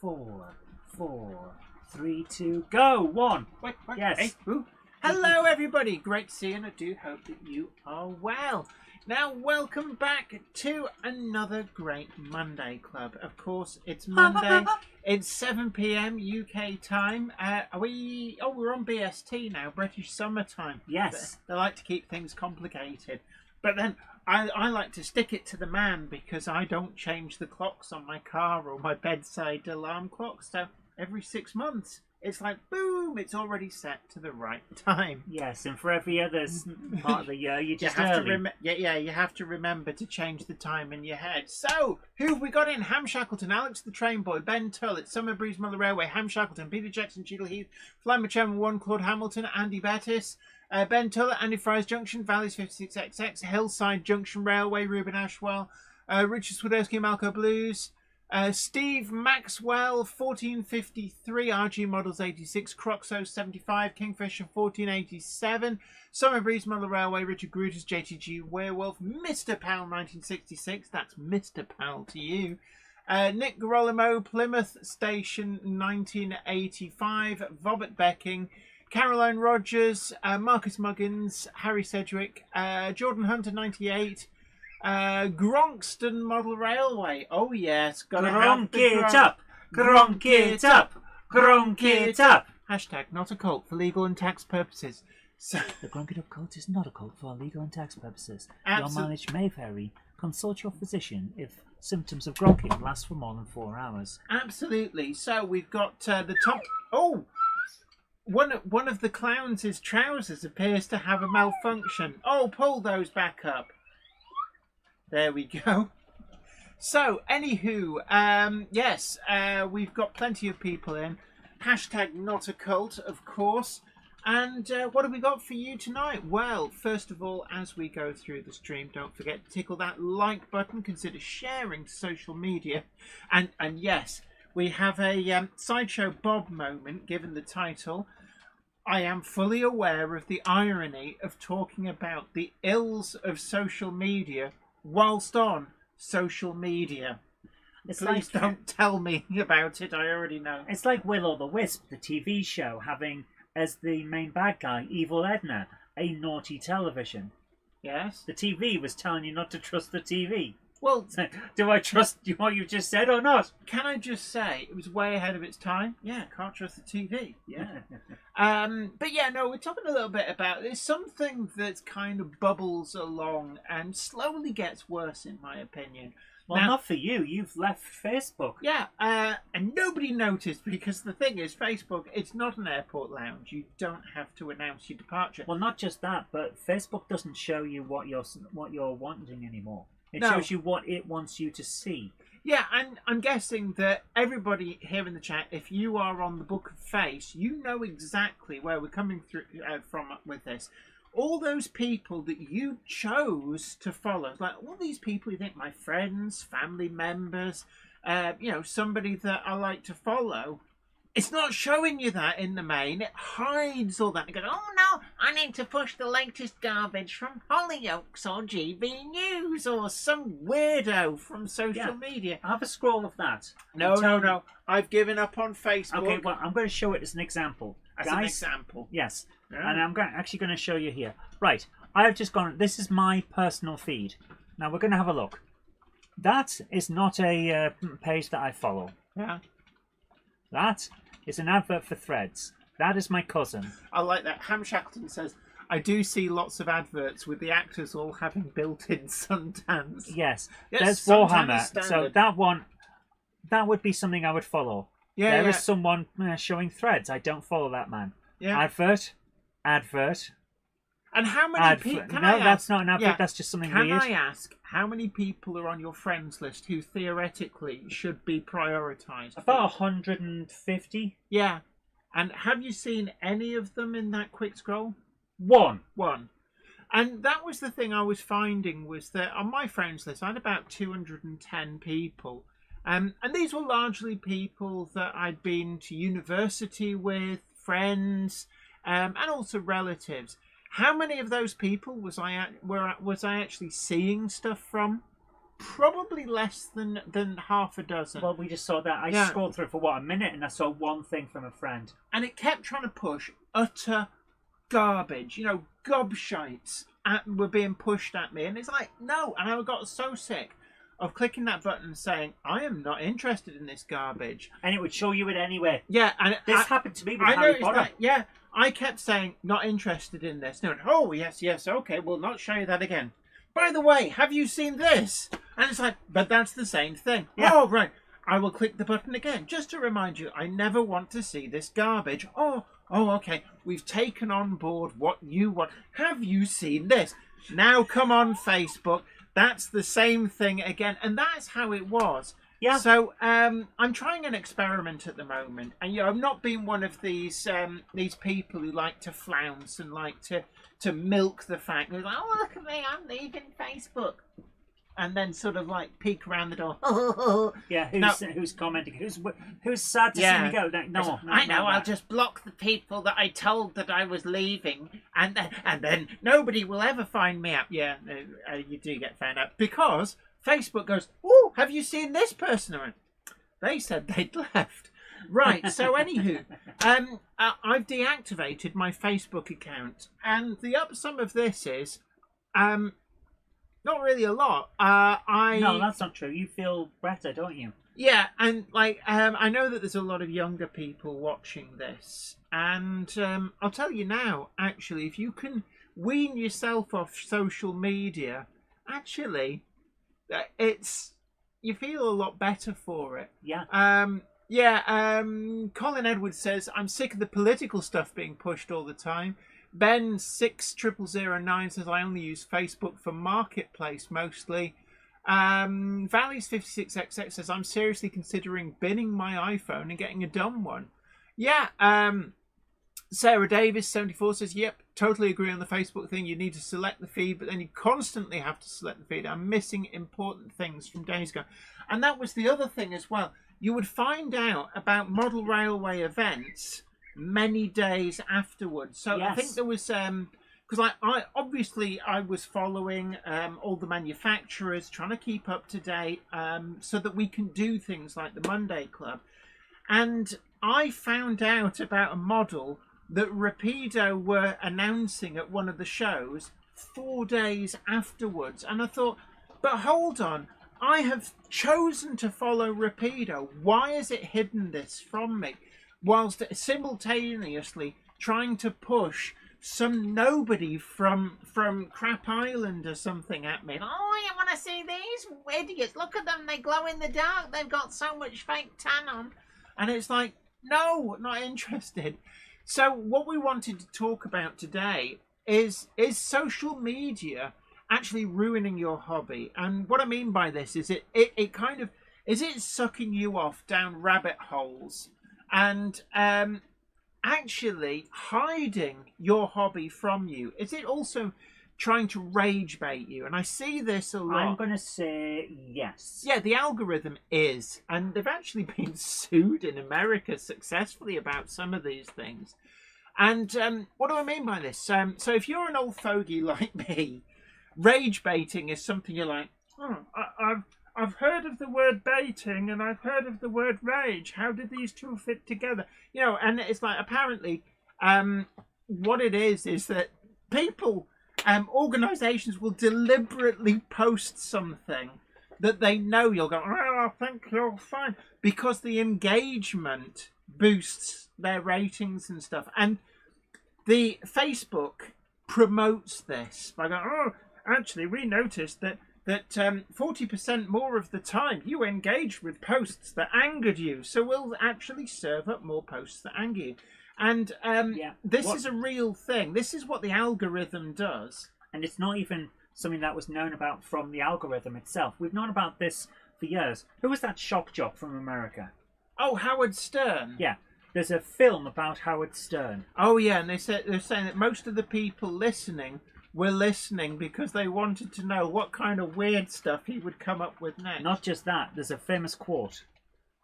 4, 4, 3, 2, go. 1. Wait. Yes. Hey, hello, everybody. Great to see you, and I do hope that you are well. Now, welcome back to another great Monday Club. Of course, it's Monday. It's 7 p.m. UK time. We're on BST now, British Summertime. Yes. They like to keep things complicated. But then I like to stick it to the man because I don't change the clocks on my car or my bedside alarm clock. So every 6 months, it's like, boom, it's already set to the right time. Yes, and for every other part of the year, you just have to you have to remember to change the time in your head. So, who have we got in? Ham Shackleton, Alex the Train Boy, Ben Tullett, Summer Breeze Mother Railway, Ham Shackleton, Peter Jackson, Cheadle Heath, Flymer Chairman 1, Claude Hamilton, Andy Bettis, Ben Tullett, Andy Fry's Junction, Valleys 56XX, Hillside Junction Railway, Ruben Ashwell, Richard Swiderski, Malco Blues, Steve Maxwell, 1453, RG Models 86, Croxo 75, Kingfisher 1487, Summer Breeze Mother Railway, Richard Grutus, JTG Werewolf, Mr. Pal 1966, that's Mr. Pal to you, Nick Garolimo, Plymouth Station 1985, Vobert Becking, Caroline Rogers, Marcus Muggins, Harry Sedgwick, Jordan Hunter 98, Gronkston Model Railway. Oh yes, Gronk it up, Gronk it up, Gronk it up. Hashtag not a cult for legal and tax purposes. So the Gronk It Up cult is not a cult for legal and tax purposes. Your mileage may vary. Consult your physician if symptoms of gronking last for more than 4 hours. Absolutely. So we've got the top. Oh. One of the clowns' trousers appears to have a malfunction. Oh, pull those back up. There we go. So, anywho, yes, we've got plenty of people in. Hashtag not a cult, of course. And what have we got for you tonight? Well, first of all, as we go through the stream, don't forget to tickle that like button. Consider sharing to social media. And yes, we have a Sideshow Bob moment, given the title. I am fully aware of the irony of talking about the ills of social media whilst on social media. Please don't tell me about it, I already know. It's like Will-O-the-Wisp, the TV show, having as the main bad guy, Evil Edna, a naughty television. Yes? The TV was telling you not to trust the TV. Well, do I trust what you just said or not? Can I just say it was way ahead of its time? Yeah, can't trust the TV. Yeah. But yeah, no, we're talking a little bit about there's something that kind of bubbles along and slowly gets worse, in my opinion. Well, not for you. You've left Facebook. Yeah, and nobody noticed because the thing is, Facebook, it's not an airport lounge. You don't have to announce your departure. Well, not just that, but Facebook doesn't show you what you're wanting anymore. It No. shows you what it wants you to see. Yeah, and I'm guessing that everybody here in the chat, if you are on the Book of Face, you know exactly where we're coming through from with this. All those people that you chose to follow, like all these people you think, my friends, family members, somebody that I like to follow, it's not showing you that in the main. It hides all that. It goes, oh no, I need to push the latest garbage from Hollyoaks or GB News or some weirdo from social media. Have a scroll of that. No. I've given up on Facebook. Okay, well, I'm going to show it as an example. As an example? Yes. Yeah. And I'm actually going to show you here. Right. I've just gone, this is my personal feed. Now, we're going to have a look. That is not a page that I follow. Yeah. That is an advert for Threads. That is my cousin. I like that. Ham Shackleton says, I do see lots of adverts with the actors all having built-in suntans. Yes. There's Warhammer. So that would be something I would follow. Yeah, there is someone showing Threads. I don't follow that man. Yeah. Advert. And how many people... No, that's not an advert. Yeah. That's just something weird. Can I ask, how many people are on your friends list who theoretically should be prioritised? About 150. Yeah. And have you seen any of them in that quick scroll? One. And that was the thing I was finding, was that on my friends list, I had about 210 people. And these were largely people that I'd been to university with, friends, and also relatives. How many of those people was I actually seeing stuff from? probably less than half a dozen. Well, we just saw that. I scrolled through for a minute, and I saw one thing from a friend. And it kept trying to push utter garbage. Gobshites were being pushed at me. And it's like, no. And I got so sick of clicking that button and saying, I am not interested in this garbage. And it would show you it anyway. Yeah. And this happened to me with Harry Potter. That, I kept saying, not interested in this. No, oh, yes, okay, we'll not show you that again. By the way, have you seen this? And it's like, but that's the same thing. Yeah. Oh, right. I will click the button again, just to remind you, I never want to see this garbage. Oh, okay. We've taken on board what you want. Have you seen this? Now, come on, Facebook. That's the same thing again. And that's how it was. Yeah. So I'm trying an experiment at the moment, and I'm not being one of these people who like to flounce and like to milk the fact. They're like, oh, look at me, I'm leaving Facebook, and then sort of like peek around the door. Yeah, who's commenting? Who's sad to see me go? No, I know. I'll just block the people that I told that I was leaving, and then nobody will ever find me out. Yeah, you do get found out because Facebook goes, oh, have you seen this person? I went, they said they'd left. Right, so anywho, I've deactivated my Facebook account, and the upsum of this is, not really a lot. No, that's not true. You feel better, don't you? Yeah, and I know that there's a lot of younger people watching this, and I'll tell you now, actually, if you can wean yourself off social media, actually, you feel a lot better for it. Yeah. Colin Edwards says, I'm sick of the political stuff being pushed all the time. Ben 6009 says, I only use Facebook for marketplace mostly. Valleys 56XX says, I'm seriously considering binning my iPhone and getting a dumb one. Yeah. Sarah Davis 74 says, yep, totally agree on the Facebook thing. You need to select the feed, but then you constantly have to select the feed. I'm missing important things from days ago. And that was the other thing as well. You would find out about model railway events many days afterwards. So yes. I think there was because I was following all the manufacturers, trying to keep up to date, so that we can do things like the Monday Club. And I found out about a model that Rapido were announcing at one of the shows 4 days afterwards, and I thought, but hold on, I have chosen to follow Rapido. Why has it hidden this from me? Whilst simultaneously trying to push some nobody from Crap Island or something at me. Oh, you want to see these idiots? Look at them, they glow in the dark. They've got so much fake tan on. And it's like, no, not interested. So what we wanted to talk about today is social media actually ruining your hobby? And what I mean by this is it kind of, is it sucking you off down rabbit holes and actually hiding your hobby from you? Is it also trying to rage bait you? And I see this a lot. I'm going to say yes. Yeah, the algorithm is. And they've actually been sued in America successfully about some of these things. And what do I mean by this? So if you're an old fogey like me, rage baiting is something you're like, oh, I've heard of the word baiting and I've heard of the word rage. How do these two fit together? You know, and it's like, apparently, what it is that people, organisations will deliberately post something that they know you'll go, oh, I think you're fine, because the engagement boosts their ratings and stuff. And the Facebook promotes this by going, oh, actually, we noticed that 40% more of the time you engaged with posts that angered you, so we'll actually serve up more posts that anger you. And this is a real thing. This is what the algorithm does. And it's not even something that was known about from the algorithm itself. We've known about this for years. Who was that shock jock from America? Oh, Howard Stern. Yeah. There's a film about Howard Stern. Oh, yeah, and they're saying that most of the people listening were listening because they wanted to know what kind of weird stuff he would come up with next. Not just that, there's a famous quote.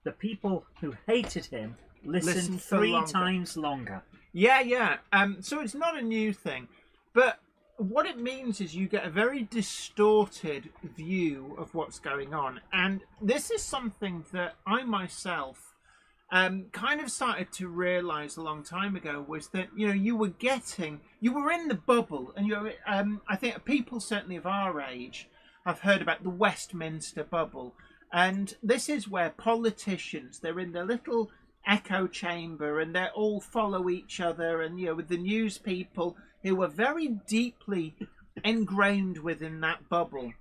The people who hated him listened 3 times longer. Yeah. So it's not a new thing. But what it means is you get a very distorted view of what's going on. And this is something that I myself kind of started to realize a long time ago, was that, you know, you were in the bubble, and I think people certainly of our age have heard about the Westminster bubble. And this is where politicians, they're in their little echo chamber and they all follow each other, and, you know, with the news people who are very deeply ingrained within that bubble,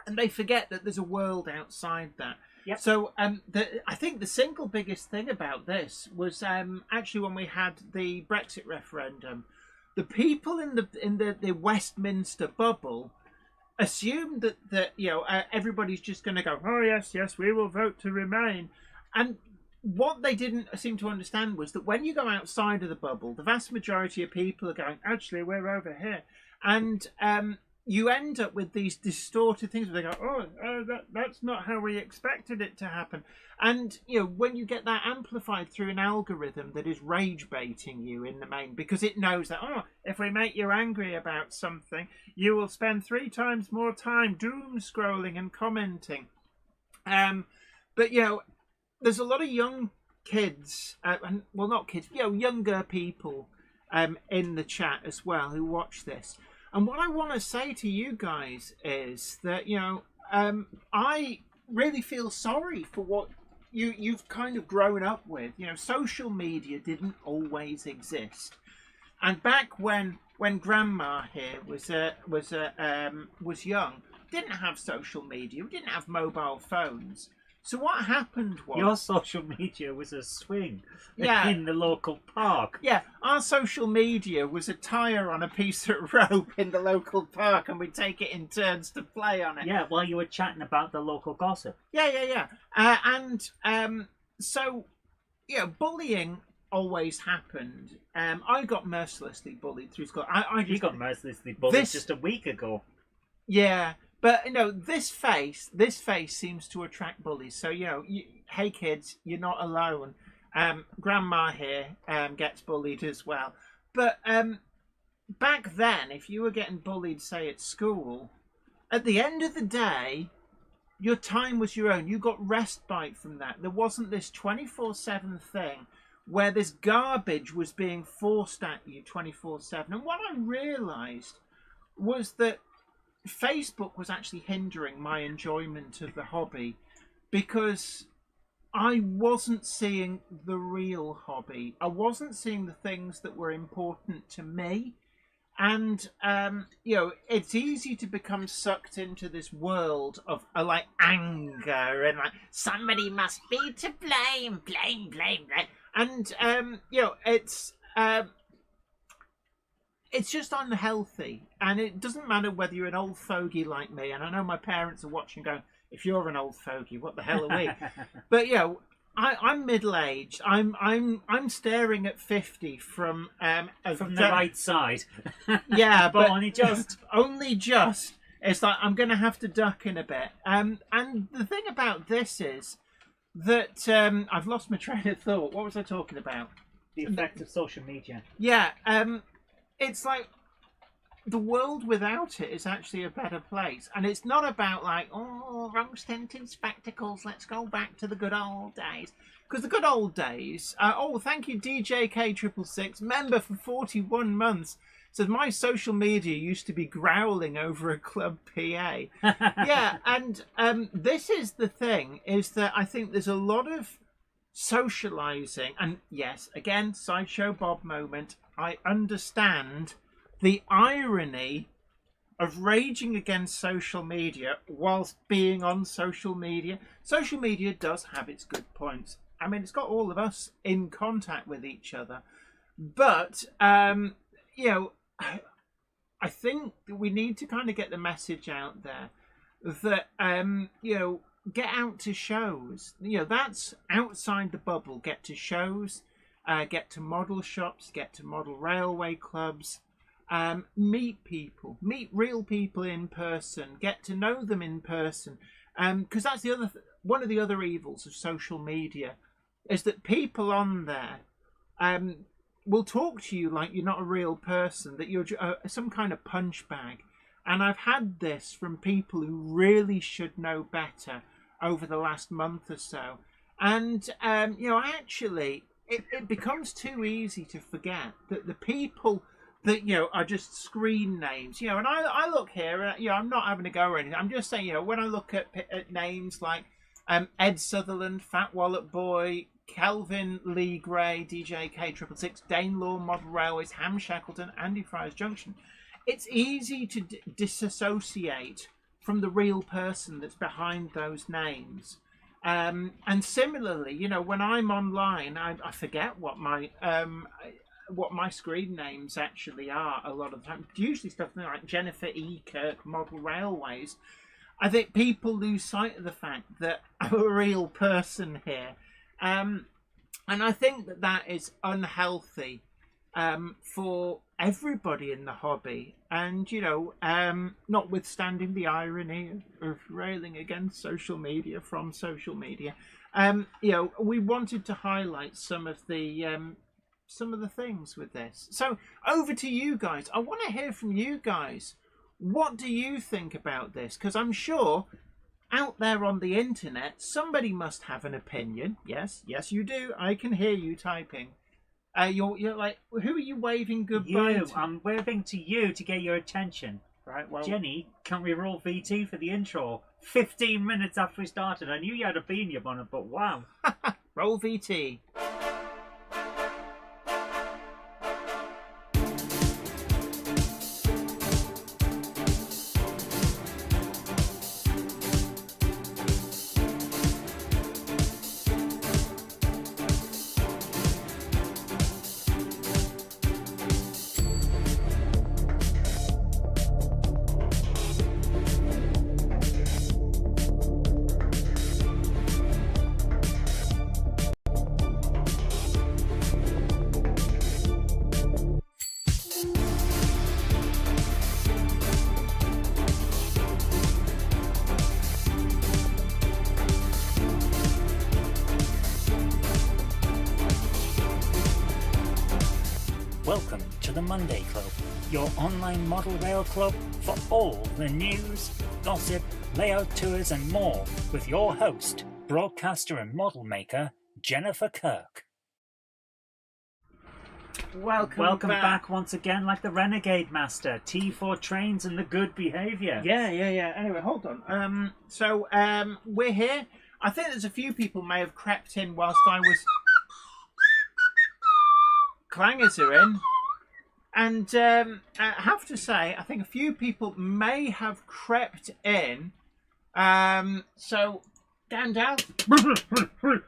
and they forget that there's a world outside that. Yep. So I think the single biggest thing about this was actually when we had the Brexit referendum, the people in the Westminster bubble assumed that you know, everybody's just going to go, oh yes, we will vote to remain. And what they didn't seem to understand was that when you go outside of the bubble, the vast majority of people are going, actually, we're over here. And you end up with these distorted things where they go, that's not how we expected it to happen. And, you know, when you get that amplified through an algorithm that is rage baiting you in the main, because it knows that, if we make you angry about something, you will spend 3 times more time doom scrolling and commenting. But, you know, there's a lot of young kids, well, not kids, you know, younger people in the chat as well who watch this. And what I want to say to you guys is that, you know, I really feel sorry for what you've kind of grown up with. You know, social media didn't always exist. And back when Grandma here was young, didn't have social media, we didn't have mobile phones. So what happened was... Your social media was a swing in the local park. Yeah, our social media was a tyre on a piece of rope in the local park, and we'd take it in turns to play on it. Yeah, while you were chatting about the local gossip. Yeah. So, you know, bullying always happened. I got mercilessly bullied through school. You got mercilessly bullied just a week ago. Yeah. But, you know, this face seems to attract bullies. So, you know, hey kids, you're not alone. Grandma here gets bullied as well. But back then, if you were getting bullied, say, at school, at the end of the day, your time was your own. You got respite from that. There wasn't this 24/7 thing where this garbage was being forced at you 24/7. And what I realised was that Facebook was actually hindering my enjoyment of the hobby, because I wasn't seeing the real hobby. I wasn't seeing the things that were important to me. And, you know, it's easy to become sucked into this world of like anger and like, somebody must be to blame. And, you know, it's just unhealthy, and it doesn't matter whether you're an old fogey like me. And I know my parents are watching, going, "If you're an old fogey, what the hell are we?" But you know, I'm middle-aged. I'm staring at 50 from the right side. Yeah, but only just. Only just. It's like I'm going to have to duck in a bit. And the thing about this is that I've lost my train of thought. What was I talking about? The effect of social media. Yeah. It's like the world without it is actually a better place. And it's not about like, rose-tinted spectacles, let's go back to the good old days. Because the good old days... thank you, DJK666, member for 41 months. Says, my social media used to be growling over a club PA. Yeah, and this is the thing, is that I think there's a lot of socialising. And yes, again, Sideshow Bob moment. I understand the irony of raging against social media whilst being on social media. Social media does have its good points. I mean, it's got all of us in contact with each other. But, you know, I think that we need to kind of get the message out there that, you know, get out to shows. You know, that's outside the bubble. Get to shows. Get to model shops, get to model railway clubs, meet people, meet real people in person, get to know them in person. Because that's the other one of the other evils of social media, is that people on there will talk to you like you're not a real person, that you're some kind of punch bag. And I've had this from people who really should know better over the last month or so. And, actually, it becomes too easy to forget that the people that, are just screen names, and I look here, I'm not having a go or anything. I'm just saying, when I look at names like Ed Sutherland, Fat Wallet Boy, Kelvin Lee Gray, DJ K666, Danelaw Model Railways, Ham Shackleton, Andy Fryers Junction, it's easy to disassociate from the real person that's behind those names. And similarly, when I'm online, I forget what my screen names actually are a lot of the time. Usually stuff like Jennifer E. Kirk Model Railways. I think people lose sight of the fact that I'm a real person here. And I think that is unhealthy for everybody in the hobby. And, notwithstanding the irony of railing against social media from social media, we wanted to highlight some of the things with this. So over to you guys. I want to hear from you guys. What do you think about this? Because I'm sure out there on the internet, somebody must have an opinion. Yes, you do. I can hear you typing. You're like, who are you waving goodbye to? I'm waving to you to get your attention. Right, well, Jenny, can we roll VT for the intro? 15 minutes after we started. I knew you had a bee in your bonnet, but wow. Roll VT. Welcome to the Monday Club, your online model rail club for all the news, gossip, layout tours and more with your host, broadcaster and model maker, Jennifer Kirk. Welcome back once again, like the Renegade Master, T4 trains and the good behaviour. Yeah. Anyway, hold on. So we're here. I think there's a few people may have crept in whilst I was... Clangers are in. And I have to say, I think a few people may have crept in. So, Gandalf.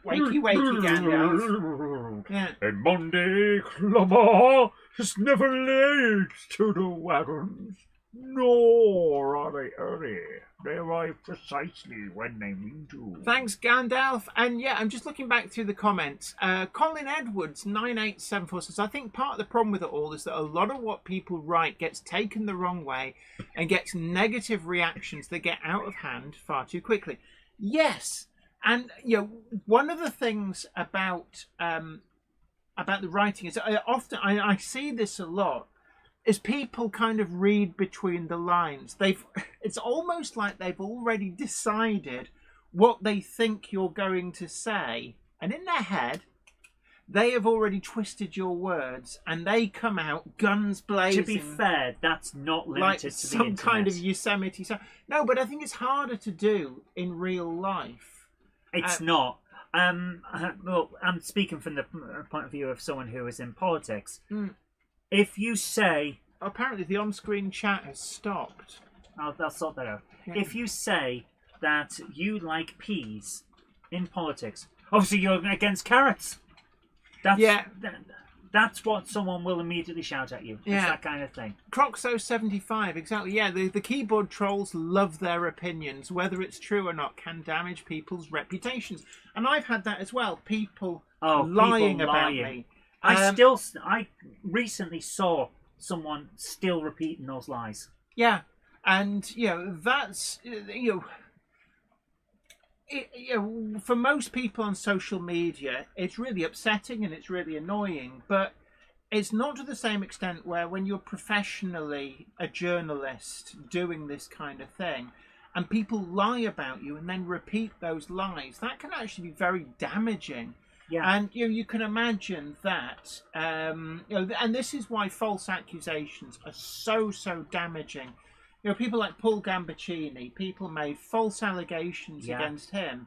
wakey, Gandalf. Yeah. A Monday clubber is never late to the wagons, nor are they early. They arrive precisely when they mean to. Thanks, Gandalf. And yeah, I'm just looking back through the comments. Colin Edwards 9874 says, I think part of the problem with it all is that a lot of what people write gets taken the wrong way and gets negative reactions that get out of hand far too quickly. Yes. And one of the things about the writing is I see this a lot, is people kind of read between the lines. It's almost like they've already decided what they think you're going to say, and in their head they have already twisted your words and they come out guns blazing. To be fair, that's not limited like to the some internet. kind of Yosemite. No, but I think it's harder to do in real life. It's not. Well, I'm speaking from the point of view of someone who is in politics. If you say... Apparently the on-screen chat has stopped. I'll sort that out. Yeah. If you say that you like peas in politics, obviously you're against carrots. That's what someone will immediately shout at you. It's that kind of thing. Croxo75, exactly. Yeah, the keyboard trolls love their opinions. Whether it's true or not can damage people's reputations. And I've had that as well. People lying about me. I recently saw someone still repeating those lies. Yeah, and that's for most people on social media, it's really upsetting and it's really annoying. But it's not to the same extent where when you're professionally a journalist doing this kind of thing and people lie about you and then repeat those lies, that can actually be very damaging. Yeah. And you can imagine that, and this is why false accusations are so damaging. People like Paul Gambaccini, people made false allegations against him,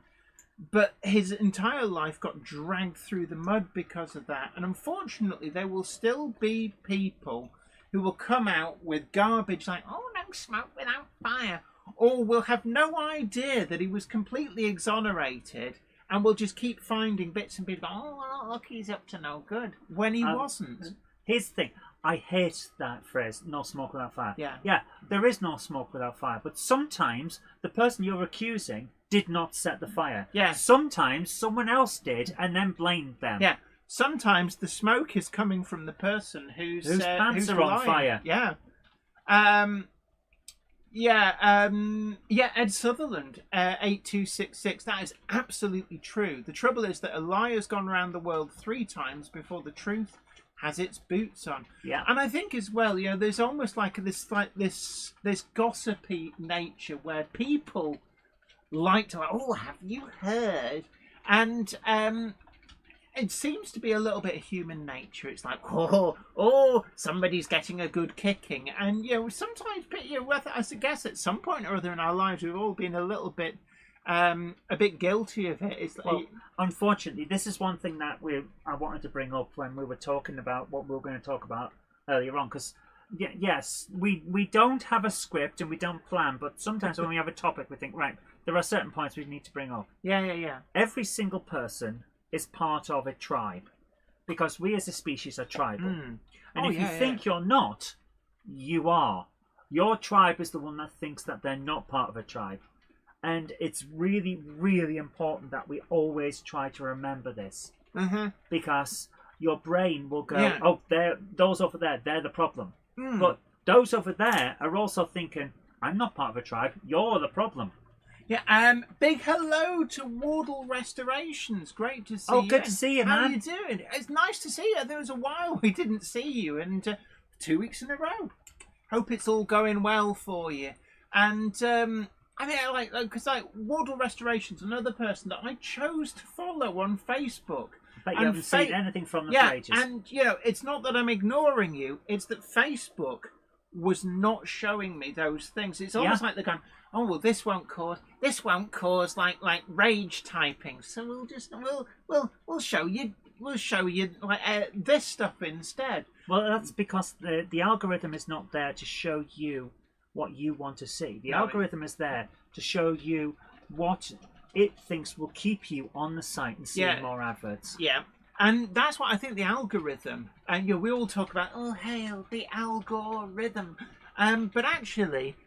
but his entire life got dragged through the mud because of that. And unfortunately, there will still be people who will come out with garbage like, "Oh, no smoke without fire," or will have no idea that he was completely exonerated. And we'll just keep finding bits and pieces. "Oh, well, look, he's up to no good," when he wasn't. Here's the thing. I hate that phrase, "no smoke without fire." Yeah. Yeah, there is no smoke without fire. But sometimes the person you're accusing did not set the fire. Yeah. Sometimes someone else did and then blamed them. Yeah. Sometimes the smoke is coming from the person whose pants are on lying. fire. Yeah. Ed Sutherland, 8266. That is absolutely true. The trouble is that a lie has gone around the world 3 times before the truth has its boots on. Yeah. And I think as well, there's almost like this gossipy nature where people like to, "Oh, have you heard?" And it seems to be a little bit of human nature. It's like, oh, somebody's getting a good kicking. And, sometimes, I guess at some point or other in our lives, we've all been a little bit, a bit guilty of it. It's well, unfortunately, this is one thing that I wanted to bring up when we were talking about what we were going to talk about earlier on. Because, yes, we don't have a script and we don't plan, but sometimes when we have a topic, we think, right, there are certain points we need to bring up. Yeah. Every single person is part of a tribe, because we as a species are tribal. And if you think you're not, you are. Your tribe is the one that thinks that they're not part of a tribe. And it's really, really important that we always try to remember this. Because your brain will go, "Oh, those over there, they're the problem." But those over there are also thinking, "I'm not part of a tribe, you're the problem." Yeah, big hello to Wardle Restorations. Great to see you. Oh, good to see you, man. How are you doing? It's nice to see you. There was a while we didn't see you, and 2 weeks in a row. Hope it's all going well for you. And, because Wardle Restorations, another person that I chose to follow on Facebook. But you haven't seen anything from them for ages. And, it's not that I'm ignoring you. It's that Facebook was not showing me those things. It's almost like they're going, "Oh, well, this won't cause like rage typing. So we'll show you like this stuff instead." Well, that's because the algorithm is not there to show you what you want to see. The algorithm is there to show you what it thinks will keep you on the site and seeing more adverts. Yeah. And that's what I think the algorithm, and we all talk about, "Oh, hail the algorithm." But actually,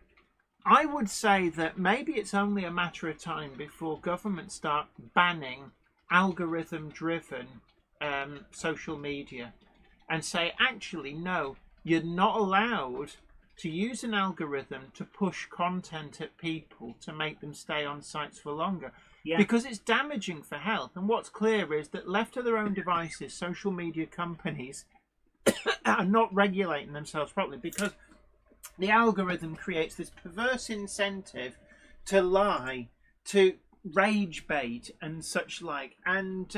I would say that maybe it's only a matter of time before governments start banning algorithm-driven social media and say, actually, no, you're not allowed to use an algorithm to push content at people to make them stay on sites for longer. Because it's damaging for health. And what's clear is that left to their own devices, social media companies are not regulating themselves properly, because the algorithm creates this perverse incentive to lie, to rage bait and such like. And,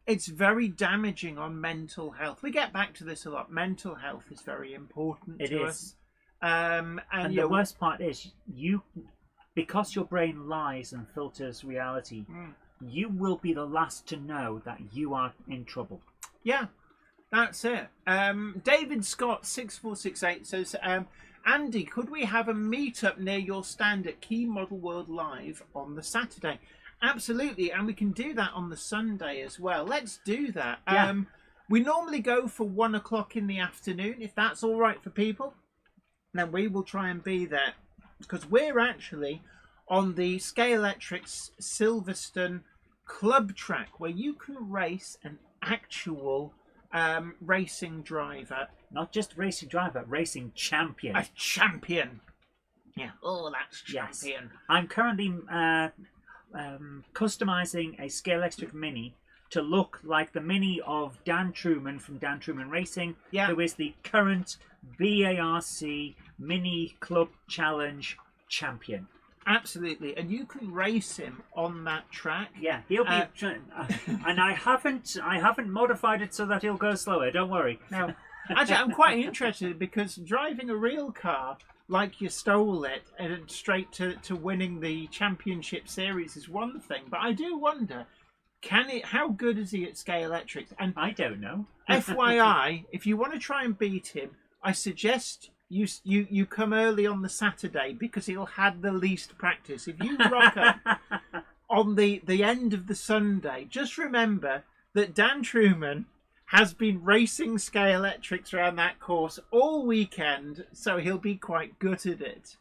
it's very damaging on mental health. We get back to this a lot. Mental health is very important to us. And the worst part is, because your brain lies and filters reality, you will be the last to know that you are in trouble. Yeah, that's it. David Scott 6468 says, "Andy, could we have a meetup near your stand at Key Model World Live on the Saturday?" Absolutely, and we can do that on the Sunday as well. Let's do that. We normally go for 1 o'clock in the afternoon, if that's all right for people. Then we will try and be there, because we're actually on the Scale Electrics Silverstone Club track, where you can race an actual racing driver. Not just racing driver, racing champion. A champion. Yeah. Oh, that's champion. Yes. I'm currently customizing a Scale Electric Mini to look like the mini of Dan Truman from Dan Truman Racing, Yeah. who is the current BARC Mini Club Challenge champion. Absolutely, and you can race him on that track. Yeah, he'll be, and I haven't modified it so that he'll go slower. Don't worry. Now, actually, I'm quite interested because driving a real car like you stole it and straight to winning the championship series is one thing, but I do wonder, how good is he at Scalextrics? And I don't know. FYI, if you want to try and beat him, I suggest you come early on the Saturday because he'll have the least practice. If you rock up on the end of the Sunday, just remember that Dan Truman has been racing Scalextrics around that course all weekend, so he'll be quite good at it.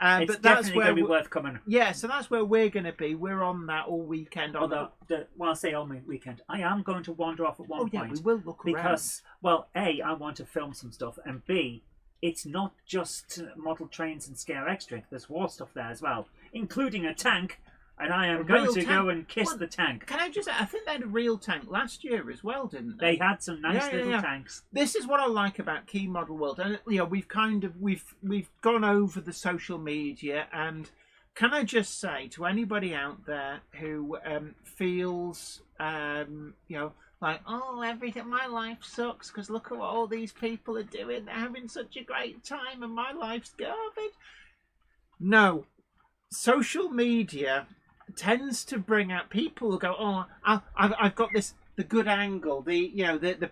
It's but that's definitely where going to be worth coming. Yeah, so that's where we're going to be. We're on that all weekend. Although, well, I say on my weekend, I am going to wander off at one yeah, point. we will look around. Because, well, A, I want to film some stuff, and B, it's not just model trains and Scalextric. There's war stuff there as well, including a tank. And I am going to go and kiss the tank. Can I just say, I think they had a real tank last year as well, didn't they? They had some nice little tanks. This is what I like about Key Model World, and we've gone over the social media, and can I just say to anybody out there who feels like, oh, everything, my life sucks because look at what all these people are doing, they're having such a great time, and my life's garbage. No, social media tends to bring out people who go, oh, I've got the good angle, the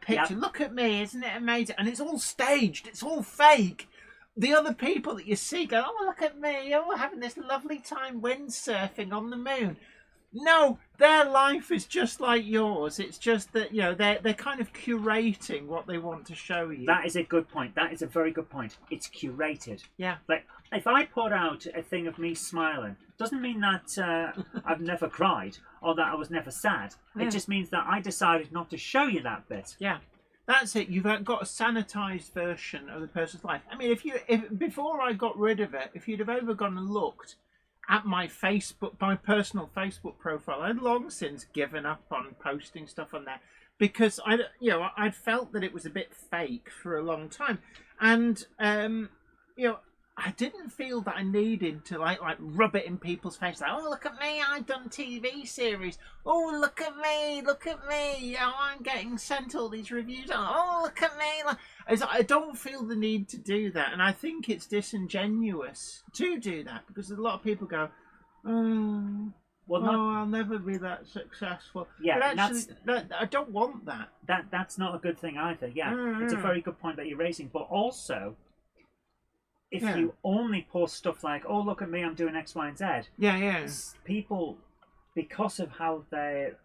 picture. Yep. Look at me, isn't it amazing? And it's all staged, it's all fake. The other people that you see go, oh, look at me, oh, we're having this lovely time windsurfing on the moon. No, their life is just like yours. It's just that they're kind of curating what they want to show you. That is a good point. That is a very good point. It's curated. Yeah. Like if I put out a thing of me smiling, doesn't mean that I've never cried or that I was never sad. Yeah. It just means that I decided not to show you that bit. Yeah. That's it. You've got a sanitized version of the person's life. I mean, if before I got rid of it, if you'd have ever gone and looked at my personal Facebook profile, I'd long since given up on posting stuff on there because I'd felt that it was a bit fake for a long time, and I didn't feel that I needed to like rub it in people's face. Like, oh, look at me, I've done TV series. Oh, look at me. Oh, I'm getting sent all these reviews. Oh, look at me. Like, I don't feel the need to do that. And I think it's disingenuous to do that because a lot of people go, I'll never be that successful. Yeah, but actually, I don't want that. That's not a good thing either. Yeah, it's a very good point that you're raising. But also, if you only post stuff like, oh, look at me, I'm doing X, Y, and Z. People, because of how the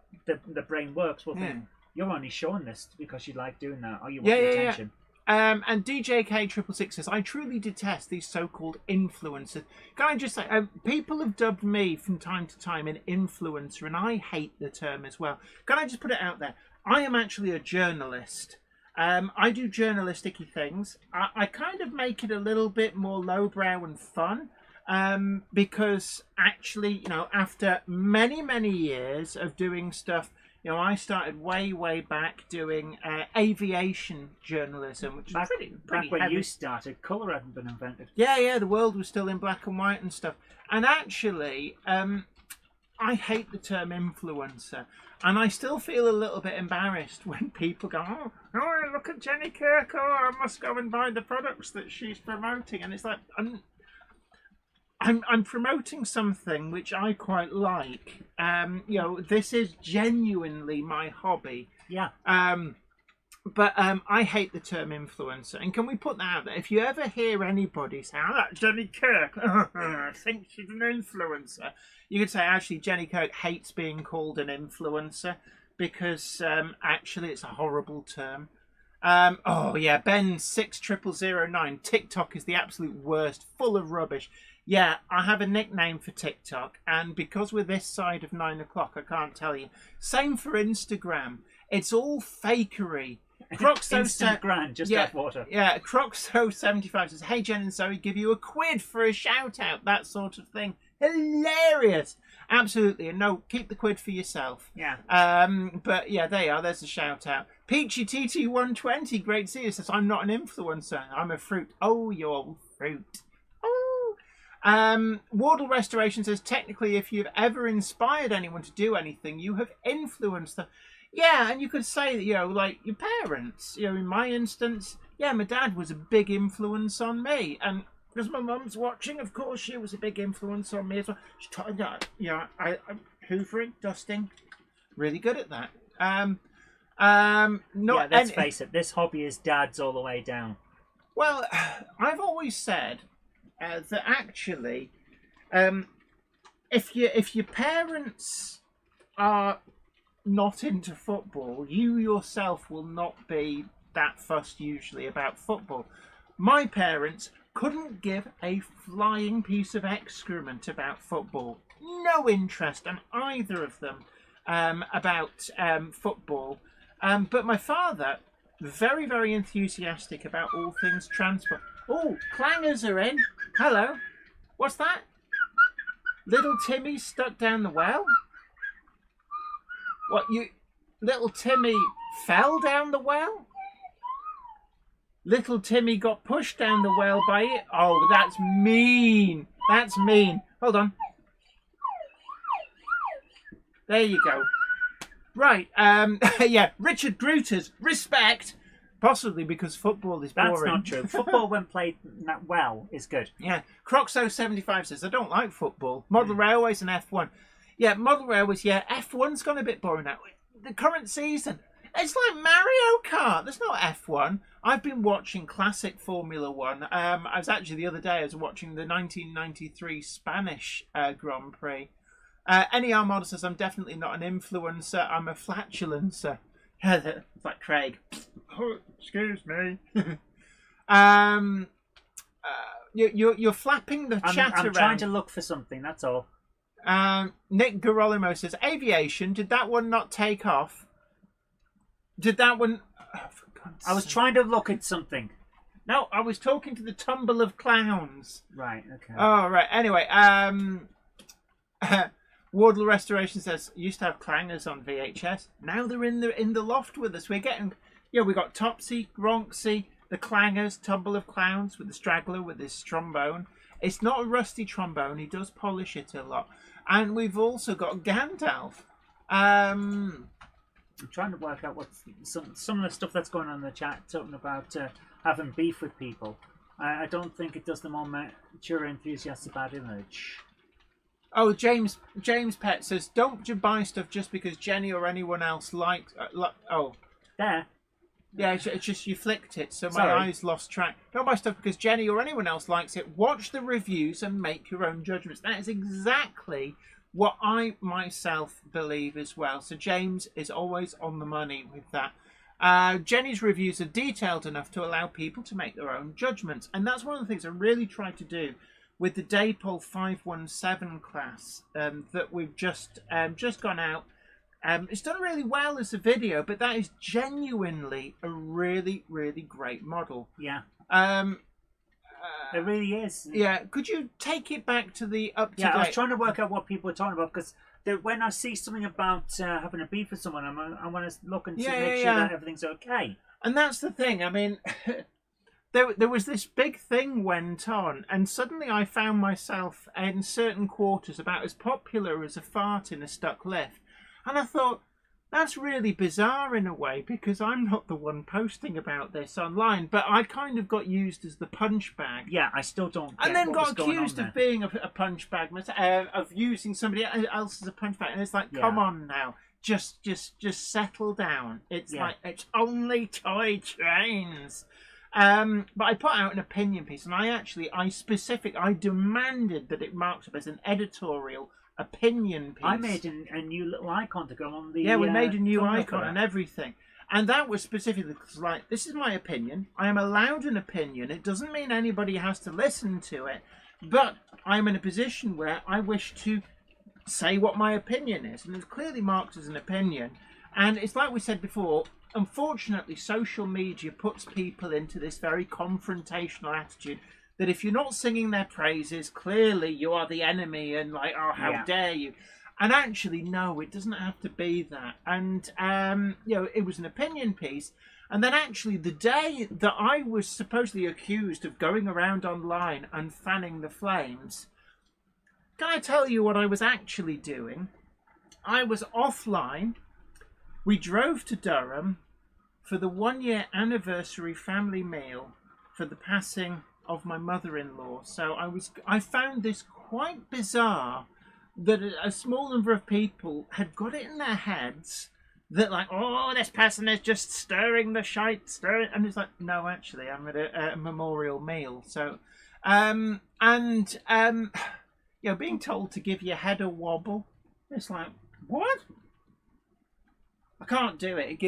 brain works, will think, you're only showing this because you like doing that, or you want the attention. And DJK666 says, I truly detest these so-called influencers. Can I just say, people have dubbed me from time to time an influencer, and I hate the term as well. Can I just put it out there? I am actually a journalist. I do journalistic-y things. I kind of make it a little bit more lowbrow and fun because actually, after many, many years of doing stuff, I started way back doing aviation journalism, which is pretty back when heavy. You started, colour hadn't been invented. Yeah, the world was still in black and white and stuff. And actually, I hate the term influencer. And I still feel a little bit embarrassed when people go, oh, look at Jenny Kirk, oh, I must go and buy the products that she's promoting. And it's like, I'm promoting something which I quite like. This is genuinely my hobby. Yeah. But I hate the term influencer. And can we put that out there? If you ever hear anybody say, oh, that Jenny Kirk, I think she's an influencer, you could say, actually, Jenny Kirk hates being called an influencer because actually it's a horrible term. Ben 6009, TikTok is the absolute worst, full of rubbish. Yeah, I have a nickname for TikTok, and because we're this side of 9 o'clock, I can't tell you. Same for Instagram. It's all fakery. Instagram, just add water. Yeah, Croxo75 says, hey, Jen and Zoe, give you a quid for a shout-out, that sort of thing. Hilarious. Absolutely, and no, keep the quid for yourself. Yeah. But yeah, there you are. There's a shout out. Peachy TT120, great to see you. Says, I'm not an influencer. I'm a fruit. Oh, you're fruit. Oh. Wardle Restoration says, technically, if you've ever inspired anyone to do anything, you have influenced them. Yeah, and you could say that, you know, like your parents. You know, in my instance, yeah, my dad was a big influence on me, and because my mum's watching, of course, she was a big influence on me as well. She taught, you know, I'm hoovering, dusting, really good at that. Yeah, let's face it, this hobby is dad's all the way down. Well, I've always said that actually, if your parents are not into football, you yourself will not be that fussed usually about football. My parents couldn't give a flying piece of excrement about football. No interest in either of them about football. But my father, very, very enthusiastic about all things transport. Oh, clangers are in. Hello. What's that? Little Timmy stuck down the well? What, you... Little Timmy fell down the well? Little Timmy got pushed down the well by it? Oh, that's mean. That's mean. Hold on. There you go. Right, yeah, Richard Gruters, respect. Possibly because football is boring. That's not true. Football, when played well, is good. Yeah. Croxo75 says, I don't like football. Model Railways and F1. Yeah, Model Railways, yeah. F1's gone a bit boring now. The current season, it's like Mario Kart. There's no F1. I've been watching classic Formula One. I was actually, the other day, I was watching the 1993 Spanish Grand Prix. NER Model says, I'm definitely not an influencer. I'm a flatulencer. It's like Craig. Oh, excuse me. You're flapping the chat around. I'm trying to look for something, that's all. Nick Garolimo says, aviation, did that one not take off? Did that one... Oh, for God's I was sake. trying to look at something. No, I was talking to the tumble of clowns. Right, okay. Oh, right. Anyway, Wardle Restoration says, used to have clangers on VHS. Now they're in the loft with us. We're getting... Yeah, we got Topsy, Gronksy, the clangers, Tumble of Clowns with the straggler with his trombone. It's not a rusty trombone. He does polish it a lot. And we've also got Gandalf. I'm trying to work out what's some of the stuff that's going on in the chat, talking about having beef with people. I don't think it does the more mature enthusiasts a bad image. Oh, James Pett says, don't buy stuff just because Jenny or anyone else likes... oh. There. Yeah, it's just you flicked it, so my Sorry. eyes lost track. Don't buy stuff because Jenny or anyone else likes it. Watch the reviews and make your own judgments. That is exactly what I myself believe as well. So James is always on the money with that. Jenny's reviews are detailed enough to allow people to make their own judgments. And that's one of the things I really try to do with the Daypol 517 class that we've just gone out. It's done really well as a video, but that is genuinely a really, really great model. Yeah. It really is. Yeah. Could you take it back to the up to date? Yeah, I was trying to work out what people are talking about, because when I see something about having a beef with someone, I want to look and make sure that everything's okay. And that's the thing. I mean, there was this big thing went on, and suddenly I found myself in certain quarters about as popular as a fart in a stuck lift. And I thought, that's really bizarre in a way, because I'm not the one posting about this online, but I kind of got used as the punch bag. Yeah, I still don't get and then what got was going accused on of being a punch bag, of using somebody else as a punch bag. And it's like, come on now, just settle down. It's like, it's only toy trains. But I put out an opinion piece, and I demanded that it marked up as an editorial opinion piece. I made a new little icon to go on the... Yeah, we made a new icon cover. and everything. And that was specifically because, like, this is my opinion. I am allowed an opinion. It doesn't mean anybody has to listen to it. But I'm in a position where I wish to say what my opinion is. And it's clearly marked as an opinion. And it's like we said before, unfortunately, social media puts people into this very confrontational attitude. that if you're not singing their praises, clearly you are the enemy and like, oh, how dare you. And actually, no, it doesn't have to be that. And, it was an opinion piece. And then actually, the day that I was supposedly accused of going around online and fanning the flames, can I tell you what I was actually doing? I was offline. We drove to Durham for the 1-year anniversary family meal for the passing of my mother-in-law. So I found this quite bizarre that a small number of people had got it in their heads that like, oh, this person is just stirring the shite, and it's like, no, actually, I'm at a memorial meal. So, being told to give your head a wobble, it's like, what? I can't do it.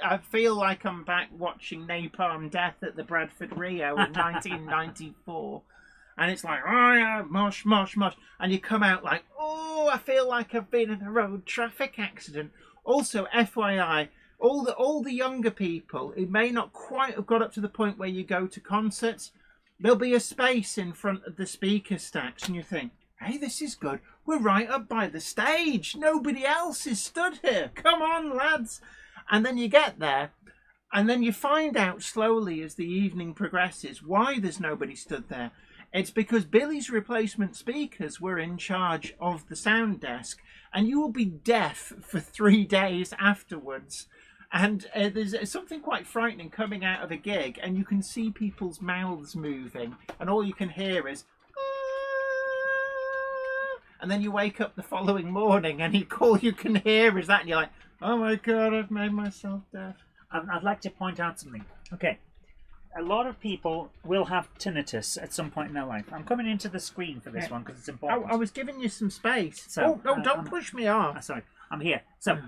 I feel like I'm back watching Napalm Death at the Bradford Rio in 1994. And it's like, oh yeah, mosh, mosh, mosh. And you come out like, oh, I feel like I've been in a road traffic accident. Also, FYI, all the younger people who may not quite have got up to the point where you go to concerts, there'll be a space in front of the speaker stacks and you think, hey, this is good. We're right up by the stage. Nobody else is stood here. Come on, lads. And then you get there and then you find out slowly as the evening progresses why there's nobody stood there. It's because Billy's replacement speakers were in charge of the sound desk, and you will be deaf for 3 days afterwards. And there's something quite frightening coming out of a gig, and you can see people's mouths moving, and all you can hear is, and then you wake up the following morning, and all you can hear is that, and you're like, oh my God, I've made myself deaf. I'd like to point out something. Okay. A lot of people will have tinnitus at some point in their life. I'm coming into the screen for this one because it's important. I was giving you some space. So, don't push me off. Sorry, I'm here. So,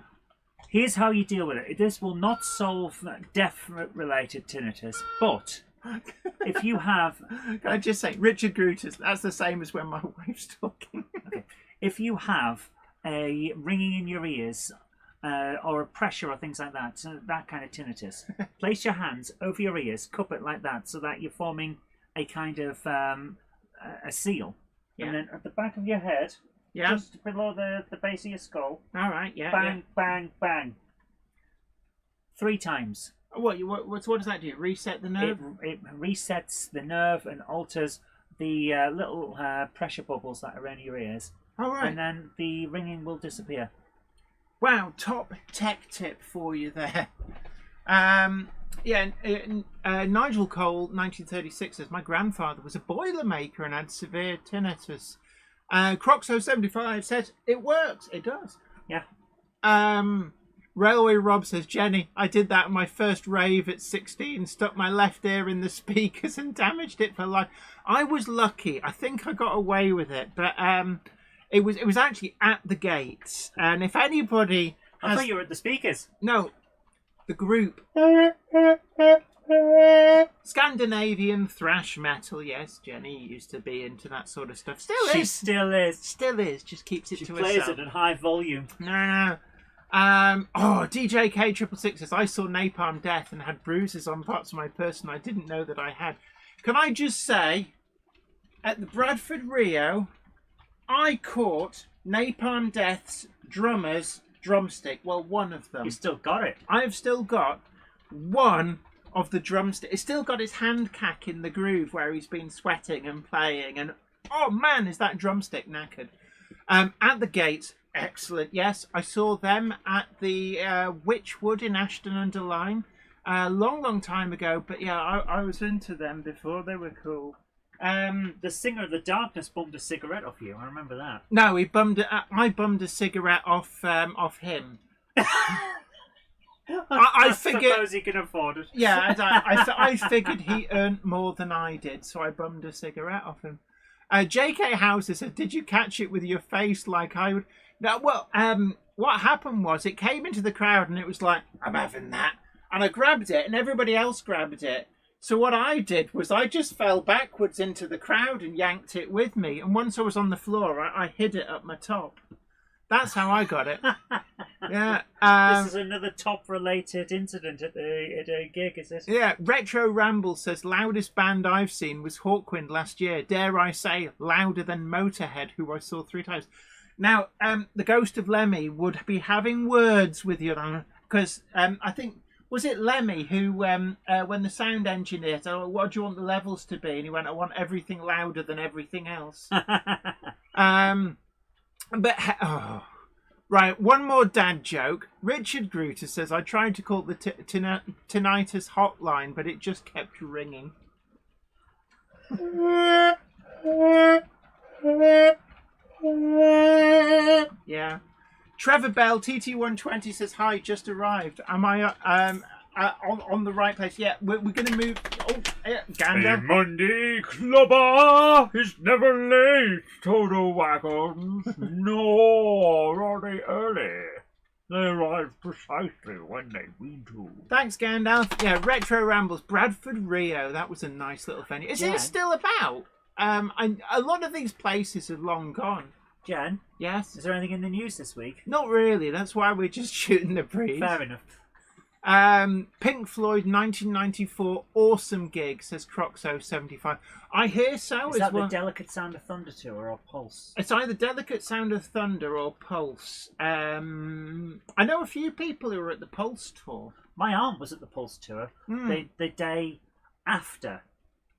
here's how you deal with it. This will not solve deaf-related tinnitus, but if you have... Can I just say, Richard Grutus, that's the same as when my wife's talking. Okay. If you have a ringing in your ears... or a pressure or things like that, so that kind of tinnitus. Place your hands over your ears, cup it like that, so that you're forming a kind of a seal. Yeah. And then at the back of your head, just below the base of your skull, all right, bang, bang, bang. 3 times. What does that do? Reset the nerve? It resets the nerve and alters the little pressure bubbles that are around your ears. All right. And then the ringing will disappear. Wow, top tech tip for you there. Nigel Cole, 1936, says, my grandfather was a boilermaker and had severe tinnitus. Croxo75 says, it works. It does. Yeah. Railway Rob says, Jenny, I did that on my first rave at 16, stuck my left ear in the speakers and damaged it for life. I was lucky. I think I got away with it, but... It was actually at the gates, and if anybody I thought you were at the speakers. No, the group. Scandinavian thrash metal, yes. Jenny used to be into that sort of stuff. She still is. Still is, just keeps it she to plays herself. it at high volume. No. DJ K666 says, I saw Napalm Death and had bruises on parts of my person I didn't know that I had. Can I just say, at the Bradford Rio... I caught Napalm Death's drummer's drumstick. Well, one of them. You still got it. I've still got one of the drumsticks. It's still got his hand cack in the groove where he's been sweating and playing. And, oh man, is that drumstick knackered. At the gates, excellent. Yes, I saw them at the Witchwood in Ashton-under-Lyne. Long time ago. But yeah, I was into them before. They were cool. The singer of the Darkness bummed a cigarette off you. I remember that. No, he bummed. I bummed a cigarette off him. I figured. Suppose he can afford it. Yeah, I figured he earned more than I did, so I bummed a cigarette off him. J.K. Hauser said, "Did you catch it with your face like I would?" No, well, what happened was it came into the crowd and it was like, "I'm having that," and I grabbed it, and everybody else grabbed it. So what I did was I just fell backwards into the crowd and yanked it with me. And once I was on the floor, I hid it up my top. That's how I got it. Yeah. This is another top-related incident at a gig, is it? Yeah. Retro Ramble says, loudest band I've seen was Hawkwind last year. Dare I say, louder than Motorhead, who I saw 3 times. Now, the Ghost of Lemmy would be having words with you, because I think, was it Lemmy who, when the sound engineer said, oh, what do you want the levels to be? And he went, I want everything louder than everything else. Right, one more dad joke. Richard Gruter says, I tried to call the tinnitus hotline, but it just kept ringing. Yeah. Trevor Bell, TT120 says, hi, just arrived. Am I on the right place? Yeah, we're going to move. Oh, yeah, Gander. A Monday clubber is never late to the wagons, nor are they early. They arrive precisely when they mean to. Thanks, Gandalf. Yeah, Retro Rambles, Bradford Rio. That was a nice little venue. Is it still about? A lot of these places are long gone. Jen? Yes? Is there anything in the news this week? Not really. That's why we're just shooting the breeze. Fair enough. Pink Floyd 1994 awesome gig, says Croxo75. I hear so. Is that the Delicate Sound of Thunder tour or Pulse? It's either Delicate Sound of Thunder or Pulse. I know a few people who were at the Pulse tour. My aunt was at the Pulse tour the day after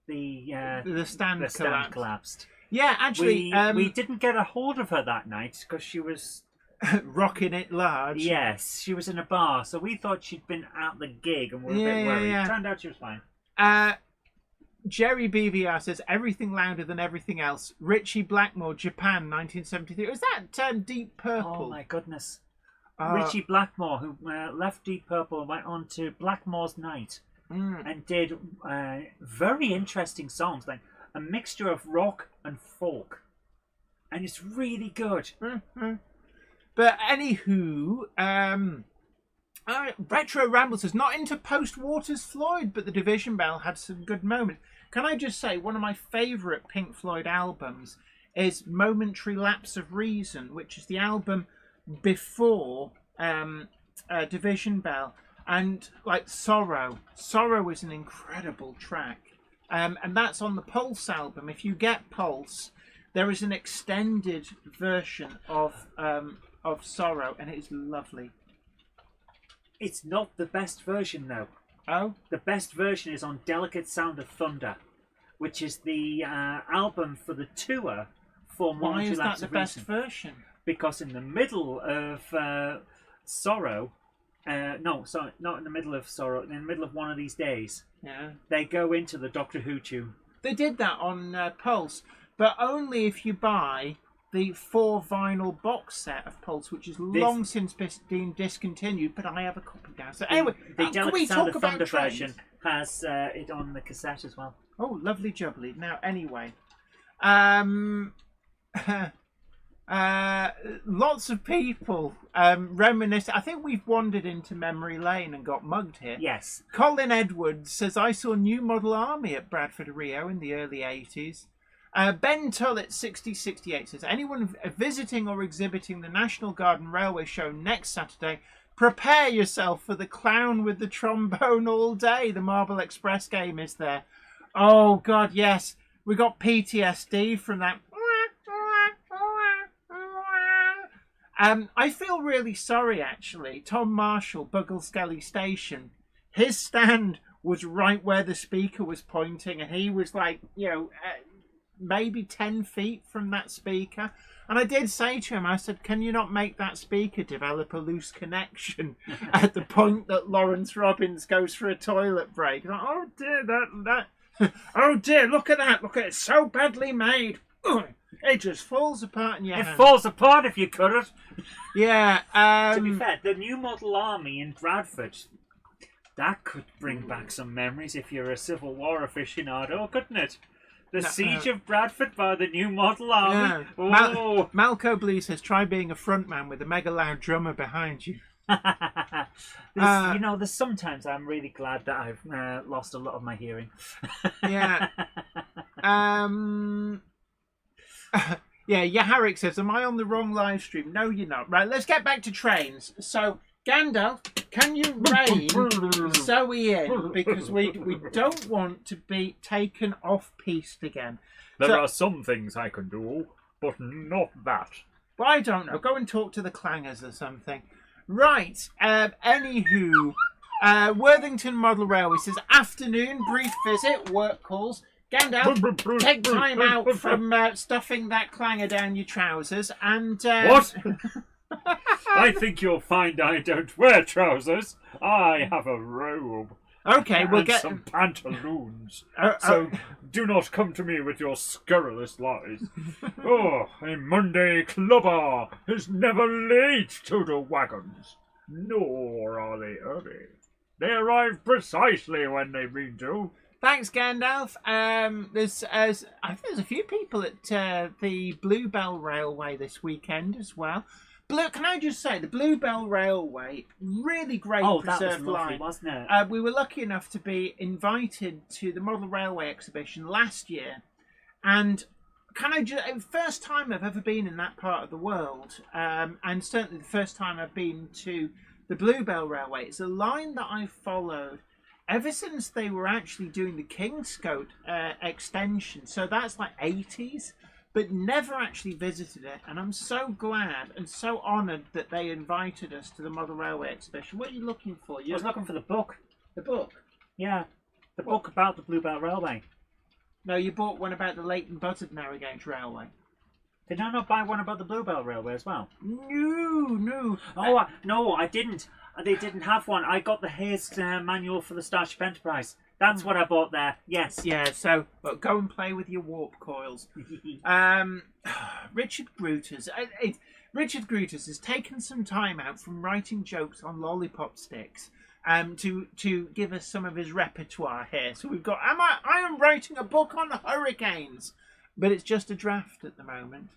the stand collapsed. Yeah, actually, we didn't get a hold of her that night because she was rocking it large. Yes, she was in a bar, so we thought she'd been at the gig and we're a bit worried. Yeah. Turned out she was fine. Jerry BVR says, everything louder than everything else. Richie Blackmore, Japan, 1973. Was that Deep Purple? Oh my goodness. Richie Blackmore, who left Deep Purple and went on to Blackmore's Night and did very interesting songs, like a mixture of rock and folk. And it's really good. But anywho, Retro Ramble says, not into post-Waters Floyd, but the Division Bell had some good moments. Can I just say, one of my favourite Pink Floyd albums is Momentary Lapse of Reason, which is the album before Division Bell. And like Sorrow is an incredible track. And that's on the Pulse album. If you get Pulse, there is an extended version of Sorrow, and it is lovely. It's not the best version, though. Oh? The best version is on Delicate Sound of Thunder, which is the album for the tour for Momentary Lapse of Reason. Why is that the best version? Because in the middle of Sorrow, not in the middle of Sorrow, in the middle of One of These Days, they go into the Doctor Who tune. They did that on Pulse, but only if you buy the 4 vinyl box set of Pulse, which has long since been discontinued, but I have a copy now. So anyway, the Delicate Sound of Thunder version has it on the cassette as well. Oh, lovely jubbly. Now, anyway, lots of people reminisce. I think we've wandered into memory lane and got mugged here. Yes. Colin Edwards says, I saw New Model Army at Bradford Rio in the early 80s. Ben Tullett 6068 says, anyone visiting or exhibiting the National Garden Railway Show next Saturday, prepare yourself for the clown with the trombone all day. The Marble Express game is there. Oh God, yes. We got PTSD from that. I feel really sorry, actually. Tom Marshall, Buggle Skelly Station, his stand was right where the speaker was pointing, and he was like, maybe 10 feet from that speaker. And I did say to him, I said, can you not make that speaker develop a loose connection at the point that Lawrence Robbins goes for a toilet break? Like, oh dear, that oh dear, look at that, it's so badly made. It just falls apart in your hand. It falls apart if you cut it. Yeah. To be fair, the New Model Army in Bradford, that could bring back some memories if you're a Civil War aficionado, couldn't it? The Siege of Bradford by the New Model Army. Yeah. Oh. Malco Blue says, try being a frontman with a mega loud drummer behind you. There's sometimes I'm really glad that I've lost a lot of my hearing. Yeah. Yeah, Yaharik says, am I on the wrong live stream? No, you're not. Right, let's get back to trains. So, Gandalf, can you rein Zoe in? Because we don't want to be taken off-piste again. There are some things I can do, but not that. But I don't know. Go and talk to the clangers or something. Right, anywho, Worthington Model Railway says, afternoon, brief visit, work calls. Gandalf, take time out from stuffing that clanger down your trousers and... What? I think you'll find I don't wear trousers. I have a robe. Okay, we'll get... some pantaloons. So do not come to me with your scurrilous lies. Oh, a Monday clubber is never late to the wagons. Nor are they early. They arrive precisely when they mean to. Thanks, Gandalf. I think there's a few people at the Bluebell Railway this weekend as well. Can I just say, the Bluebell Railway, really great preserved that was lovely, line. wasn't it? We were lucky enough to be invited to the Model Railway exhibition last year, and first time I've ever been in that part of the world, and certainly the first time I've been to the Bluebell Railway. It's a line that I've followed ever since they were actually doing the Kingscote extension, so that's like 80s, but never actually visited it, and I'm so glad and so honoured that they invited us to the Model Railway exhibition. What are you looking for? I was looking for the book. The book? Yeah, the book about the Bluebell Railway. No, you bought one about the Leighton Buzzard Narrow Gauge Railway. Did I not buy one about the Bluebell Railway as well? No. Oh, no, I didn't. They didn't have one. I got the Hayes manual for the Starship Enterprise. That's what I bought there. Yes. Yeah, so go and play with your warp coils. Richard Grutas. Richard Grutas has taken some time out from writing jokes on lollipop sticks to give us some of his repertoire here. So we've got, I am writing a book on hurricanes, but it's just a draft at the moment.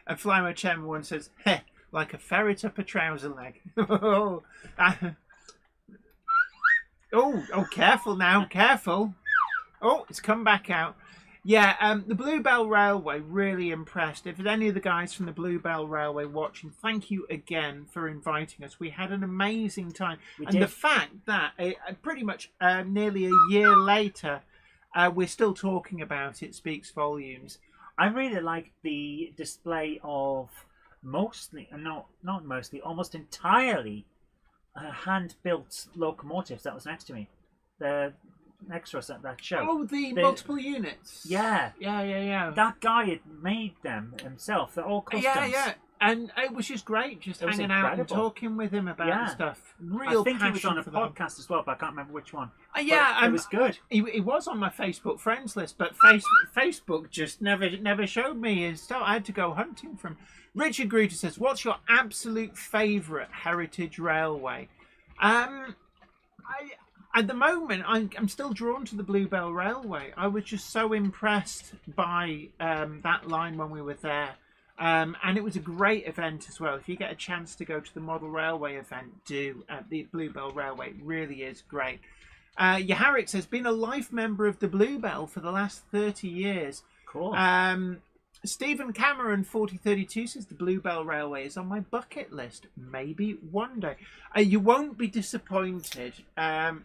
And Flymo Chairman one says, heh, like a ferret up a trouser leg. Oh, careful now, careful. Oh, it's come back out. Yeah, the Bluebell Railway, really impressed. If there's any of the guys from the Bluebell Railway watching, thank you again for inviting us. We had an amazing time. The fact that pretty much nearly a year later, we're still talking about it speaks volumes. I really like the display of almost entirely hand-built locomotives that was next to me. The extras at that show. Oh, the multiple units. Yeah. Yeah. That guy had made them himself. They're all customs. Yeah. And it was just great, just hanging out and talking with him about stuff. I think he was on a podcast as well, but I can't remember which one. Yeah, it was good. He was on my Facebook friends list, but Facebook just never showed me his stuff. I had to go hunting for him. Richard Gruter says, "What's your absolute favourite heritage railway?" At the moment, I'm still drawn to the Bluebell Railway. I was just so impressed by that line when we were there. And it was a great event as well. If you get a chance to go to the Model Railway event, do at the Bluebell Railway. It really is great. Yaharik says, been a life member of the Bluebell for the last 30 years. Cool. Stephen Cameron 4032 says the Bluebell Railway is on my bucket list. Maybe one day. You won't be disappointed. I'm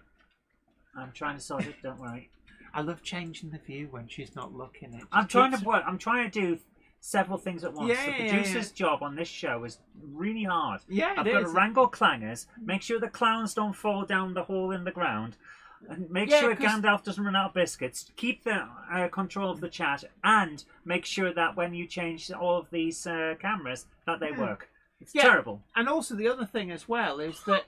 trying to sort it, don't worry. I love changing the view when she's not looking. I'm trying to do several things at once. The producer's job on this show is really hard. Yeah, I've got to wrangle clangers, make sure the clowns don't fall down the hole in the ground, and make sure Gandalf doesn't run out of biscuits, keep the control of the chat, and make sure that when you change all of these cameras, that they work. It's terrible. And also the other thing as well is that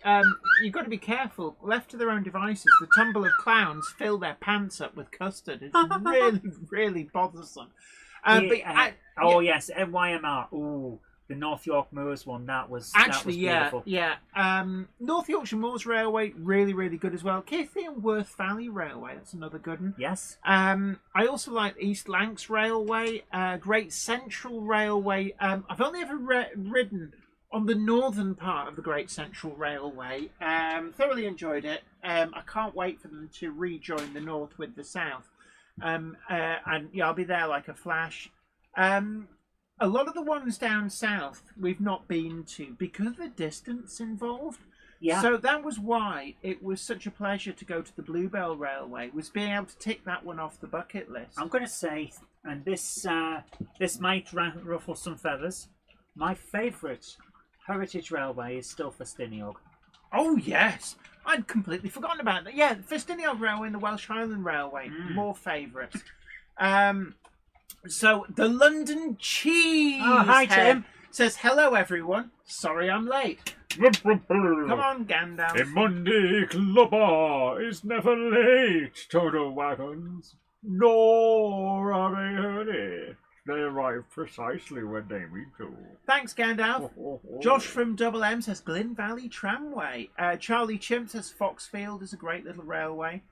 you've got to be careful. Left to their own devices, the tumble of clowns fill their pants up with custard. It's really, really bothersome. Yes, NYMR. Ooh, the North York Moors one. That was beautiful. North Yorkshire Moors Railway, really, really good as well. Keighley and Worth Valley Railway, that's another good one. Yes. I also like East Lancs Railway, Great Central Railway. I've only ever ridden on the northern part of the Great Central Railway. Thoroughly enjoyed it. I can't wait for them to rejoin the north with the south. And yeah, I'll be there like a flash. A lot of the ones down south we've not been to because of the distance involved. Yeah. So that was why it was such a pleasure to go to the Bluebell Railway, was being able to tick that one off the bucket list. I'm going to say, and this might ruffle some feathers, my favourite heritage railway is still Festiniog. Oh, yes. I'd completely forgotten about that. Yeah, the Festiniog Railway and the Welsh Highland Railway, more favourites. So, the London Cheese Oh, hi, Tim. says, hello, everyone. Sorry I'm late. Come on, Gandalf. A Monday clubber is never late to the wagons, nor are they early. They arrive precisely when they mean to. Thanks, Gandalf. Josh from Double M says Glyn Valley Tramway. Charlie Chimp says Foxfield is a great little railway.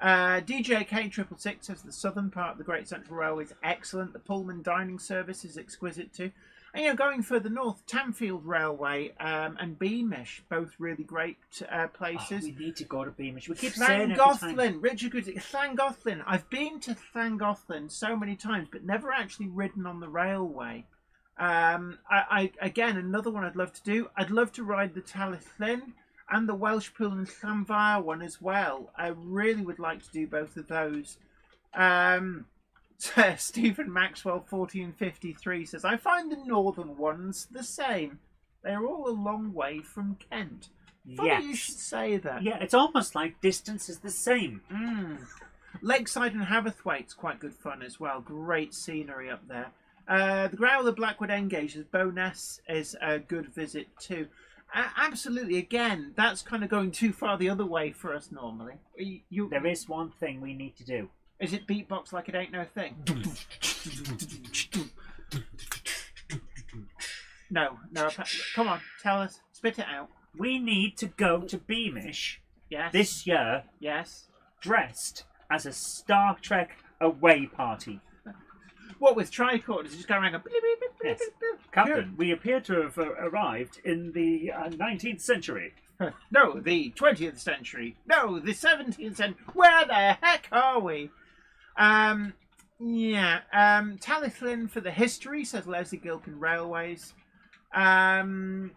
DJ K666 says the southern part of the Great Central Railway is excellent. The Pullman dining service is exquisite too. And, you know, going further north, Tamfield Railway and Beamish, both really great places. Oh, we need to go to Beamish. We keep saying every time. Richard Goody, Llangollen. I've been to Llangollen so many times, but never actually ridden on the railway. Again, another one I'd love to do. I'd love to ride the Talyllyn and the Welshpool and Llanfair one as well. I really would like to do both of those. Stephen Maxwell 1453 says, I find the northern ones the same. They're all a long way from Kent. Funny you should say that. Yeah, it's almost like distance is the same. Lakeside and Haverthwaite's quite good fun as well. Great scenery up there. The Growler Blackwood Engage says Bowness is a good visit too. Absolutely. Again, that's kind of going too far the other way for us normally. There is one thing we need to do. Is it beatbox like it ain't no thing? No. Come on, tell us. Spit it out. We need to go to Beamish Yes. this year Yes. dressed as a Star Trek away party. What, with tricorders? Just go around and go... Yes. Captain, we appear to have arrived in the 19th century. No, the 20th century. No, the 17th century. Where the heck are we? Talyllyn for the history, says Leslie Gilpin Railways. Ravenglass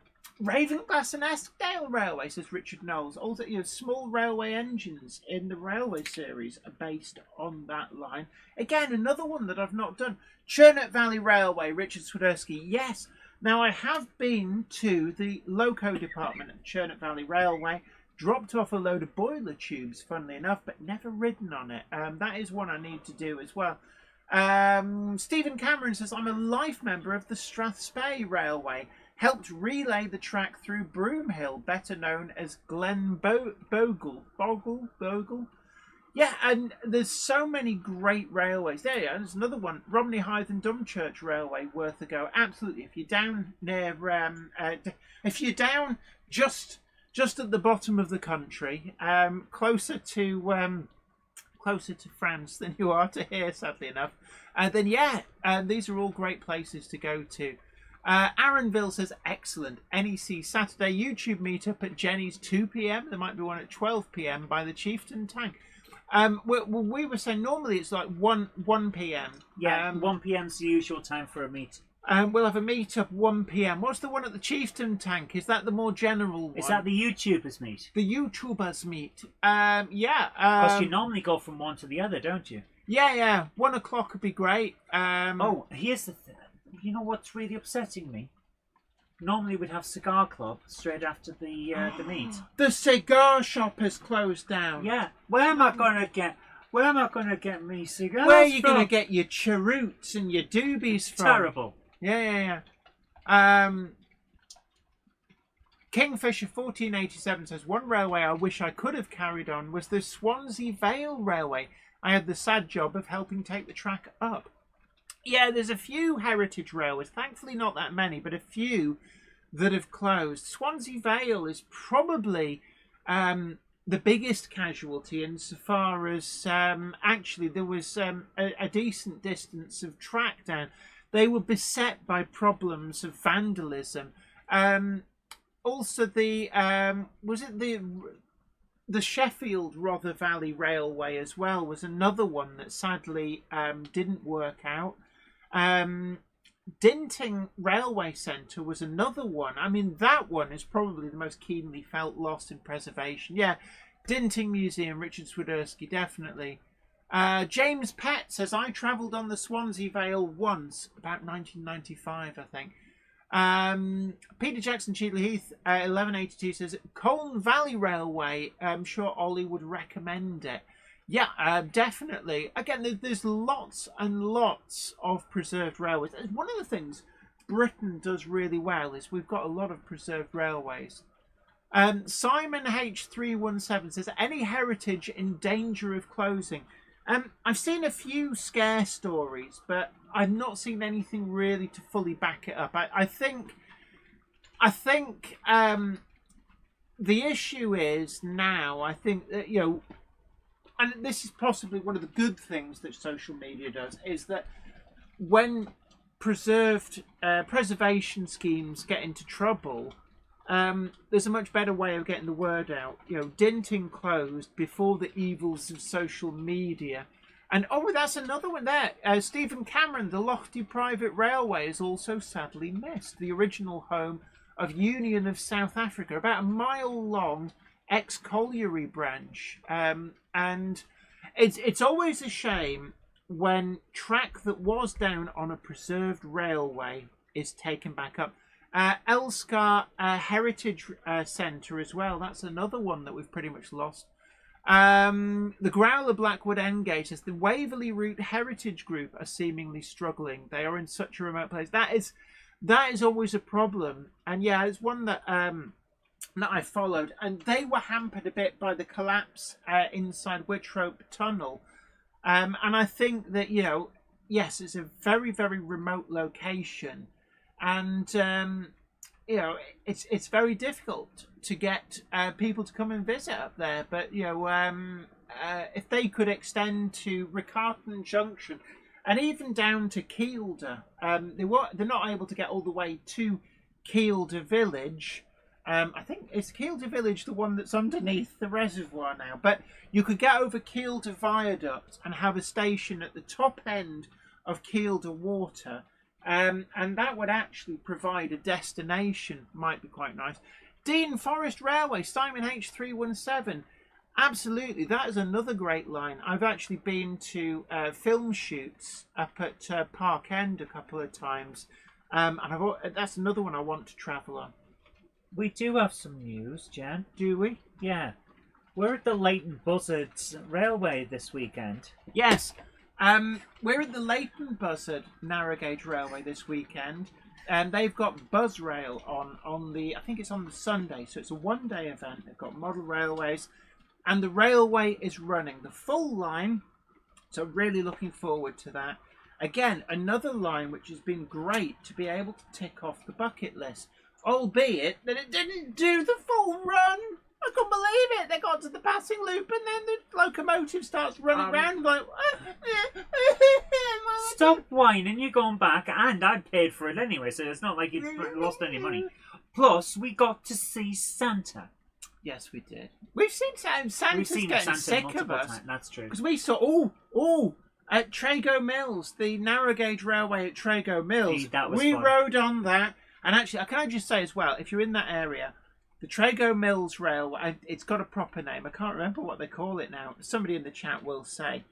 and Eskdale Railway, says Richard Knowles. Also, you know, small railway engines in the railway series are based on that line. Again, another one that I've not done. Churnet Valley Railway, Richard Swiderski. Yes. Now, I have been to the loco department at Churnet Valley Railway, dropped off a load of boiler tubes, funnily enough, but never ridden on it. That is one I need to do as well. Stephen Cameron says, I'm a life member of the Strathspey Railway. Helped relay the track through Broomhill, better known as Glen Bogle. Yeah, and there's so many great railways. There you go, there's another one. Romney Hythe and Dumchurch Railway, worth a go. Absolutely. If you're down near, if you're down just at the bottom of the country, closer to France than you are to here, sadly enough, then yeah, these are all great places to go to. Aaronville says, excellent. NEC Saturday YouTube meetup at Jenny's 2 p.m. There might be one at 12 p.m. by the Chieftain Tank. We were saying normally it's like 1 p.m. Yeah, 1 p.m.'s the usual time for a meet. We'll have a meetup 1 p.m. What's the one at the Chieftain Tank? Is that the more general one? Is that the YouTubers meet? The YouTubers meet. Yeah. Because you normally go from one to the other, don't you? Yeah. 1 o'clock would be great. Oh, here's the thing. You know what's really upsetting me? Normally we'd have cigar club straight after the meet. The cigar shop has closed down. Yeah. Where am I gonna get me cigars? Where are you from? gonna get your cheroots and your doobies from? Terrible. Yeah. Kingfisher 1487 says, one railway I wish I could have carried on was the Swansea Vale Railway. I had the sad job of helping take the track up. Yeah, there's a few heritage railways, thankfully not that many, but a few that have closed. Swansea Vale is probably the biggest casualty insofar as actually there was a decent distance of track down. They were beset by problems of vandalism. Also, the Sheffield Rother Valley Railway as well was another one that sadly didn't work out. Dinting Railway Centre was another one. I mean, that one is probably the most keenly felt loss in preservation. Yeah, Dinting Museum, Richard Swiderski, definitely. James Pett says, I travelled on the Swansea Vale once, about 1995, I think. Peter Jackson, Cheadle Heath, 1182 says, Colne Valley Railway, I'm sure Ollie would recommend it. Yeah, definitely. Again, there's lots and lots of preserved railways. One of the things Britain does really well is we've got a lot of preserved railways. Simon H317 says, any heritage in danger of closing? I've seen a few scare stories, but I've not seen anything really to fully back it up. I think the issue is now, I think that, you know, and this is possibly one of the good things that social media does, is that when preservation schemes get into trouble, there's a much better way of getting the word out. You know, Dinting closed before the evils of social media. And oh, that's another one there. Stephen Cameron, the Lochte Private Railway, is also sadly missed. The original home of Union of South Africa, about a mile long ex-colliery branch. And it's always a shame when track that was down on a preserved railway is taken back up. Elskar Heritage Centre as well. That's another one that we've pretty much lost. The Growler Blackwood Endgate says the Waverley Route Heritage Group are seemingly struggling. They are in such a remote place. That is always a problem. And yeah, it's one that that I followed, and they were hampered a bit by the collapse inside Wittrope Tunnel. And I think that, you know, yes, it's a very, very remote location. And, you know, it's very difficult to get people to come and visit up there. But, you know, if they could extend to Riccarton Junction and even down to Kielder, they're not able to get all the way to Kielder Village. I think it's Kielder Village, the one that's underneath the reservoir now. But you could get over Kielder Viaduct and have a station at the top end of Kielder Water. And that would actually provide a destination. Might be quite nice. Dean Forest Railway, Simon H317. Absolutely, that is another great line. I've actually been to film shoots up at Park End a couple of times. And that's another one I want to travel on. We do have some news, Jan. Do we? Yeah. We're at the Leighton Buzzards Railway this weekend. Yes. We're at the Leighton Buzzard Narrow Gauge Railway this weekend. And they've got Buzzrail on the, I think it's on the Sunday. So it's a one-day event. They've got model railways. And the railway is running the full line. So really looking forward to that. Again, another line which has been great to be able to tick off the bucket list. Albeit that it didn't do the full run. I couldn't believe it. They got to the passing loop and then the locomotive starts running around like... Stop whining, you're going back, and I paid for it anyway, so it's not like you lost any money. Plus, we got to see Santa. Yes, we did. We've seen Santa. Santa's getting Santa sick of us. times. That's true. Because we saw, at Trago Mills, the narrow gauge railway at Trago Mills. That was we fun. rode on that. And actually, can I just say as well, if you're in that area, the Trago Mills Railway, it's got a proper name. I can't remember what they call it now. Somebody in the chat will say.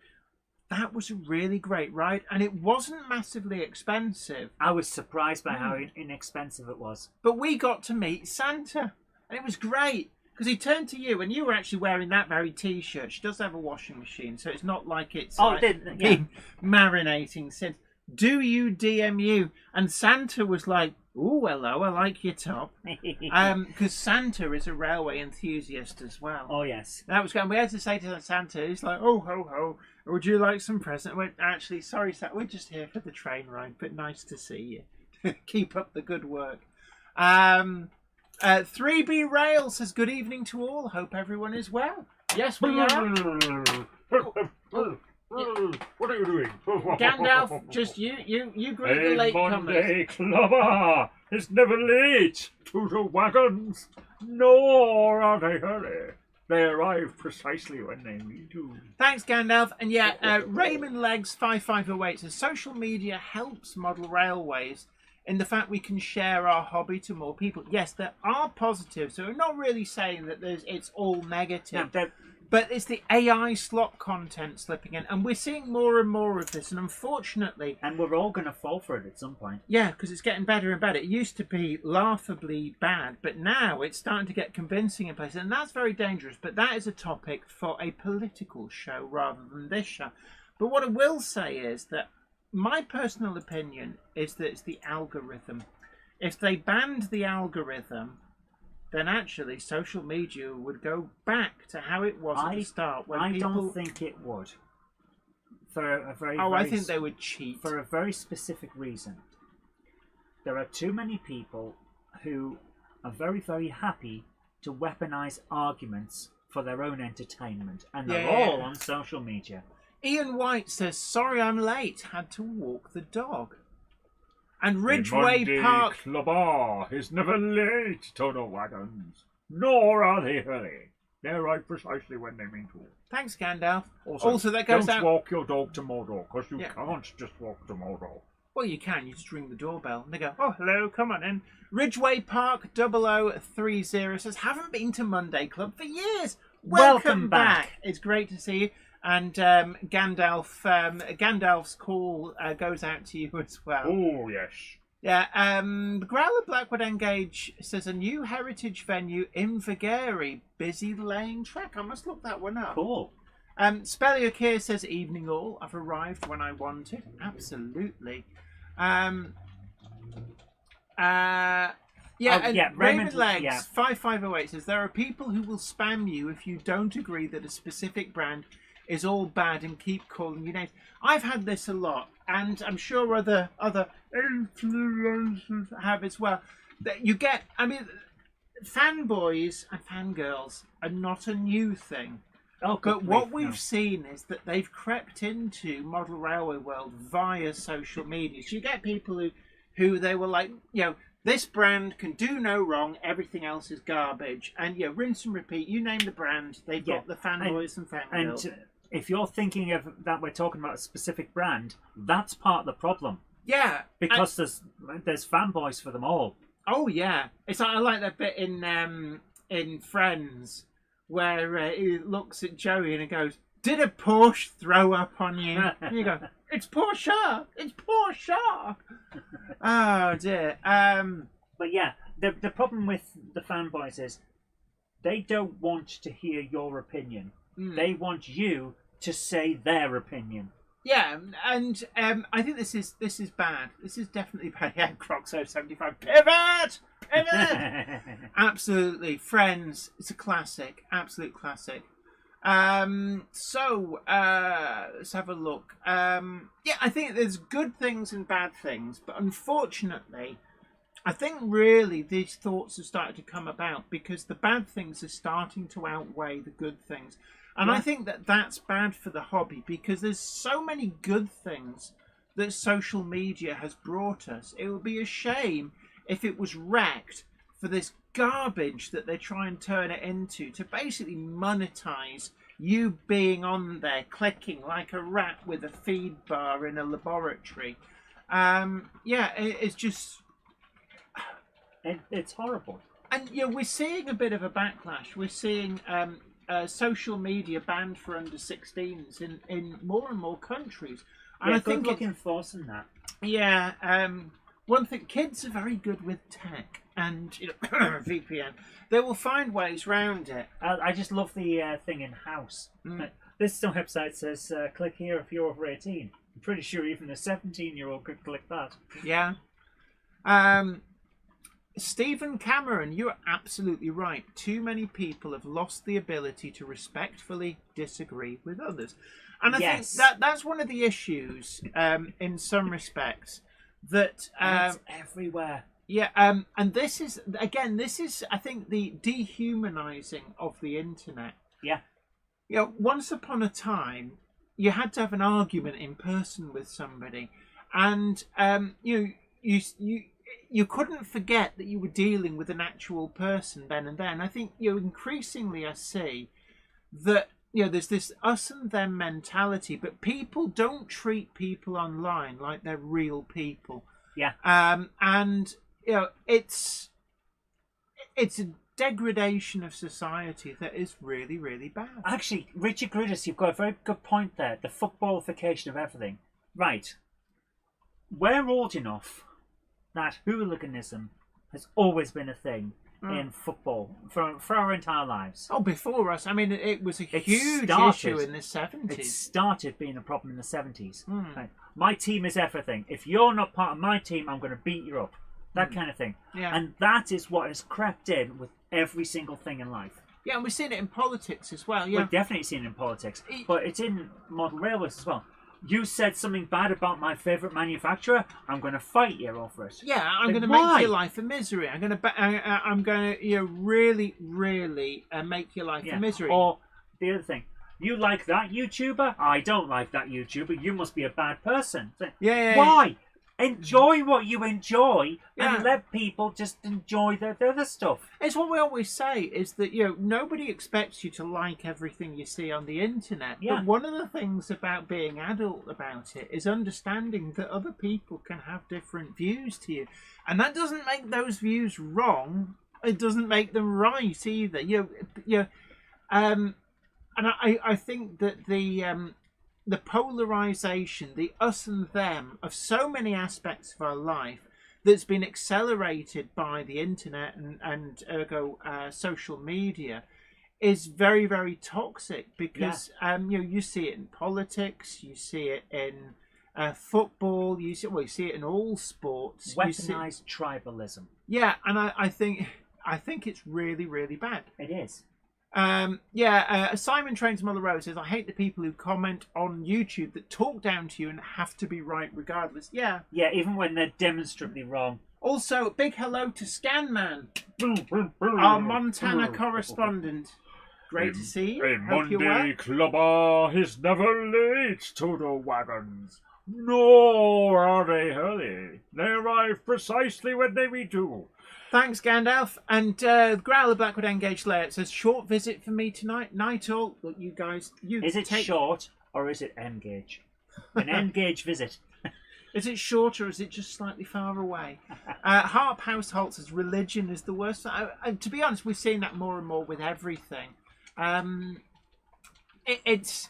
That was a really great ride, and it wasn't massively expensive. I was surprised by how inexpensive it was. But we got to meet Santa, and it was great. Because he turned to you, and you were actually wearing that very T-shirt. She does have a washing machine, so it's not like it's been marinating since. Do you DMU? And Santa was like, "Ooh, hello, I like your top." Because Santa is a railway enthusiast as well. Oh yes. That was good. And we had to say to Santa, he's like, "Oh ho ho, would you like some present?" We're actually sorry, Santa, we're just here for the train ride, but nice to see you. Keep up the good work. 3B Rail says, "Good evening to all. Hope everyone is well." Yes, we are. What are you doing? Gandalf, just you greet the latecomers. Monday clubber is never late to the wagons, nor are they early. They arrive precisely when they need to. Thanks, Gandalf. And yeah, Raymond Legs 5508 says social media helps model railways in the fact we can share our hobby to more people. Yes, there are positives. So we're not really saying that it's all negative. No, but it's the AI slot content slipping in. And we're seeing more and more of this. And unfortunately... And we're all going to fall for it at some point. Yeah, because it's getting better and better. It used to be laughably bad, but now it's starting to get convincing in places. And that's very dangerous. But that is a topic for a political show rather than this show. But what I will say is that my personal opinion is that it's the algorithm. If they banned the algorithm, then actually social media would go back to how it was at the start. When I don't think it would. For a very, I think they would cheat. For a very specific reason. There are too many people who are very, very happy to weaponize arguments for their own entertainment. And they're all on social media. Ian White says, sorry I'm late. Had to walk the dog. And Ridgeway Park... Club is never late, Total Wagons. Nor are they early. They arrive precisely when they mean to. Thanks, Gandalf. Also that goes don't out... walk your dog to Mordor, because you can't just walk to Mordor. Well, you can. You just ring the doorbell. And they go, oh, hello, come on in. Ridgeway Park 0030 says, haven't been to Monday Club for years. Welcome back. It's great to see you. And Gandalf's call goes out to you as well. Oh, yes. Yeah, the Growler Blackwood Engage says a new heritage venue in Vagary, busy laying track. I must look that one up. Cool. Spellier here says evening all. I've arrived when I wanted. Absolutely. Raymond Legs 5508 says there are people who will spam you if you don't agree that a specific brand is all bad and keep calling you names. I've had this a lot, and I'm sure other influencers have as well. That you get, I mean, fanboys and fangirls are not a new thing. But what we've seen is that they've crept into model railway world via social media. So you get people who they were like, you know, this brand can do no wrong, everything else is garbage. And yeah, rinse and repeat, you name the brand, they've got the fanboys and fangirls. And if you're thinking of that we're talking about a specific brand, that's part of the problem. Yeah. Because there's fanboys for them all. Oh yeah. It's like, I like that bit in Friends where he looks at Joey and he goes, did a Porsche throw up on you? And you go, it's Porsche! It's Porsche! Oh dear. But yeah, the problem with the fanboys is they don't want to hear your opinion. They want you to say their opinion. Yeah, and I think this is bad. This is definitely bad. Yeah, Croxo 75. Pivot! Absolutely. Friends, it's a classic. Absolute classic. Let's have a look. Yeah, I think there's good things and bad things, but unfortunately, I think really these thoughts have started to come about because the bad things are starting to outweigh the good things. And I think that that's bad for the hobby because there's so many good things that social media has brought us. It would be a shame if it was wrecked for this garbage that they try and turn it into to basically monetize you being on there clicking like a rat with a feed bar in a laboratory. It's just... It's horrible. And you know, we're seeing a bit of a backlash. We're seeing... social media banned for under 16s in more and more countries. And I think looking forcing that. Yeah, one thing, kids are very good with tech and VPN. They will find ways round it. I just love the thing in House. This website says click here if you're over 18. I'm pretty sure even a 17-year-old could click that. Yeah. Stephen Cameron, you're absolutely right. Too many people have lost the ability to respectfully disagree with others. And I think that's one of the issues in some respects. That it's everywhere. Yeah, and this is, I think, the dehumanizing of the internet. Yeah. You know, once upon a time, you had to have an argument in person with somebody. And, you couldn't forget that you were dealing with an actual person then and there. And I think increasingly I see that there's this us and them mentality, but people don't treat people online like they're real people. Yeah. And it's a degradation of society that is really, really bad. Actually, Richard Grudis, you've got a very good point there. The footballification of everything. Right. We're old enough that hooliganism has always been a thing in football for our entire lives. Oh, before us. I mean, it was a huge issue in the 70s. It started being a problem in the 70s. Right. My team is everything. If you're not part of my team, I'm going to beat you up. That kind of thing. Yeah. And that is what has crept in with every single thing in life. Yeah, and we've seen it in politics as well. Yeah. We've definitely seen it in politics. But it's in model railways as well. You said something bad about my favourite manufacturer. I'm going to fight you over it. Yeah, I'm going to make your life a misery. I'm going to really, really make your life a misery. Or the other thing, you like that YouTuber? I don't like that YouTuber. You must be a bad person. Yeah. Why? Enjoy what you enjoy and let people just enjoy the other stuff. It's what we always say, is that nobody expects you to like everything you see on the internet. Yeah. But one of the things about being adult about it is understanding that other people can have different views to you. And that doesn't make those views wrong. It doesn't make them right either. And I think that the polarization, the us and them of so many aspects of our life that's been accelerated by the internet and ergo social media is very, very toxic, because you see it in politics, you see it in football, you see it in all sports. Weaponized tribalism. Yeah, and I think it's really, really bad. It is. Simon Trains Mother Rose says, I hate the people who comment on YouTube that talk down to you and have to be right regardless. Yeah, even when they're demonstrably wrong. Also, big hello to Scanman, our Montana correspondent. Great to see you. A Hope you're well. Monday clubber is never late to the wagons, nor are they early. They arrive precisely when they be due. Thanks, Gandalf. And Growler Blackwood Engage Layout says, short visit for me tonight. Night all. Look, you guys, Is it short or is it N-gauge? An N-gauge visit. Is it short or is it just slightly far away? Harp Household says, religion is the worst. To be honest, we're seeing that more and more with everything. It's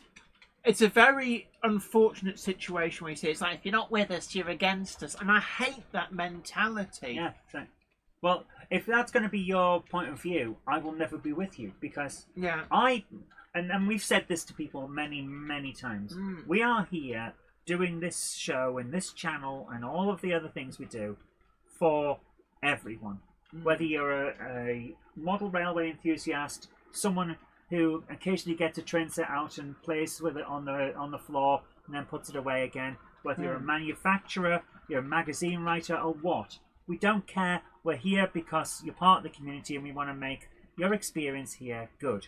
a very unfortunate situation where you say, it's like, if you're not with us, you're against us. And I hate that mentality. Yeah, right. Well, if that's going to be your point of view, I will never be with you, because and we've said this to people many, many times. We are here doing this show and this channel and all of the other things we do for everyone. Whether you're a model railway enthusiast, someone who occasionally gets a train set out and plays with it on the floor and then puts it away again, whether you're a manufacturer, you're a magazine writer, or what. We don't care. We're here because you're part of the community and we want to make your experience here good.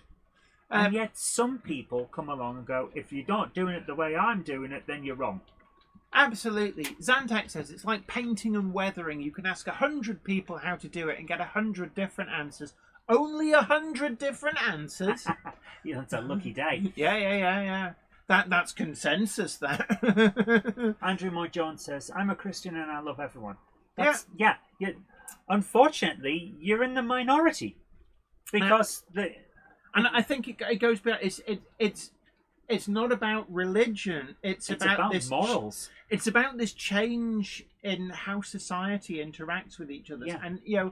And yet some people come along and go, if you're not doing it the way I'm doing it, then you're wrong. Absolutely. Zantac says it's like painting and weathering. You can ask 100 people how to do it and get 100 different answers. Only 100 different answers? Yeah, that's a lucky day. Yeah. That's consensus, that. Andrew Moy Jones says, I'm a Christian and I love everyone. Yeah. Unfortunately, you're in the minority. Because and I think it goes back. It's not about religion. It's about this morals. It's about this change in how society interacts with each other. Yeah.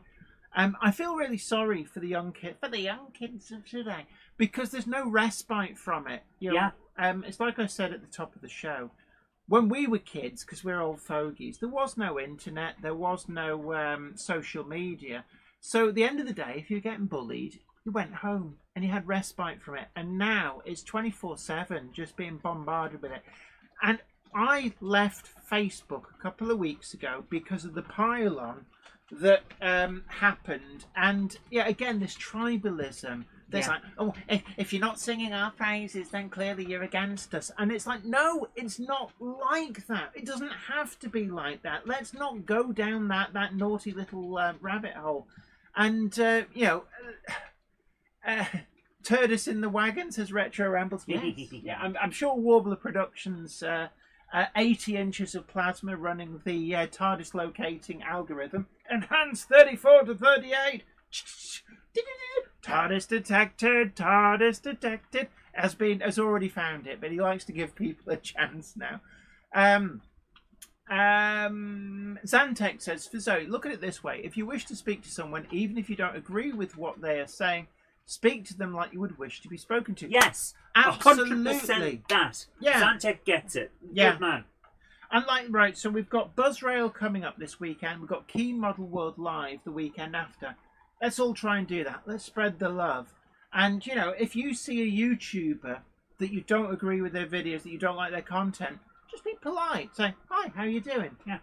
And I feel really sorry for the young kids of today, because there's no respite from it. It's like I said at the top of the show. When we were kids, because we're old fogies, there was no internet, there was no social media. So at the end of the day, if you were getting bullied, you went home and you had respite from it. And now it's 24/7, just being bombarded with it. And I left Facebook a couple of weeks ago because of the pile-on that happened. And again, this tribalism. There's like, oh, if you're not singing our praises, then clearly you're against us. And it's like, no, it's not like that. It doesn't have to be like that. Let's not go down that naughty little rabbit hole. And, Turdus in the wagon, says Retro Rambles. Yes. Yeah, I'm sure Warbler Productions, 80 inches of plasma running the TARDIS locating algorithm. Enhance 34 to 38. TARDIS detected. TARDIS detected. Has already found it, but he likes to give people a chance now. Zantek says, for Zoe, look at it this way. If you wish to speak to someone, even if you don't agree with what they are saying, speak to them like you would wish to be spoken to. Yes, absolutely. 100% that. Yeah. Zantek gets it. Yeah. Good man. And right, so we've got BuzzRail coming up this weekend. We've got Keen Model World Live the weekend after. Let's all try and do that. Let's spread the love. And, you know, if you see a YouTuber that you don't agree with their videos, that you don't like their content, just be polite. Say, hi, how you doing? Yeah.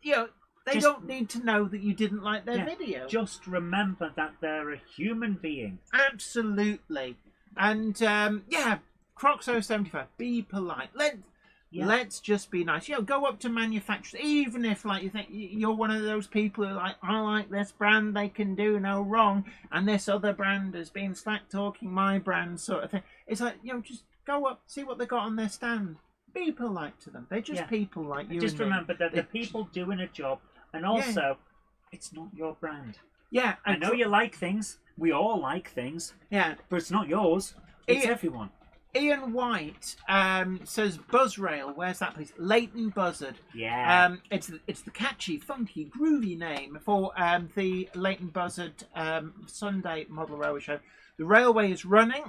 You know, they don't need to know that you didn't like their video. Just remember that they're a human being. Absolutely. And, Croxo75, be polite. Let's just be nice. You know, go up to manufacturers, even if, like, you think you're one of those people who are like, I like this brand, they can do no wrong, and this other brand has been slack-talking my brand, sort of thing. It's like, you know, just go up, see what they got on their stand. Be polite to them. They're just people like you. Just and remember that they're the people doing a job, and also, it's not your brand. Yeah. I know you like things. We all like things. Yeah. But it's not yours. It's everyone. Ian White says BuzzRail. Where's that place? Leighton Buzzard. Yeah. It's the catchy, funky, groovy name for the Leighton Buzzard Sunday Model Railway Show. The railway is running,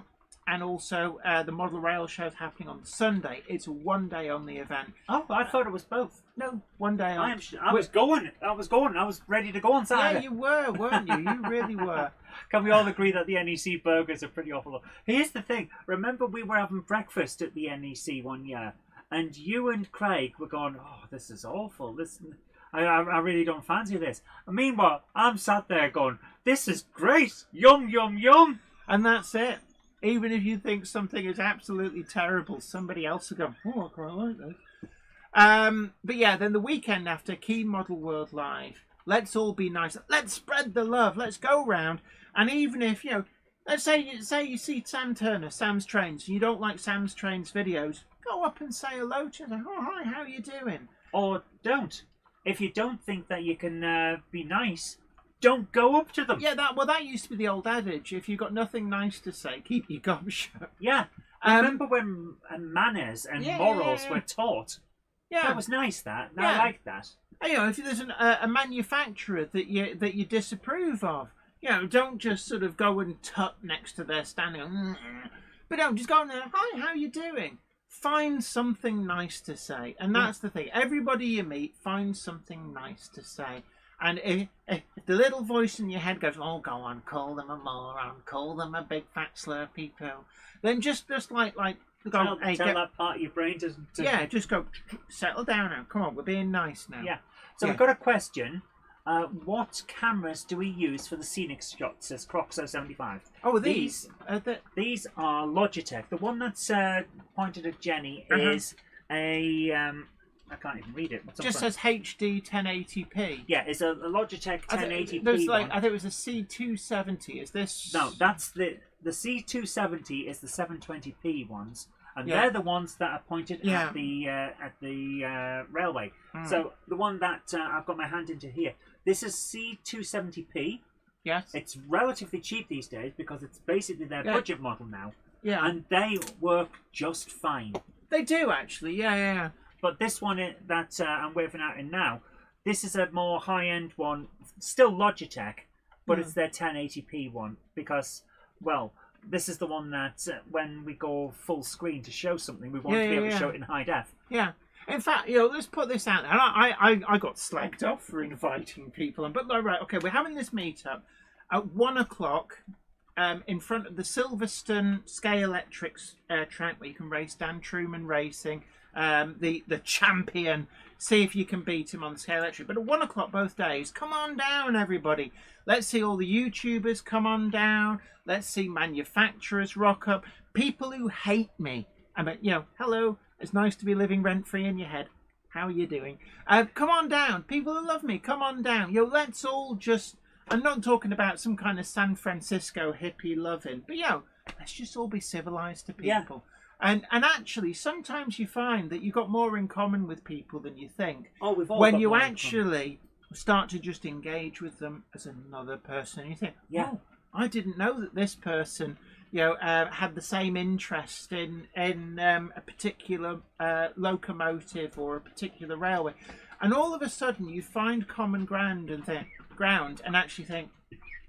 and also the Model Rail Show is happening on Sunday. It's one day on the event. Oh, I thought it was both. No, one day on. I was going. I was ready to go on Saturday. Yeah, you were, weren't you? You really were. Can we all agree that the NEC burgers are pretty awful? Here's the thing. Remember we were having breakfast at the NEC one year, and you and Craig were going, oh, this is awful. I really don't fancy this. And meanwhile, I'm sat there going, this is great. Yum, yum, yum. And that's it. Even if you think something is absolutely terrible, somebody else will go, oh, I quite like this. But yeah, then the weekend after, Key Model World Live. Let's all be nice. Let's spread the love. Let's go round. And even if, you know, let's say you see Sam Turner, Sam's Trains, and you don't like Sam's Trains videos, go up and say hello to them. Oh, hi, how you doing? Or don't. If you don't think that you can be nice, don't go up to them. Yeah, that used to be the old adage. If you've got nothing nice to say, keep your gob shut. Yeah. Remember when manners and morals were taught? Yeah. That was nice, that. I like that. You know, if there's a manufacturer that you disapprove of, you know, don't just sort of go and tut next to their standing. But no, just go in there. Hi, how you doing? Find something nice to say, and that's the thing. Everybody you meet, find something nice to say. And if the little voice in your head goes, "Oh, go on, call them a moron, call them a big fat slurpy poo," then just like go, hey, tell that part of your brain to just go, settle down now. Come on, we're being nice now. Yeah. So we've got a question. What cameras do we use for the scenic shots? Says Croxo75. Oh, these these are Logitech. The one that's pointed at Jenny is a I can't even read it. Just says HD 1080p. Yeah, it's a Logitech 1080p. There's I think it was a C270. Is this? No, that's the C270 is the 720p ones. And they're the ones that are pointed at the railway. So the one that I've got my hand into here, this is C270p. Yes. It's relatively cheap these days because it's basically their budget model now. Yeah. And they work just fine. They do actually. Yeah. But this one that I'm waving out in now, this is a more high-end one, still Logitech, but it's their 1080p one because, well, this is the one that when we go full screen to show something, we want to be able to show it in high def. Yeah. In fact, you know, let's put this out there. I got slagged off for inviting people, but right, okay, we're having this meetup at 1 o'clock in front of the Silverstone Scale Electrics track where you can race Dan Truman Racing, the champion. See if you can beat him on the Scale Electric. But at 1 o'clock both days, come on down, everybody. Let's see all the YouTubers come on down. Let's see manufacturers rock up. People who hate me. I mean, you know, hello. It's nice to be living rent-free in your head. How are you doing? Come on down. People who love me, come on down. Yo, let's all just... I'm not talking about some kind of San Francisco hippie loving. But, yo, let's just all be civilized to Yeah. people. And actually, sometimes you find that you've got more in common with people than you think. Oh, we've all When got you more in common. actually start to just engage with them as another person, you think, Yeah. oh, I didn't know that this person, had the same interest in a particular locomotive or a particular railway, and all of a sudden you find common ground and actually think,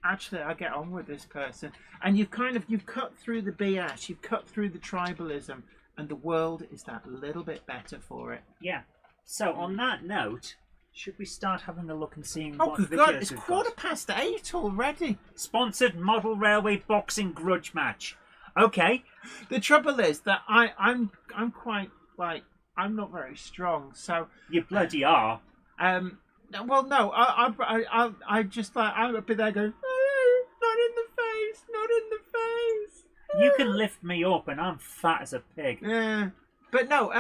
actually, I get on with this person, and you've cut through the BS, you've cut through the tribalism, and the world is that little bit better for it. Yeah. So on that note, should we start having a look and seeing Oh, what good videos God, it's we've 8:15 already. Sponsored model railway boxing grudge match. Okay. The trouble is that I'm quite I'm not very strong, so You bloody are. well, no, I just I'm up in there going, "Oh, not in the face, not in the face." You can lift me up and I'm fat as a pig. Yeah, but no,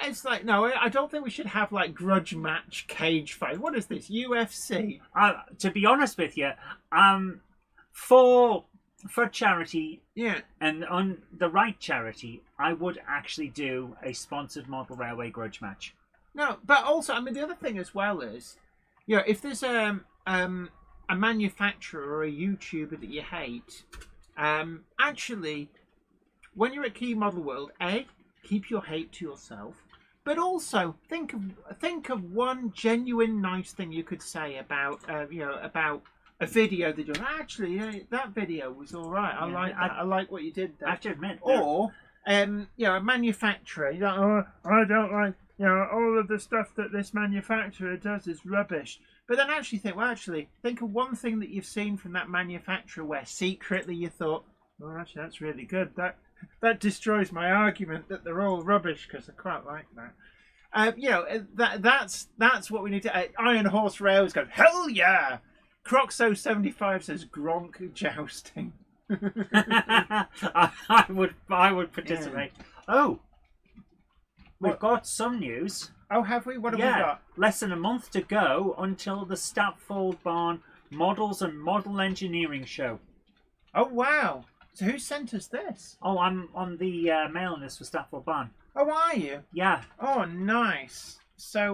it's like no, I don't think we should have like grudge match cage fight. What is this, UFC? To be honest with you, for charity Yeah, and on the right charity, I would actually do a sponsored model railway grudge match. no, but also I mean the other thing as well is, if there's a manufacturer or a YouTuber that you hate, actually, when you're at Key Model World, keep your hate to yourself. But also think of one genuine nice thing you could say about about a video that you're actually that video was all right. I like what you did there. I have to admit, Or a manufacturer. I don't like all of the stuff that this manufacturer does is rubbish. But then actually think of one thing that you've seen from that manufacturer where secretly you thought, well, actually that's really good. That destroys my argument that they're all rubbish because I quite like that. That's what we need to. Iron Horse Rails goes, hell yeah! Croxo75 says Gronk jousting. I would participate. Yeah. Oh, we've got some news. Oh, have we? What have we got? Less than a month to go until the Stapfold Barn Models and Model Engineering Show. Oh wow! So who sent us this? Oh, I'm on the mailing list for Stapfold Barn. Oh, are you? Yeah. Oh, nice. So,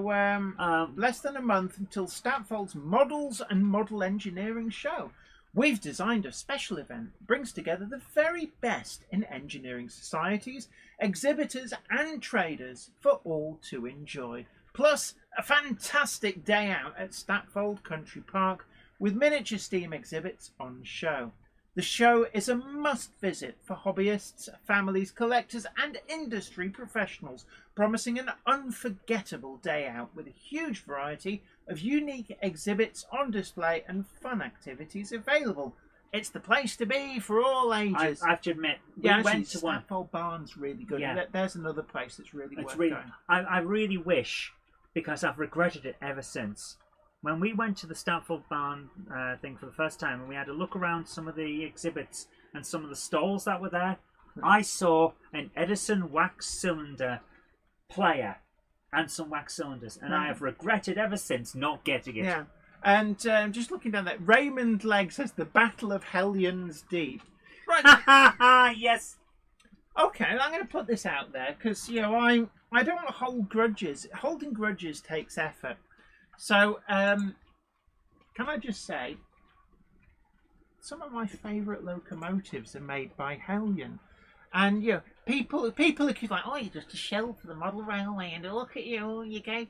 less than a month until Stapfold's Models and Model Engineering Show. We've designed a special event that brings together the very best in engineering societies, exhibitors and traders for all to enjoy. Plus, a fantastic day out at Stapfold Country Park with miniature steam exhibits on show. The show is a must-visit for hobbyists, families, collectors and industry professionals, promising an unforgettable day out with a huge variety of unique exhibits on display and fun activities available. It's the place to be for all ages. I have to admit, we went to one. Stapfold Barn's really good. Yeah. There's another place that's really worth really, going. I really wish, because I've regretted it ever since. When we went to the Stapfold Barn thing for the first time and we had a look around some of the exhibits and some of the stalls that were there, I saw an Edison wax cylinder player and some wax cylinders, and I have regretted ever since not getting it. Yeah, and just looking down that, Raymond Legg says the Battle of Hellions Deep. Right. Yes. Okay, I'm going to put this out there because I don't hold grudges. Holding grudges takes effort. So, can I just say, some of my favourite locomotives are made by Hellion. And, people are like, oh, you're just a shell for the model railway, and look at you, you gave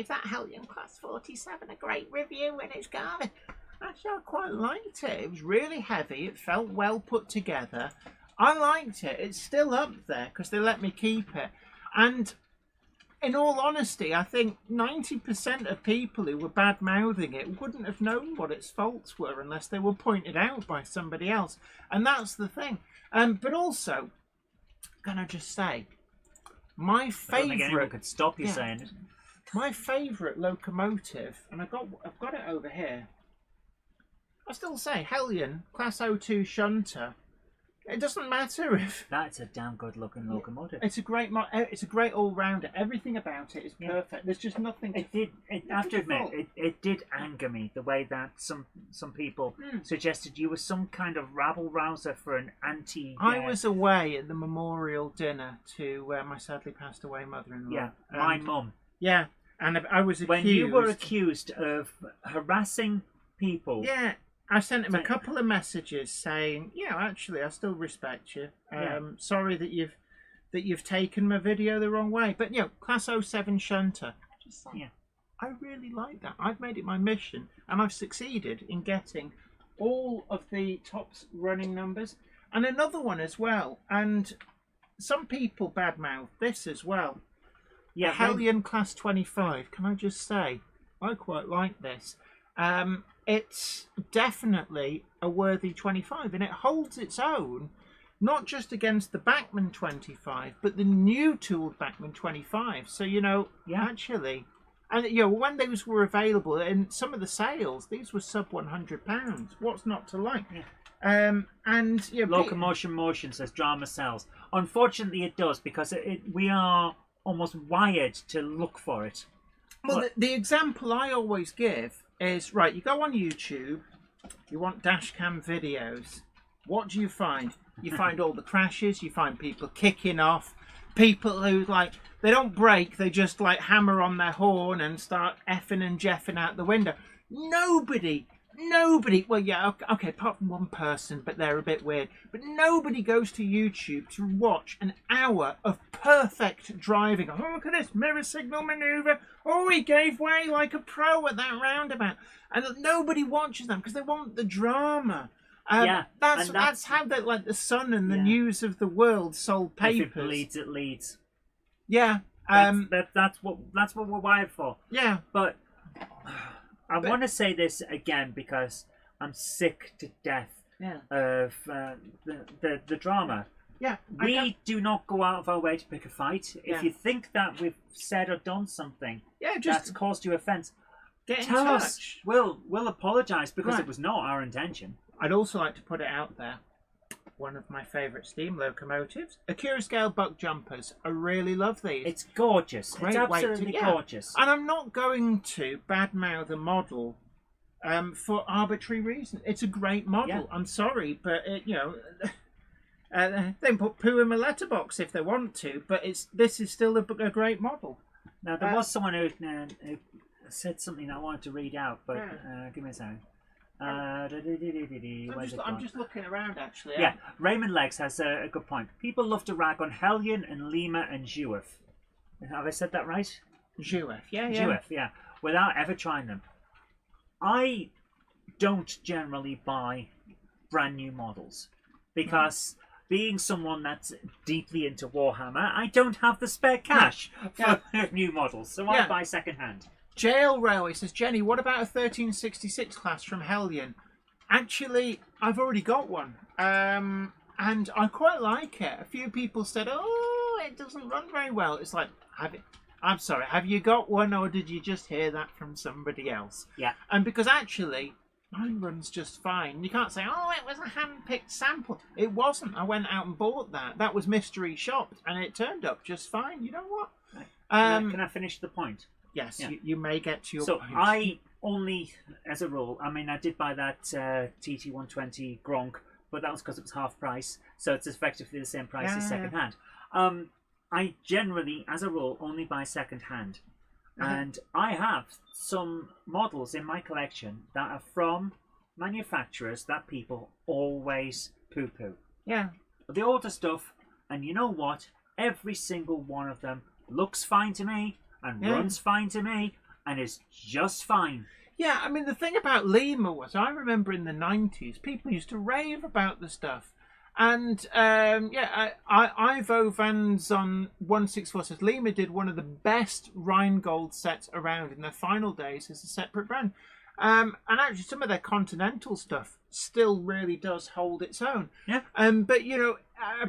that Hellion Class 47 a great review in its garbage. Actually, I quite liked it. It was really heavy, it felt well put together. I liked it. It's still up there because they let me keep it. And in all honesty, I think 90% of people who were bad-mouthing it wouldn't have known what its faults were unless they were pointed out by somebody else. And that's the thing. But also, can I just say, my favourite... I don't think anyone could stop you saying it. My favourite locomotive, and I've got it over here. I still say Hellion Class 02 Shunter It doesn't matter if That's a damn good looking locomotive. it's a great it's a great all rounder. Everything about it is perfect. There's just nothing. I have to admit, it did anger me the way that some people suggested you were some kind of rabble rouser for an anti. I was away at the memorial dinner to my sadly passed away mother-in-law. Yeah, my mum. Yeah, and I was accused. When you were accused of harassing people. Yeah. I sent him a couple of messages saying, actually, I still respect you. Sorry that you've taken my video the wrong way. But Class 07 shunter. I really like that. I've made it my mission, and I've succeeded in getting all of the tops running numbers, and another one as well. And some people badmouth this as well. Yeah, Hellion Class 25. Can I just say, I quite like this. It's definitely a worthy 25, and it holds its own, not just against the Bachmann 25, but the new tooled Bachmann 25. So, actually, and when those were available in some of the sales, these were sub £100. What's not to like? Yeah. Locomotion motion says drama sells. Unfortunately, it does, because we are almost wired to look for it. Well, the example I always give is, right, you go on YouTube, you want dash cam videos. What do you find? You find all the crashes, you find people kicking off, people who, they don't brake, they just, hammer on their horn and start effing and jeffing out the window. Nobody, well, yeah, okay, apart from one person, but they're a bit weird, but nobody goes to YouTube to watch an hour of perfect driving. Oh, look at this mirror signal maneuver. Oh, he gave way like a pro at that roundabout. And nobody watches them because they want the drama. That's how the Sun and the News of the World sold papers. If it bleeds, it leads. Yeah. That's what we're wired for. Yeah. But I want to say this again because I'm sick to death of the drama. Yeah, we do not go out of our way to pick a fight. If you think that we've said or done something that's caused you offence, tell us. We'll apologise, because it was not our intention. I'd also like to put it out there. One of my favourite steam locomotives, Akira scale buck jumpers. I really love these. It's gorgeous. It's absolutely gorgeous. And I'm not going to badmouth a model for arbitrary reasons. It's a great model. Yeah. I'm sorry, but they can put poo in my letterbox if they want to, but this is still a great model. Now, there was someone who said something I wanted to read out, but give me a second. I'm just looking around, actually. Yeah, Raymond Legs has a good point. People love to rag on Hellion and Lima and Zhuef. Have I said that right? Zhuef, yeah. Zhuef, yeah. Without ever trying them. I don't generally buy brand new models because being someone that's deeply into Warhammer, I don't have the spare cash for new models, so I buy second hand. Jail Railway says, Jenny, what about a 1366 class from Hellion? Actually, I've already got one, and I quite like it. A few people said, oh, it doesn't run very well. It's like, I'm sorry, have you got one, or did you just hear that from somebody else? Yeah. And because actually, mine runs just fine. You can't say, oh, it was a hand-picked sample. It wasn't. I went out and bought that. That was mystery shopped, and it turned up just fine. You know what? Can I finish the point? Yes, you may get to your point. So I only, as a rule, I mean, I did buy that TT120 Gronk, but that was because it was half price, so it's effectively the same price as second hand. I generally, as a rule, only buy second hand. And I have some models in my collection that are from manufacturers that people always poo-poo. Yeah. The older stuff, and you know what? Every single one of them looks fine to me, and runs fine to me, and is just fine. Yeah, I mean, the thing about Lima was, I remember in the 90s, people used to rave about the stuff. And, Ivo Vans on 164 says, Lima did one of the best Rheingold sets around in their final days as a separate brand. And actually, some of their Continental stuff still really does hold its own. Yeah. But,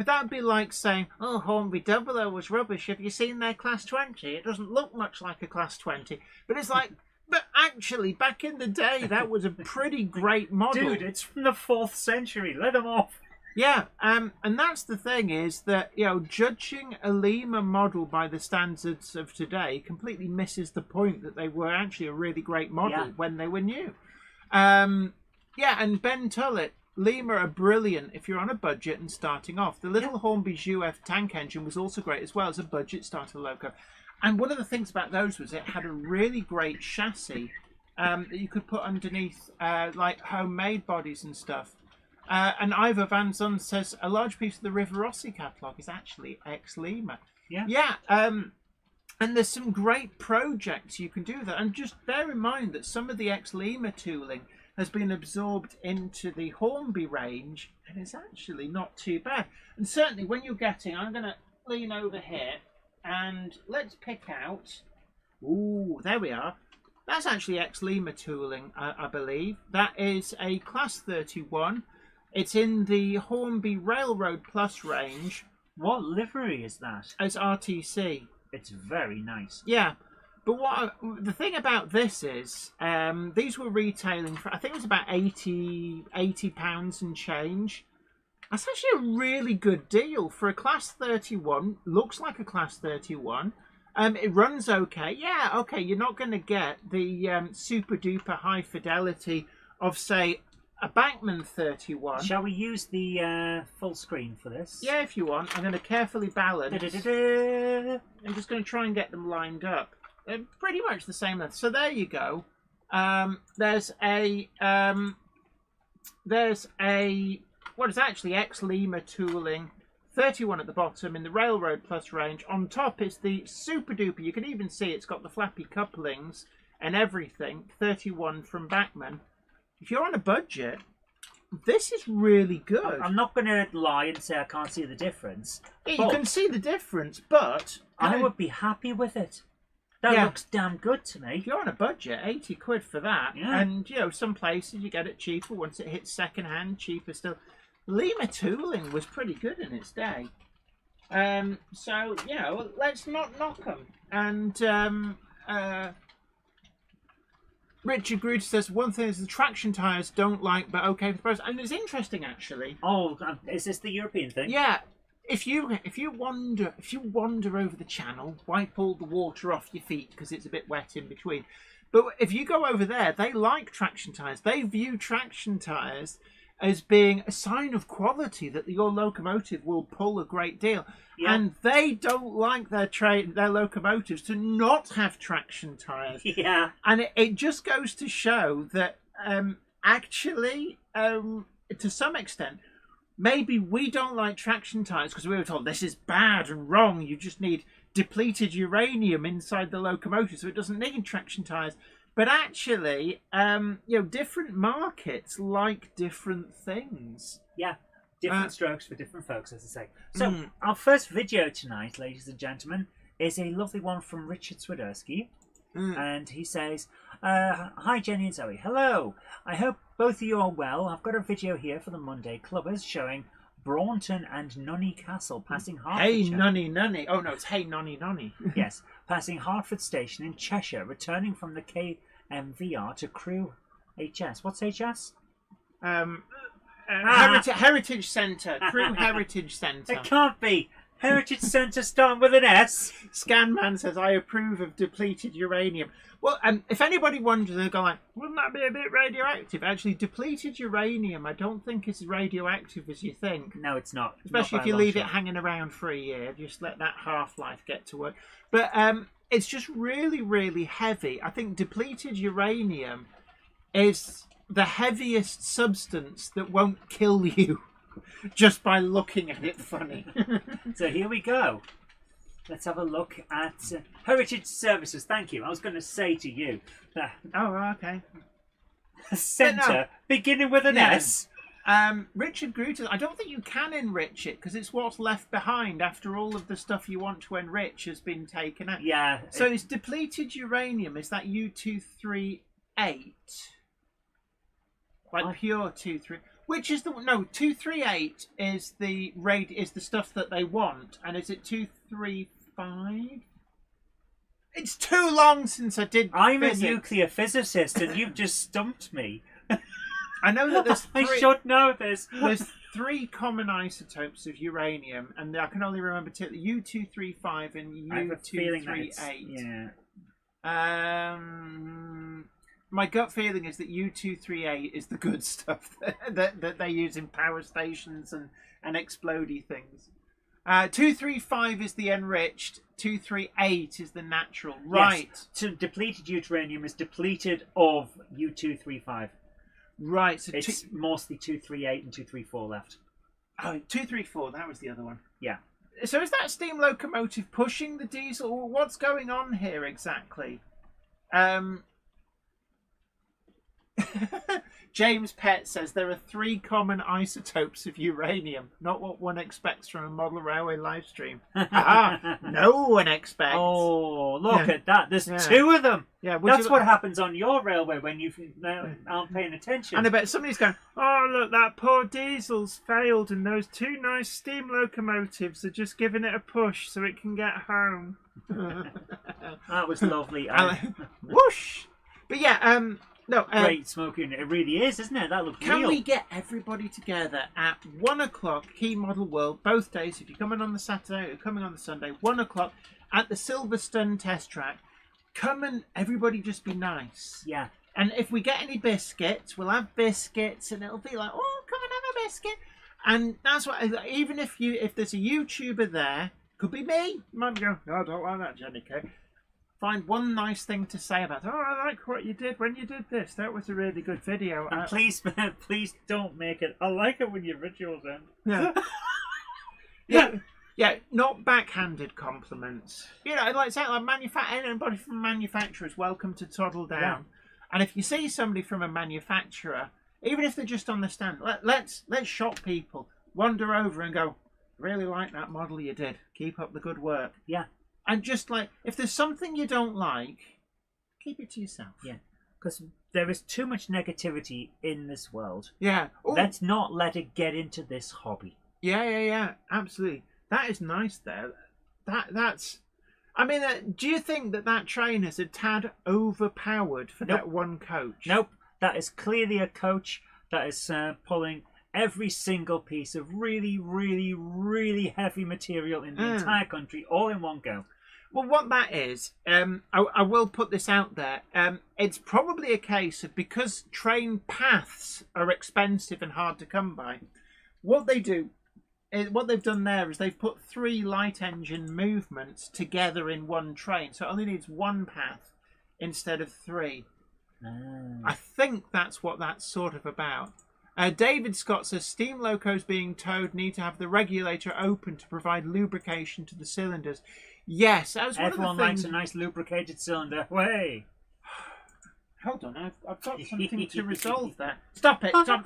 that'd be like saying, oh, Hornby 00 was rubbish. Have you seen their Class 20? It doesn't look much like a Class 20. But it's like, but actually, back in the day, that was a pretty great model. Dude, it's from the 4th century. Let them off. Yeah, and that's the thing is that, judging a lemur model by the standards of today completely misses the point that they were actually a really great model when they were new. And Ben Tullett, lemur are brilliant if you're on a budget and starting off. The little Hornby's UF tank engine was also great as well as a budget starter loco. And one of the things about those was it had a really great chassis that you could put underneath like homemade bodies and stuff. And Ivor Van Zon says a large piece of the Rivarossi catalogue is actually ex-Lima. Yeah. And there's some great projects you can do that. And just bear in mind that some of the ex-Lima tooling has been absorbed into the Hornby range, and it's actually not too bad. And certainly when you're getting, I'm going to lean over here, and let's pick out. Ooh, there we are. That's actually ex-Lima tooling, I believe. That is a Class 31. It's in the Hornby Railroad Plus range. What livery is that? It's RTC. It's very nice. Yeah. But the thing about this is, these were retailing for, I think it was about £80 and change. That's actually a really good deal for a Class 31. Looks like a Class 31. It runs okay. Yeah, okay, you're not going to get the super duper high fidelity of, say, a Bachmann 31. Shall we use the full screen for this? Yeah, if you want. I'm going to carefully balance. I'm just going to try and get them lined up. They're pretty much the same length. So there you go. There's a what is actually ex-Lima tooling, 31 at the bottom in the Railroad Plus range. On top is the super duper. You can even see it's got the flappy couplings and everything. 31 from Bachmann. If you're on a budget, this is really good. I'm not going to lie and say I can't see the difference. Yeah, you can see the difference, but I would be happy with it. That looks damn good to me. If you're on a budget, 80 quid for that. Yeah. And, some places you get it cheaper. Once it hits second hand, cheaper still. Lima tooling was pretty good in its day. So, let's not knock them. And, Richard Gruder says, one thing is the traction tyres don't like, but okay for the pros. And it's interesting, actually. Oh, is this the European thing? Yeah. If you wander over the channel, wipe all the water off your feet because it's a bit wet in between. But if you go over there, they like traction tyres. They view traction tyres as being a sign of quality that your locomotive will pull a great deal. Yeah. And they don't like their locomotives to not have traction tyres. Yeah. And it just goes to show that actually, to some extent, maybe we don't like traction tyres because we were told this is bad and wrong. You just need depleted uranium inside the locomotive, so it doesn't need traction tyres. But actually, different markets like different things. Yeah, different strokes for different folks, as I say. So, our first video tonight, ladies and gentlemen, is a lovely one from Richard Swiderski. And he says, hi Jenny and Zoe, hello. I hope both of you are well. I've got a video here for the Monday Clubbers showing Braunton and Nunny Castle passing Hertfordshire. Hey Nunny. Oh no, it's Hey Nunny. Yes, passing Hertford Station in Cheshire, returning from the KMVR to Crewe HS. What's HS? Heritage Centre. Crewe Heritage Centre. It can't be. Heritage Centre starting with an S. Scanman says, I approve of depleted uranium. Well, if anybody wonders, they're going like, wouldn't that be a bit radioactive? Actually, depleted uranium I don't think is as radioactive as you think. No, it's not. Especially if you leave it hanging around for a year. Just let that half-life get to work. But it's just really, really heavy. I think depleted uranium is the heaviest substance that won't kill you just by looking at it funny. So here we go. Let's have a look at Heritage Services. Thank you. I was going to say to you that okay. Centre beginning with an S. Richard Gruter, I don't think you can enrich it because it's what's left behind after all of the stuff you want to enrich has been taken out. Yeah. So it's depleted uranium. Is that U238? Like pure 238? Which is 238 is the stuff that they want, and is it 235? It's too long since I did. I'm physics. A nuclear physicist, and you've just stumped me. I know that there's I three. should know this. There's 3 common isotopes of uranium, and I can only remember two: U-235 and I have a feeling that U-238. yeah. My gut feeling is that U-238 is the good stuff that they use in power stations and explodey things. 235 is the enriched. 238 is the natural. Right. Yes. So depleted uranium is depleted of U-235. Right. So it's mostly 238 and 234 left. Oh, 234. That was the other one. Yeah. So is that steam locomotive pushing the diesel? What's going on here exactly? James Pett says there are 3 common isotopes of uranium, not what one expects from a model railway live stream. No one expects. Oh, look at that. There's 2 of them. Yeah, that's what happens on your railway when you aren't paying attention. And I bet somebody's going, oh, look, that poor diesel's failed and those 2 nice steam locomotives are just giving it a push so it can get home. That was lovely. Whoosh! But yeah, no, great smoking. It really is, isn't it? That looks Can real. we get everybody together at 1 o'clock, Key Model World, both days? If you're coming on the Saturday or coming on the Sunday, 1 o'clock at the Silverstone test track. Come and everybody just be nice. Yeah. And if we get any biscuits, we'll have biscuits, and it'll be like, oh, come and have a biscuit. And that's what. Even if there's a YouTuber there, could be me. You might be going, no, I don't like that, Jenny K. Find one nice thing to say about it. Oh, I like what you did when you did this. That was a really good video. And please don't make it. I like it when your rituals end. Yeah. Yeah, not backhanded compliments. You know, like say, anybody from manufacturers, welcome to Toddle Down. Yeah. And if you see somebody from a manufacturer, even if they're just on the stand, let's shock people. Wander over and go, really like that model you did. Keep up the good work. Yeah. And just like, if there's something you don't like, keep it to yourself. Yeah. Because there is too much negativity in this world. Yeah. Ooh. Let's not let it get into this hobby. Yeah. Absolutely. That is nice there. That's... I mean, do you think that train is a tad overpowered for that one coach? Nope. That is clearly a coach that is pulling every single piece of really, really, really heavy material in the entire country all in one go. Well, what that is, I will put this out there. It's probably a case of because train paths are expensive and hard to come by, what they've done there is they've put 3 light engine movements together in one train, so it only needs 1 path instead of 3. I think that's what that's sort of about. David Scott says steam locos being towed need to have the regulator open to provide lubrication to the cylinders. Yes, that was one Everyone of the things. likes a nice lubricated cylinder. Way. Hold on, I've got something to resolve there. Stop it! Stop.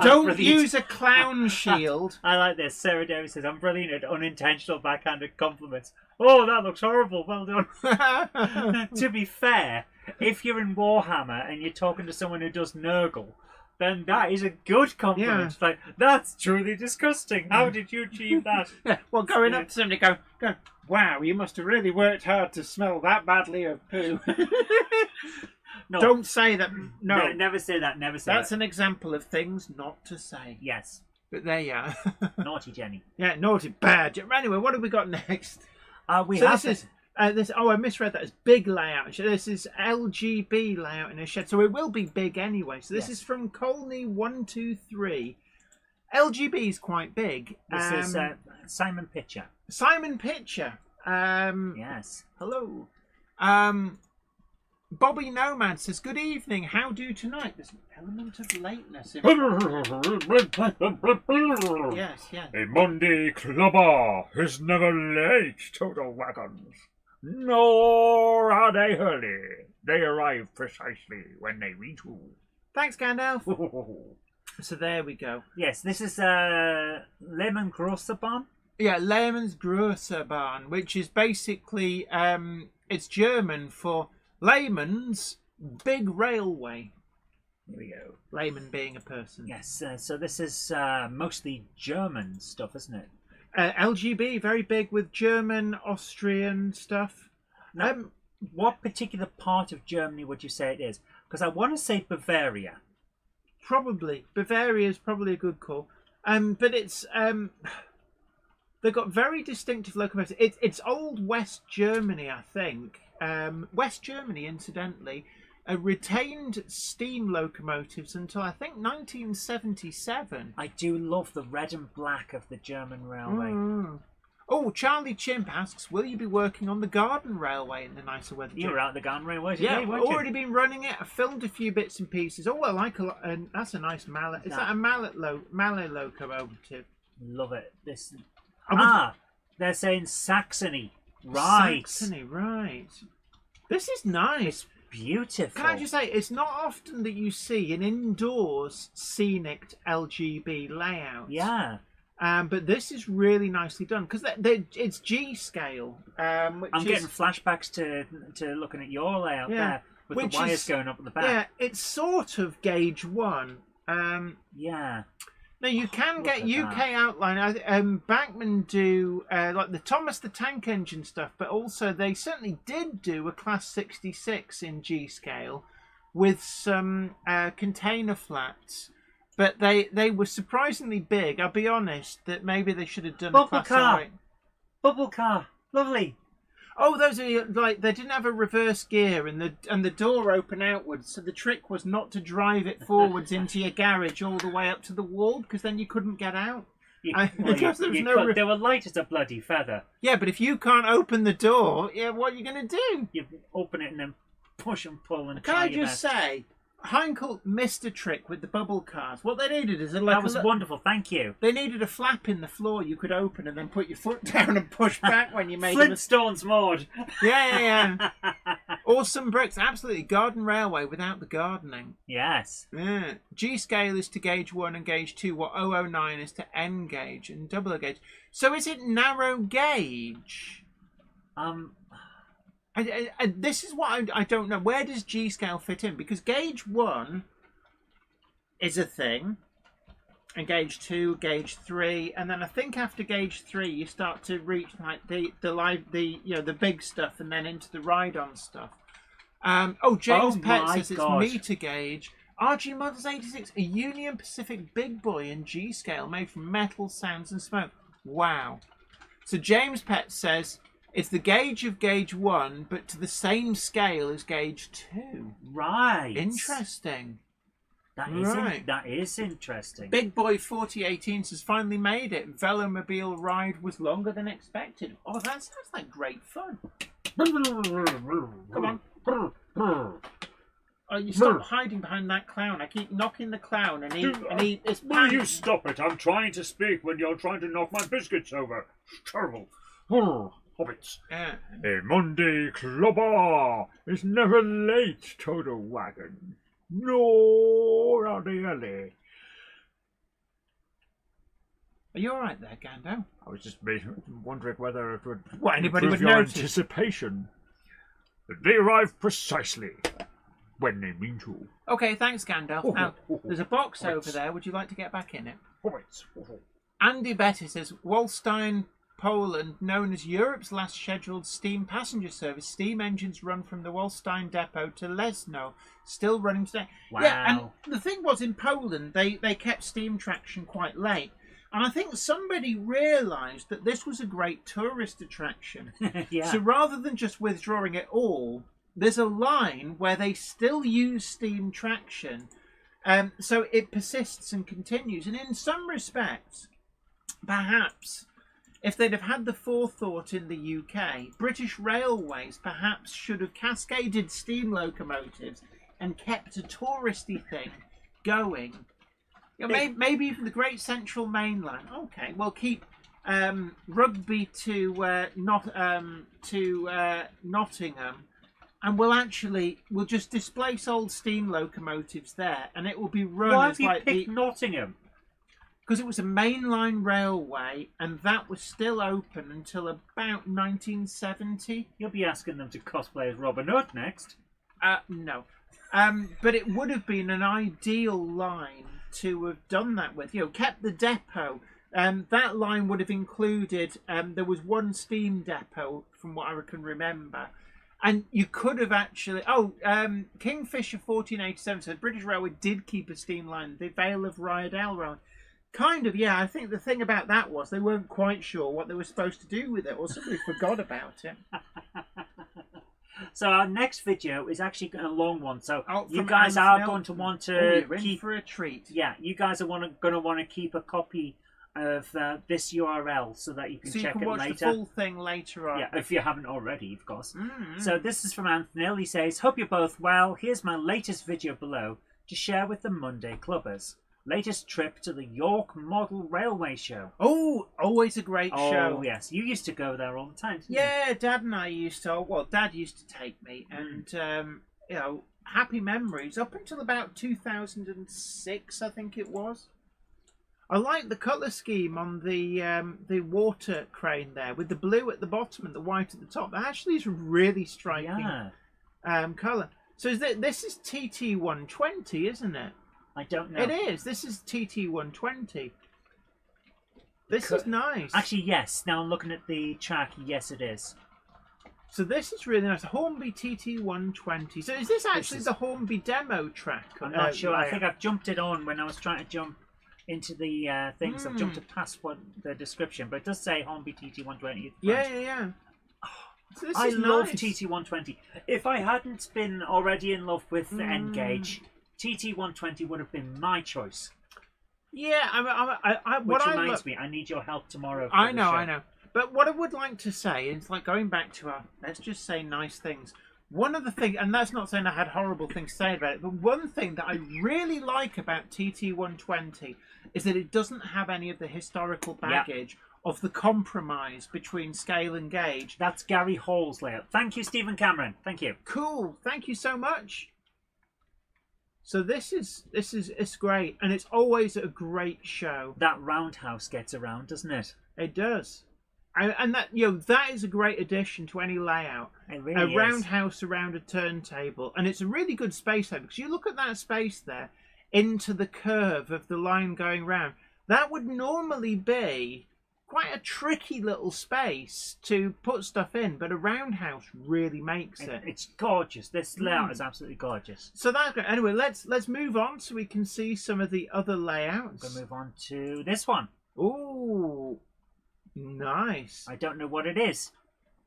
Don't use a clown shield. I like this. Sarah Davis says, I'm brilliant at unintentional backhanded compliments. Oh, that looks horrible. Well done. To be fair, if you're in Warhammer and you're talking to someone who does Nurgle, then that is a good compliment. Yeah. Like, that's truly disgusting. How did you achieve that? Yeah. Well, going up to somebody go, wow, you must have really worked hard to smell that badly of poo. No. Don't say that. No. Never say that. Never say That's that. an example of things not to say. Yes. But there you are. Naughty Jenny. Yeah, naughty, bad. Anyway, what have we got next? This, I misread that as big layout. This is LGB layout in a shed. So it will be big anyway. So this is from Colney123. LGB is quite big. This is Simon Pitcher. Simon Pitcher. Yes. Hello. Bobby Nomad says, good evening, how do tonight? There's an element of lateness in Yes. A Monday clubber is never late, Total Wagons. Nor are they early. They arrive precisely when they mean to. Thanks, Gandalf. So there we go. Yes, this is Lehmann Grosserbahn. Yeah, Lehmann's Grosserbahn, which is basically, it's German for Lehmann's big railway. Here we go. Lehmann being a person. Yes, so this is mostly German stuff, isn't it? LGB, very big with German, Austrian stuff. Now, what particular part of Germany would you say it is? Because I want to say Bavaria. Probably. Bavaria is probably a good call. But it's... they've got very distinctive locomotives. It's old West Germany, I think. West Germany, incidentally, retained steam locomotives until, I think, 1977. I do love the red and black of the German railway. Oh, Charlie Chimp asks, will you be working on the Garden Railway in the nicer weather? You were out the Garden Railway today, Yeah, weren't you? already been running it. I filmed a few bits and pieces. Oh, I like a lot. And that's a nice mallet. Is that a mallet locomotive? Love it. This. I They're saying Saxony. Right. Saxony, right. This is nice. Beautiful. Can I just say, it's not often that you see an indoors scenic LGB layout. Yeah. But this is really nicely done because it's G scale. I'm getting flashbacks to looking at your layout there with the wires going up at the back. Yeah, it's sort of gauge 1. Yeah. Now you can get UK outline. Bachmann do like the Thomas the Tank Engine stuff, but also they certainly did do a Class 66 in G scale with some container flats. But they were surprisingly big. I'll be honest that maybe they should have done a Class car. 08. Bubble car. Lovely. Oh, those are like they didn't have a reverse gear and the door open outwards, so the trick was not to drive it forwards into your garage all the way up to the wall because then you couldn't get out. They were light as a bloody feather. Yeah, but if you can't open the door, what are you going to do? You open it and then push and pull and Can I just say, Heinkel missed a trick with the bubble cars. What they needed is that was wonderful. Thank you. They needed a flap in the floor you could open and then put your foot down and push back when you made Flintstones mode. Yeah. Awesome bricks, absolutely. Garden Railway without the gardening. Yes. Yeah. G scale is to gauge 1 and gauge 2. What 009 is to N gauge and double gauge. So is it narrow gauge? This is what I don't know. Where does G scale fit in? Because gauge 1 is a thing, and gauge 2, gauge 3, and then I think after gauge 3 you start to reach like the big stuff, and then into the ride-on stuff. James Pett says it's meter gauge. RG Models 86, a Union Pacific big boy in G scale made from metal, sounds, and smoke. Wow. So James Pett says it's the gauge of gauge 1, but to the same scale as gauge 2. Right. Interesting. That is interesting. Big Boy 4018 says finally made it. Velomobile ride was longer than expected. Oh, that sounds like great fun. Come on. You stop hiding behind that clown. I keep knocking the clown and he is. Will you stop it? I'm trying to speak when you're trying to knock my biscuits over. It's terrible. Hobbits. Yeah. A Monday clubber is never late, Toto Wagon. No, Rowdy Ellie. Are you all right there, Gando? I was just wondering whether it would anybody improve would your notice. anticipation. They arrive precisely when they mean to. Okay, thanks, Gandalf. Now, there's a box over there. Would you like to get back in it? Hobbits. Andy Betty says, Wolstein, Poland, known as Europe's last scheduled steam passenger service. Steam engines run from the Wolstein depot to Lesno, still running today. Wow. Yeah, and the thing was, in Poland, they kept steam traction quite late. And I think somebody realised that this was a great tourist attraction. Yeah. So rather than just withdrawing it all, there's a line where they still use steam traction. So it persists and continues. And in some respects, perhaps, if they'd have had the forethought in the UK, British Railways perhaps should have cascaded steam locomotives and kept a touristy thing going. You know, maybe even the Great Central Main Line. Okay, we'll keep Rugby to Nottingham, and we'll just displace old steam locomotives there, and it will be run Why as have you like picked Nottingham? because it was a mainline railway, and that was still open until about 1970. You'll be asking them to cosplay as Robin Hood next. No. But it would have been an ideal line to have done that with. You know, kept the depot. That line would have included, there was one steam depot, from what I can remember. And you could have actually... Oh, Kingfisher 1487 said British Railway did keep a steam line, the Vale of Ryedale Railway. Kind of, yeah. I think the thing about that was they weren't quite sure what they were supposed to do with it, or somebody forgot about it. So our next video is actually a long one, so you from guys Anne are Snell. going to want to You're in keep... for a treat. Yeah, you guys are going to want to keep a copy of this URL so that you can So you check can it watch later. the full thing later on. Yeah, if you haven't already, of course. Mm-hmm. So this is from Anthony. He says, hope you're both well. Here's my latest video below to share with the Monday Clubbers. Latest trip to the York Model Railway Show. Oh, always a great show. Oh, yes. You used to go there all the time, didn't you? Yeah, Dad and I used to... Well, Dad used to take me, and, you know, happy memories up until about 2006, I think it was. I like the colour scheme on the water crane there, with the blue at the bottom and the white at the top. That actually is really striking colour. So this is TT120, isn't it? I don't know. It is. This is TT120. This is nice. Actually, yes. Now I'm looking at the track. Yes, it is. So this is really nice. Hornby TT120. So is this actually the Hornby demo track? I'm not sure. I think I've jumped it on when I was trying to jump into the things. I've jumped it past the description, but it does say Hornby TT120. Yeah. So this I is love nice. TT120. If I hadn't been already in love with the N-Gauge, TT120 would have been my choice. Yeah, Which reminds me, I need your help tomorrow. For I the know, show. I know. But what I would like to say is, like, going back to our, let's just say nice things. One of the things, and that's not saying I had horrible things to say about it, but one thing that I really like about TT120 is that it doesn't have any of the historical baggage of the compromise between scale and gauge. That's Gary Hall's layout. Thank you, Stephen Cameron. Thank you. Cool. Thank you so much. So it's great, and it's always a great show. That roundhouse gets around, doesn't it? It does. And that, you know, that is a great addition to any layout. It really a roundhouse around a turntable, and it's a really good space there, because you look at that space there into the curve of the line going round. That would normally be quite a tricky little space to put stuff in, but a roundhouse really makes it. It's gorgeous. This layout is absolutely gorgeous. So that's great. Anyway, let's move on so we can see some of the other layouts. We're going to move on to this one. Ooh, nice. I don't know what it is.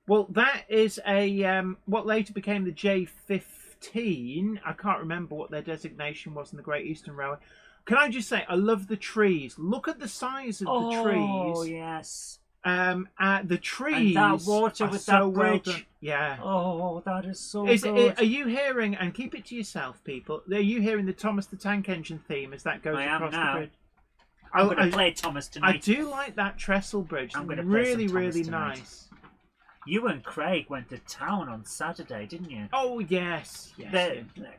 Well, that is a what later became the J15. I can't remember what their designation was in the Great Eastern Railway. Can I just say, I love the trees. Look at the size of the trees. Oh, yes. The trees. And that water with so that bridge. Well done. Yeah. Oh, that is so good. Are you hearing, and keep it to yourself, people, are you hearing the Thomas the Tank Engine theme as that goes across the bridge? I'm going to play Thomas tonight. I do like that trestle bridge. I'm going to play really, some Thomas really tonight. nice. You and Craig went to town on Saturday, didn't you? Oh, yes.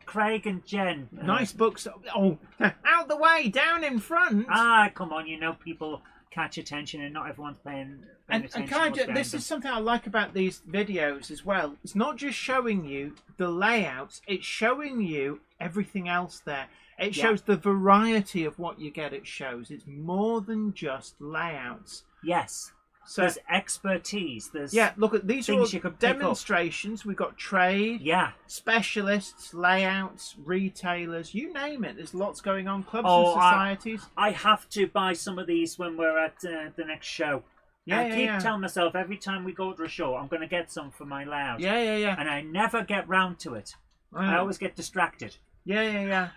Craig and Jen. Nice books. Oh, out the way, down in front. Come on, you know people catch attention and not everyone's paying and attention. This is something I like about these videos as well. It's not just showing you the layouts, it's showing you everything else there. It shows the variety of what you get. It shows it's more than just layouts. Yes. So there's expertise. There's look at these things are you could demonstrations. We've got trade, specialists, layouts, retailers, you name it. There's lots going on. Clubs and societies. I have to buy some of these when we're at the next show. I keep telling myself every time we go to a show, I'm going to get some for my layout. Yeah. And I never get round to it. I always get distracted. Yeah.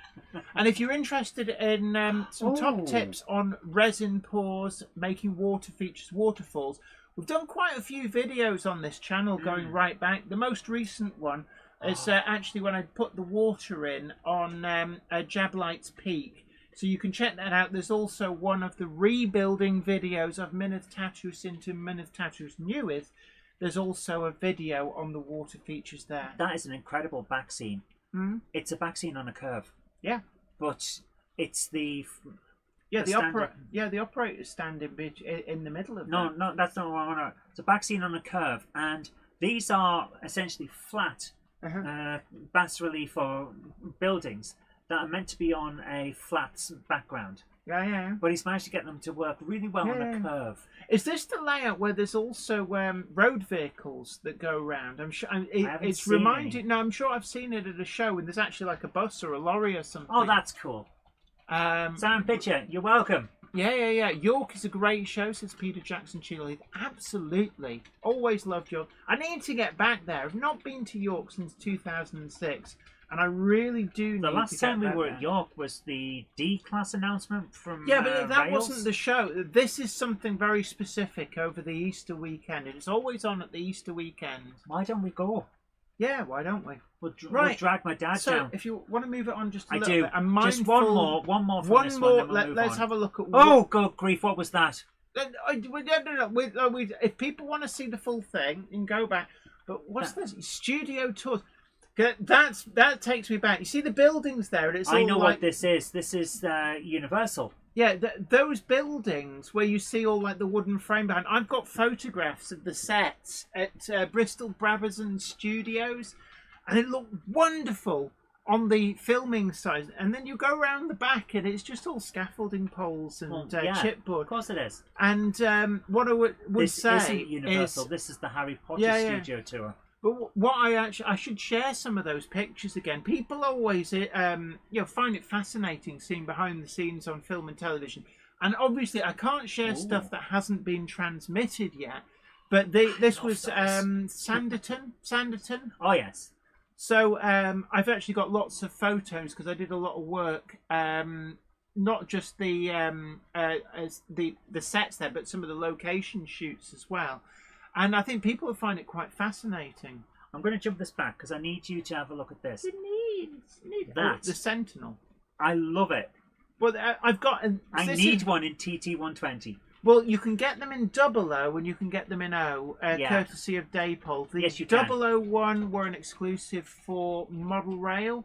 And if you're interested in some top tips on resin pours, making water features, waterfalls, we've done quite a few videos on this channel going right back. The most recent one is actually when I put the water in on Jablight's Peak. So you can check that out. There's also one of the rebuilding videos of Mynydh Tatws into Mynydh Tatws Newydd. There's also a video on the water features there. That is an incredible back scene. It's a back scene on a curve. Yeah. But it's the operator's standing in the middle of that. No, that's not what I want to. It's a back scene on a curve, and these are essentially flat bas relief or buildings that are meant to be on a flat background. Yeah. But he's managed to get them to work really well on a curve. Is this the layout where there's also road vehicles that go around? I'm sure it's reminded. No, I'm sure I've seen it at a show, and there's actually like a bus or a lorry or something. Oh, that's cool. Sam Pitcher, you're welcome. Yeah. York is a great show, says Peter Jackson Cheadle. Absolutely. Always loved York. I need to get back there. I've not been to York since 2006. And I really do need to get back there. The last time we were at York was the D-Class announcement from Yeah, but that Rails. wasn't the show. This is something very specific over the Easter weekend. It's always on at the Easter weekend. Why don't we go? Yeah, why don't we? We'll drag my dad down. If you want to move it on just a I little do. bit. I'm mindful, just one more from this one. Then we'll let's on. have a look at... Oh, good grief, what was that? No. If people want to see the full thing, you can go back. But what's this? Studio tours. That takes me back. You see the buildings there, and it's all I know like, what this is. This is Universal. Yeah, those buildings where you see all like the wooden frame behind. I've got photographs of the sets at Bristol Brabazon Studios, and it looked wonderful on the filming side. And then you go around the back, and it's just all scaffolding poles and chipboard. Of course it is. And what I would say this isn't Universal. is, this is the Harry Potter studio tour. But what I should share some of those pictures again. People always find it fascinating seeing behind the scenes on film and television. And obviously I can't share stuff that hasn't been transmitted yet. But this was Sanditon. Oh yes. So I've actually got lots of photos because I did a lot of work. Not just the sets there, but some of the location shoots as well. And I think people will find it quite fascinating. I'm going to jump this back because I need you to have a look at this. That. The Sentinel. I love it. Well, I've got... I need one in TT120. Well, you can get them in 00 and you can get them in O, courtesy of Daypol. The yes, you can. 001 were an exclusive for Model Rail,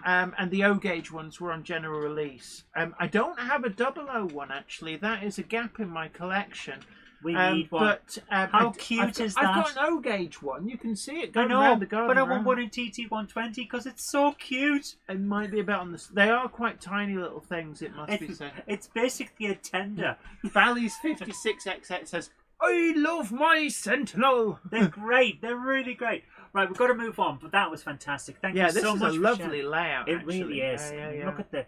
and the O-Gauge ones were on general release. I don't have a 001, actually. That is a gap in my collection. We need one. But how cute is that? I've got an O-Gauge one. You can see it going around the garden. But I want one in TT120 because it's so cute. It might be a bit on the... They are quite tiny little things, it must be said. It's basically a tender. Valley's 56XX says, I love my Sentinel. They're great. They're really great. Right, we've got to move on, but that was fantastic. Thank you so much. This is a lovely layout, It actually. really is. Yeah. Look at the...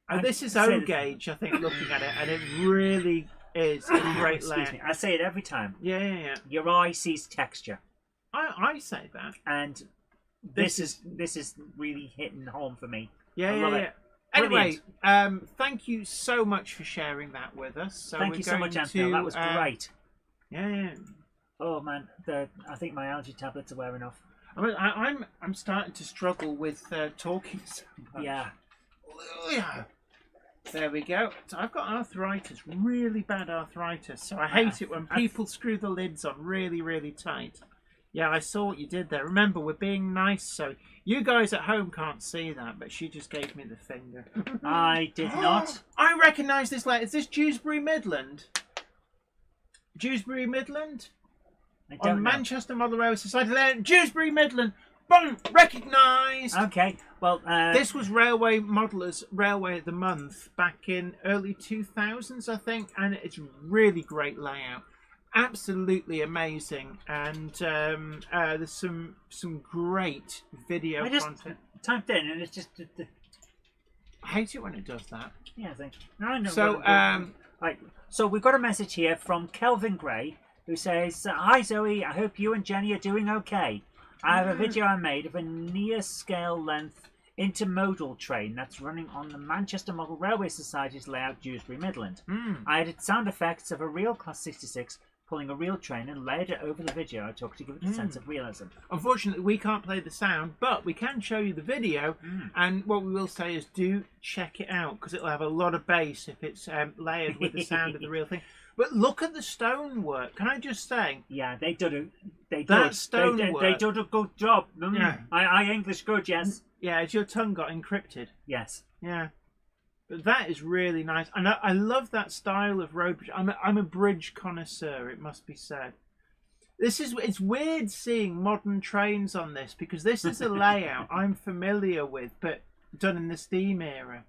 And this is O-Gauge, I think, looking at it, and it really... is a great layout. Excuse me, I say it every time. Yeah. Your eye sees texture. I say that. And this is really hitting home for me. Yeah, I love it. Anyway, thank you so much for sharing that with us. So thank you so much, Anthony. That was great. Yeah. Oh man, I think my allergy tablets are wearing off. I'm starting to struggle with talking so much. Yeah. There we go. So I've got arthritis, really bad arthritis. So I hate it when people screw the lids on really, really tight. Yeah, I saw what you did there. Remember, we're being nice, so you guys at home can't see that, but she just gave me the finger. I did not. I recognise this letter. Is this Dewsbury Midland? Dewsbury Midland? I don't know. Manchester Model Railway Society letter. Dewsbury Midland. Boom! Recognised! Okay, well... this was Railway Modelers Railway of the Month back in early 2000s, I think, and it's really great layout. Absolutely amazing, and there's some great video content. Typed in and it's just... I hate it when it does that. Yeah, I think. I know. So, right, so we've got a message here from Kelvin Gray, who says, Hi Zoe, I hope you and Jenny are doing okay. I have a video I made of a near scale length intermodal train that's running on the Manchester Model Railway Society's layout Dewsbury Midland. I added sound effects of a real Class 66 pulling a real train and layered it over the video I took to give it a sense of realism. Unfortunately, we can't play the sound, but we can show you the video, and what we will say is do check it out, because it'll have a lot of bass if it's layered with the sound of the real thing. But look at the stonework. Can I just say? Yeah, they did a good job. Yeah. I English good, yes. Yeah, has your tongue got encrypted? Yes. Yeah. But that is really nice. And I love that style of road bridge. I'm a bridge connoisseur, it must be said. It's weird seeing modern trains on this, because this is a layout I'm familiar with, but done in the steam era.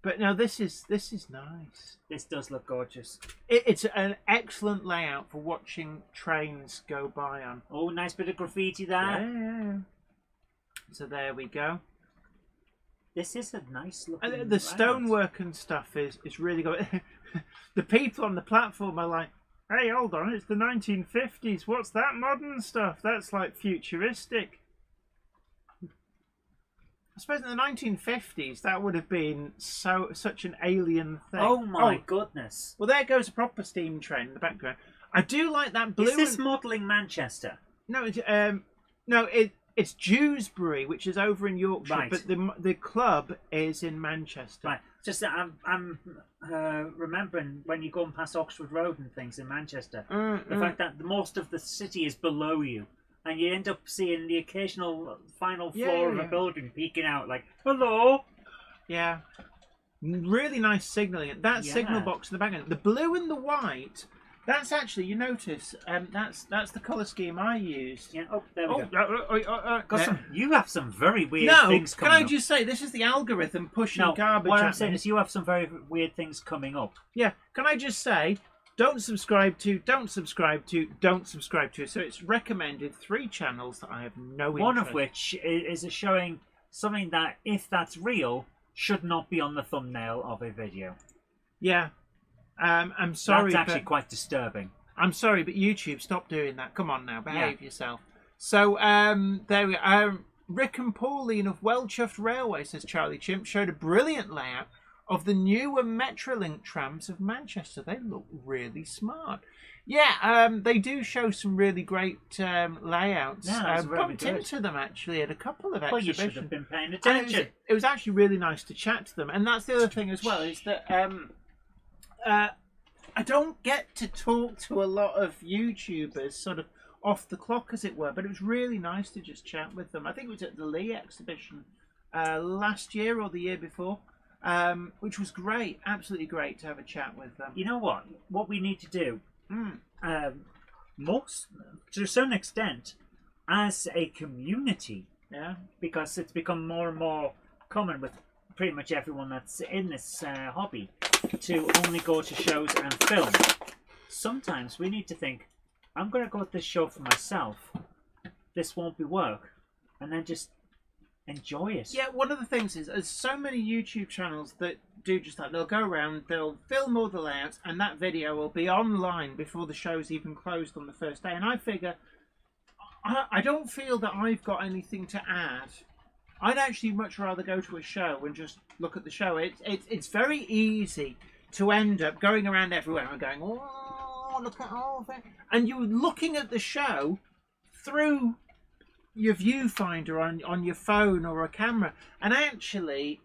But no, this is nice. This does look gorgeous. It's an excellent layout for watching trains go by on. Oh, nice bit of graffiti there. Yeah. So there we go. This is a nice looking. And the stonework and stuff is really good. The people on the platform are like, "Hey, hold on, it's the 1950s. What's that modern stuff? That's like futuristic." I suppose in the 1950s that would have been such an alien thing. Oh my goodness! Well, there goes a proper steam train in the background. I do like that blue. Is this modelling Manchester? No, it's Dewsbury, which is over in Yorkshire, Right. but the club is in Manchester. Right. Just that I'm remembering when you go and pass Oxford Road and things in Manchester, the fact that most of the city is below you, and you end up seeing the occasional final floor of a building peeking out, like hello. Yeah, really nice signalling. That signal box in the background, the blue and the white. That's actually, you notice, that's the colour scheme I used. Yeah. Oh, there we go. You have some very weird No, things can coming I just say, this is the algorithm pushing up. garbage What I'm at saying me. is you have some very weird things coming up. Yeah, can I just say, don't subscribe to. So it's recommended 3 channels that I have no interest. One of which is showing something that, if that's real, should not be on the thumbnail of a video. Yeah. I'm sorry. That's actually quite disturbing. I'm sorry, but YouTube, stop doing that. Come on now, behave yourself. So there we are. Rick and Pauline of Well Chuffed Railway, says Charlie Chimp, showed a brilliant layout of the newer Metrolink trams of Manchester. They look really smart. Yeah, they do show some really great layouts. Yeah, bumped into them actually at a couple of Well, you exhibitions. should have been paying And attention. it was actually really nice to chat to them. And that's the other thing as well, is that I don't get to talk to a lot of YouTubers sort of off the clock, as it were, but it was really nice to just chat with them. I think it was at the Lee exhibition last year or the year before, which was great, absolutely great to have a chat with them. You know what? What we need to do, most to a certain extent, as a community, because it's become more and more common with pretty much everyone that's in this hobby to only go to shows and film. Sometimes we need to think, I'm going to go to this show for myself. This won't be work. And then just enjoy it. Yeah, one of the things is there's so many YouTube channels that do just that. They'll go around, they'll film all the layouts, and that video will be online before the show's even closed on the first day. And I figure, I don't feel that I've got anything to add. I'd actually much rather go to a show and just look at the show. It's very easy to end up going around everywhere and going, oh, look at all that. And you're looking at the show through your viewfinder on your phone or a camera. And actually,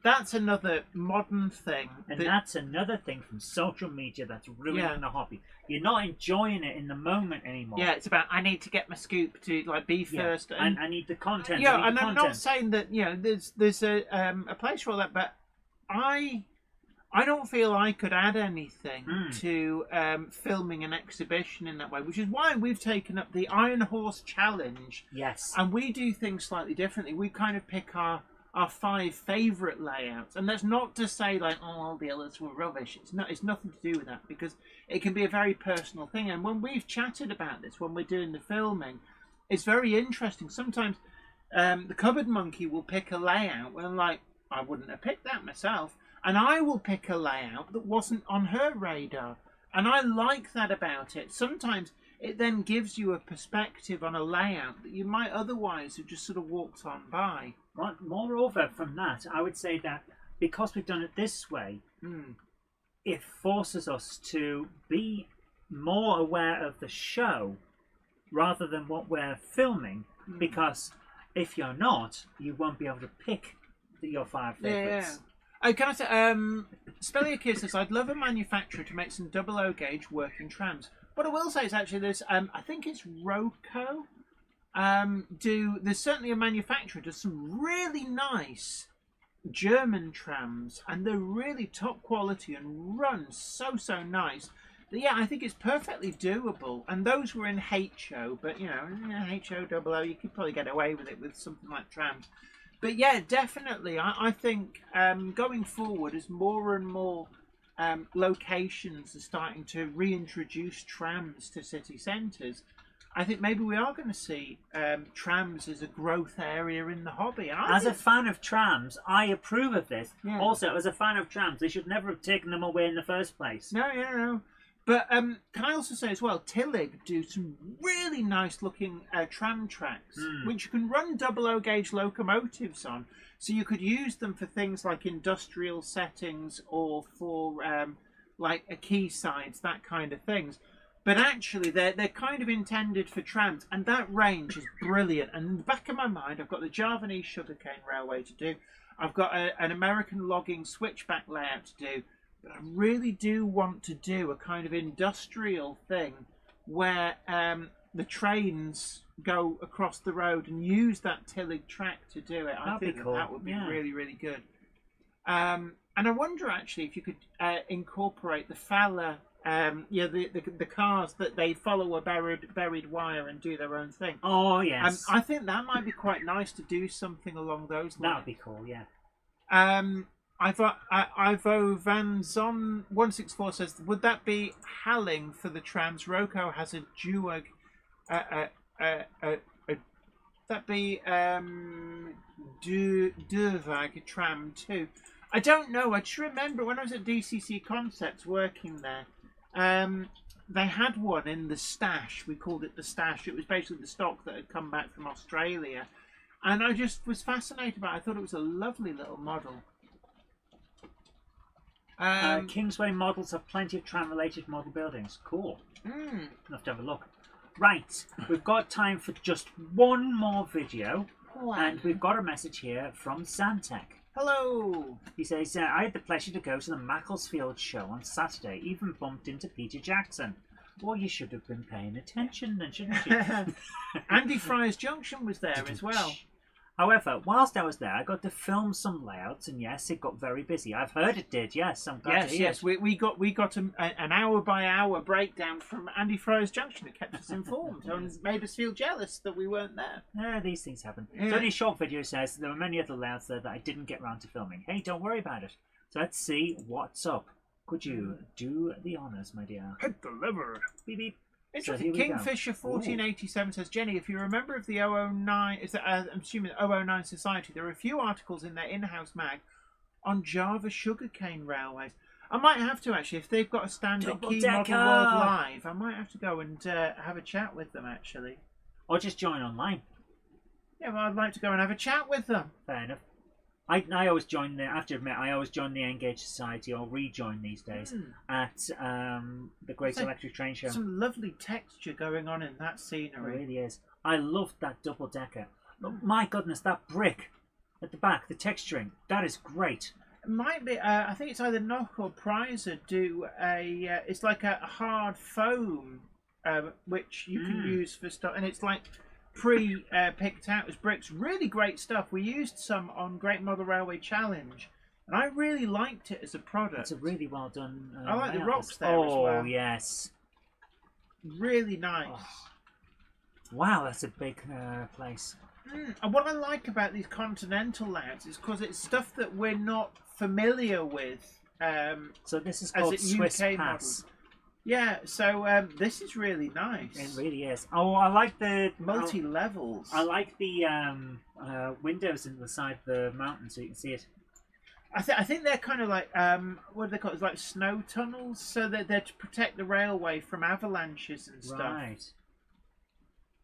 that's another modern thing. And that's another thing from social media that's ruining the hobby. You're not enjoying it in the moment anymore. Yeah, it's about, I need to get my scoop to like be first. And I need the content. Yeah, and I'm not saying that, you know, there's a place for all that, but I don't feel I could add anything to filming an exhibition in that way, which is why we've taken up the Iron Horse Challenge. Yes. And we do things slightly differently. We kind of pick our 5 favourite layouts. And that's not to say like, oh, all the others were rubbish. It's nothing to do with that, because it can be a very personal thing. And when we've chatted about this, when we're doing the filming, it's very interesting. Sometimes the Cupboard Monkey will pick a layout and I'm like, I wouldn't have picked that myself. And I will pick a layout that wasn't on her radar. And I like that about it. Sometimes it then gives you a perspective on a layout that you might otherwise have just sort of walked on by. Moreover, from that, I would say that because we've done it this way, it forces us to be more aware of the show rather than what we're filming. Because if you're not, you won't be able to pick your 5 favourites. Yeah. Oh, can I say, Spelliakir says, I'd love a manufacturer to make some 00 gauge working trams. What I will say is actually there's, I think it's Roco, there's certainly a manufacturer does some really nice German trams, and they're really top quality and run so nice. But yeah, I think it's perfectly doable, and those were in HO, but you know, HO 00, you could probably get away with it with something like trams. But yeah, definitely. I think going forward, as more and more locations are starting to reintroduce trams to city centres, I think maybe we are going to see trams as a growth area in the hobby. As a fan of trams, I approve of this. Yeah. Also, as a fan of trams, they should never have taken them away in the first place. No. But can I also say as well, Tillig do some really nice looking tram tracks, which you can run 00 gauge locomotives on. So you could use them for things like industrial settings or for like a quaysides, that kind of things. But actually, they're kind of intended for trams, and that range is brilliant. And in the back of my mind, I've got the Javanese sugarcane railway to do. I've got an American logging switchback layout to do. But I really do want to do a kind of industrial thing where the trains go across the road and use that Tillig track to do it. I think that would be really, really good. And I wonder actually if you could incorporate the Fowler, the cars that they follow a buried wire and do their own thing. Oh yes. I think that might be quite nice to do something along those lines. That would be cool, yeah. Ivo Van Zon 164 says, would that be Halling for the trams? Roko has a Duag. That be Durvag tram too. I don't know. I just remember when I was at DCC Concepts working there. They had one in the stash. We called it the stash. It was basically the stock that had come back from Australia. And I just was fascinated by it. I thought it was a lovely little model. Kingsway models have plenty of tram-related model buildings. Cool. I'll have to have a look. Right, we've got time for just one more video. And we've got a message here from Santec. Hello. He says, I had the pleasure to go to the Macclesfield show on Saturday, even bumped into Peter Jackson. Well, you should have been paying attention then, shouldn't you? Andy Fryer's Junction was there as well. However, whilst I was there, I got to film some layouts, and yes, it got very busy. I've heard it did, yes. I'm glad to hear it. We got an hour by hour breakdown from Andy Fryer's Junction. It kept us informed and made us feel jealous that we weren't there. Yeah, these things happen. Yeah. So, in his short video says there were many other layouts there that I didn't get round to filming. Hey, don't worry about it. So let's see what's up. Could you do the honours, my dear? Hit the liver. Beep beep. Interesting. So Kingfisher 1487 says, Jenny, if you're a member of the 009, I'm assuming 009 Society, there are a few articles in their in-house mag on Java sugarcane railways. I might have to actually, if they've got a stand at Key Model World Live, I might have to go and have a chat with them actually. Or just join online. Yeah, well, I'd like to go and have a chat with them. Fair enough. I always join I have to admit, I always join the Engage Society, or rejoin these days, at the Great Electric Train Show. Some lovely texture going on in that scenery. It really is. I loved that double decker. My goodness, that brick at the back, the texturing, that is great. It might be, I think it's either Knock or Prizer do it's like a hard foam, which you can use for stuff, and it's like picked out as bricks. Really great stuff. We used some on Great Model Railway Challenge, and I really liked it as a product. It's a really well done. I like the rocks there as well. Oh yes, really nice. Oh. Wow, that's a big place. And what I like about these continental layouts is because it's stuff that we're not familiar with. So this is called Swiss UK Pass. Model. Yeah, so this is really nice. It really is. Oh, I like the multi-levels. I like the windows in the side of the mountain so you can see it. I think they're kind of like what are they called? It's like snow tunnels, so they're to protect the railway from avalanches and stuff. Right.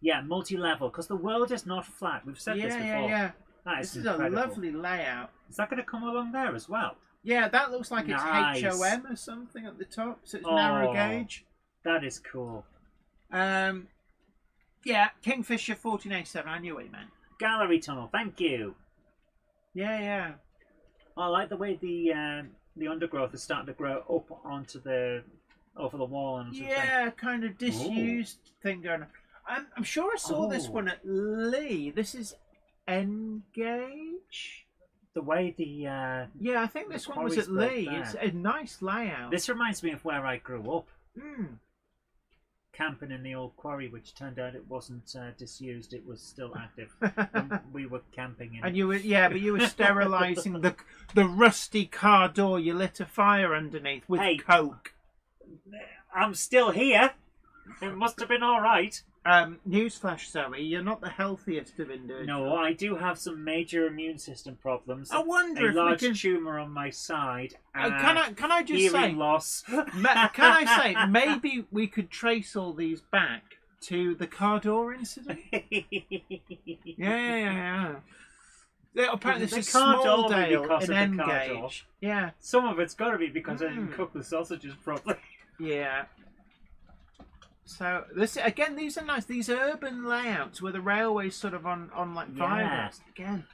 Yeah, multi-level, because the world is not flat. We've said this before. Yeah. This is a lovely layout. Is that going to come along there as well? Yeah, that looks like nice. It's HOM or something at the top, so it's narrow gauge. That is cool. Yeah, Kingfisher 1487, I knew what you meant. Gallery tunnel, thank you. Yeah. I like the way the undergrowth is starting to grow up onto over the wall and something. Yeah, kind of disused thing going on. I'm sure I saw this one at Lee. This is Engage. The way yeah, I think this one was at Lee. It's a nice layout. This reminds me of where I grew up. camping in the old quarry, which turned out it wasn't disused; it was still active. We were camping in. And you were, yeah, but you were sterilising the rusty car door. You lit a fire underneath with coke. I'm still here. It must have been all right. Newsflash, Zoe, you're not the healthiest of individuals. No, I do have some major immune system problems. I wonder if large we can... tumour on my side. Can I just say... loss. Can I say, maybe we could trace all these back to the car door incident? Yeah. Apparently this is Smalldale in Engage. Yeah. Some of it's got to be because I didn't cook the sausages properly. Yeah. So this again, these are nice. These urban layouts where the railway's sort of on like viaducts again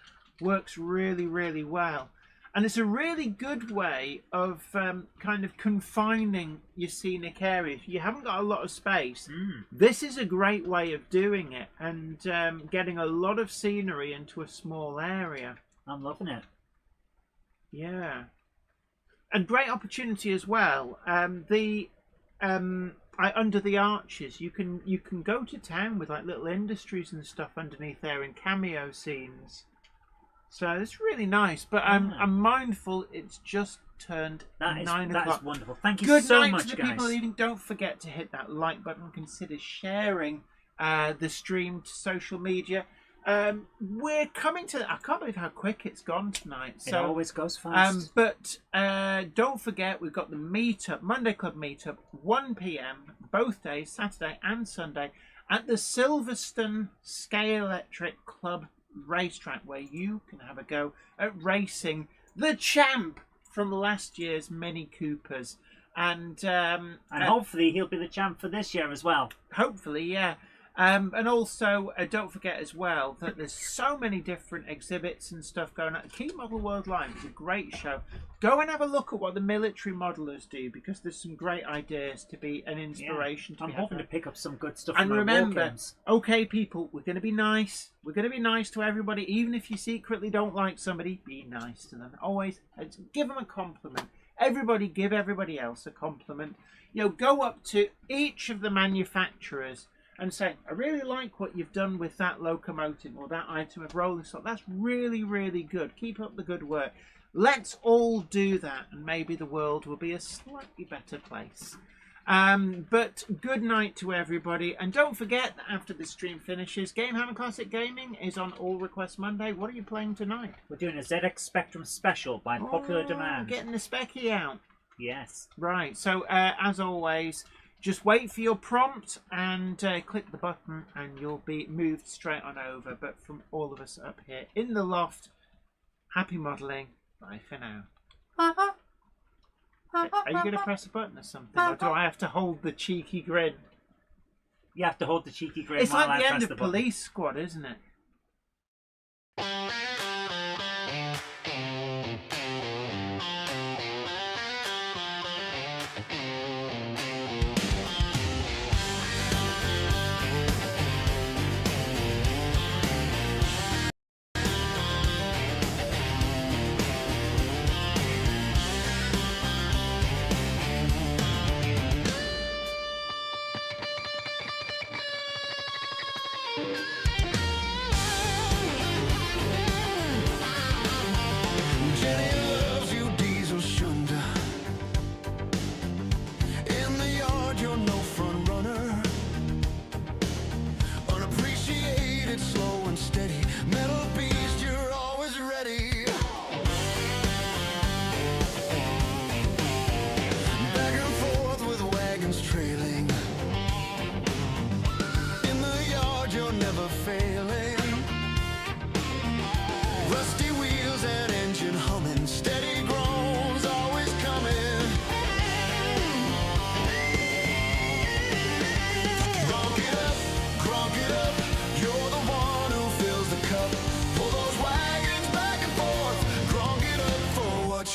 works really, really well, and it's a really good way of kind of confining your scenic area. If you haven't got a lot of space, this is a great way of doing it and getting a lot of scenery into a small area. I'm loving it. Yeah, and great opportunity as well. Under the arches, you can go to town with like little industries and stuff underneath there in cameo scenes. So it's really nice. But I'm mindful it's just turned 9 o'clock. That is wonderful. Thank you Good so night much, to the guys. people leaving. Don't forget to hit that like button and consider sharing the stream to social media. We're coming to... I can't believe how quick it's gone tonight. It always goes fast. But don't forget, we've got the Meetup, Monday Club Meetup, 1 p.m, both days, Saturday and Sunday, at the Silverstone Scale Electric Club racetrack, where you can have a go at racing the champ from last year's Mini Coopers. And hopefully he'll be the champ for this year as well. Hopefully, yeah. And also, don't forget as well that there's so many different exhibits and stuff going on. Key Model World Live is a great show. Go and have a look at what the military modelers do, because there's some great ideas to be an inspiration. I'm hoping to pick up some good stuff. And from remember, okay, people, we're going to be nice. We're going to be nice to everybody. Even if you secretly don't like somebody, be nice to them. Always give them a compliment. Everybody give everybody else a compliment. You know, go up to each of the manufacturers and say, I really like what you've done with that locomotive or that item of rolling stock. That's really, really good. Keep up the good work. Let's all do that, and maybe the world will be a slightly better place. But good night to everybody. And don't forget that after the stream finishes, Gamehammer Classic Gaming is on All Request Monday. What are you playing tonight? We're doing a ZX Spectrum special by popular demand. Getting the specky out. Yes. Right. So, as always... just wait for your prompt and click the button and you'll be moved straight on over. But from all of us up here in the loft, happy modelling. Bye for now. Are you going to press a button or something? Or do I have to hold the cheeky grin? You have to hold the cheeky grin. It's while like the I end press of the button. Police Squad, isn't it?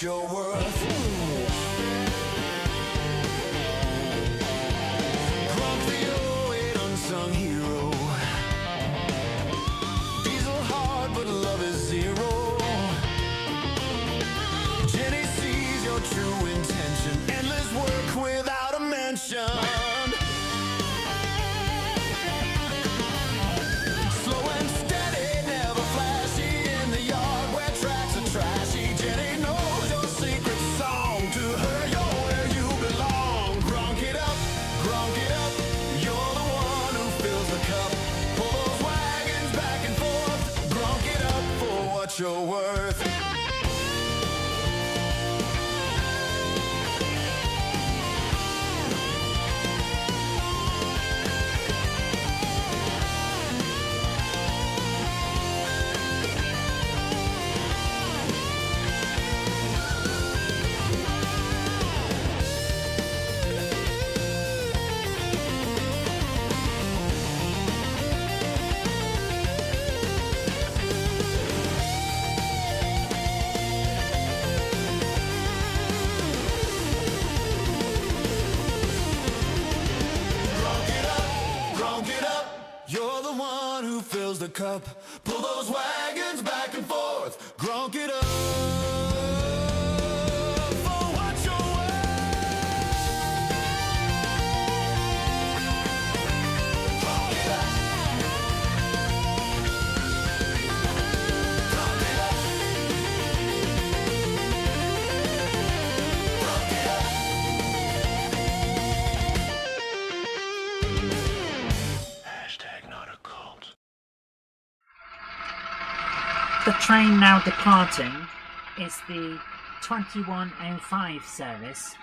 Your worth. Gronk the 08 unsung hero. Diesel hard, but love is zero. Jenny sees your true intention. Endless work without a mention. the cup. Pull those wagons back and forth. Gronk it up. For what you're worth. Gronk it up. Gronk it up. Gronk it up. Hashtag not a cult. The train now departing is the 21:05 service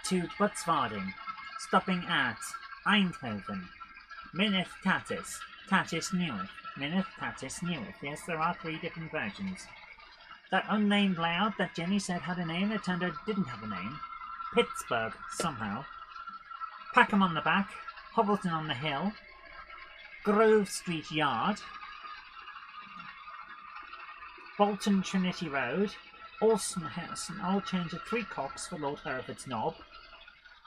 to Butzvaarding, stopping at Eindhoven, Minith Tatis, Tatis Newark, Minith Tatis Newark. Yes, there are 3 different versions. That unnamed layout that Jenny said had a name that turned out didn't have a name. Pittsburgh, somehow. Packham on the back, Hobbleton on the hill, Grove Street Yard, Bolton Trinity Road, all change at 3 cocks for Lord Hereford's Knob,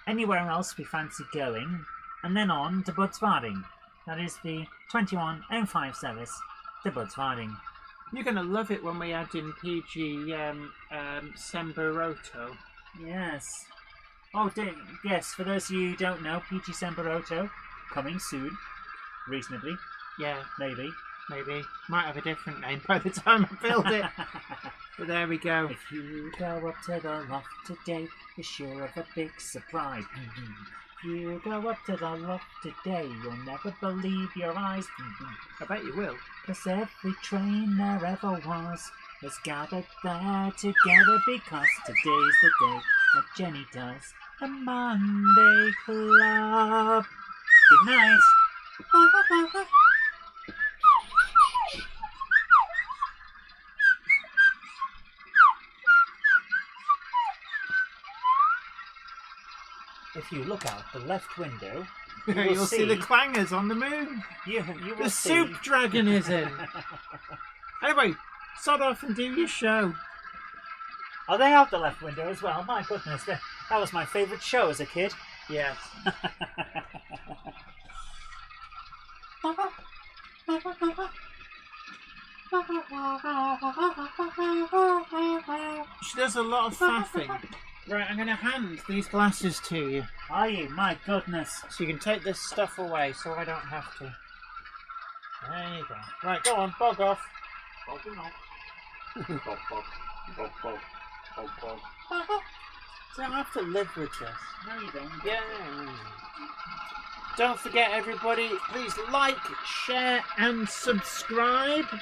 anywhere else we fancy going, and then on to Butzvaarding. That is the 21:05 service to Butzvaarding. You're going to love it when we add in PG Semberoto. Yes. Oh, yes, for those of you who don't know, PG Semberoto, coming soon. Reasonably. Yeah, Maybe. might have a different name by the time I build it. But there we go. If you go up to the loft today, you're sure of a big surprise. If you go up to the loft today, you'll never believe your eyes. I bet you will. 'Cause every train there ever was gathered there together, because today's the day that Jenny does a Monday Club. Good night. If you look out the left window, You'll see the clangers on the moon. you will The see. soup dragon is in. Anyway, sod off and do your show. Are they out the left window as well? My goodness, that was my favourite show as a kid. Yes. She does a lot of faffing. Right, I'm going to hand these glasses to you. Are you? My goodness. So you can take this stuff away so I don't have to. There you go. Right, go on, bog off. Bogging off. Bog, bog, bog, bog, bog, bog. So I have to live with this. No, you don't. Yeah. Don't forget, everybody, please like, share, and subscribe.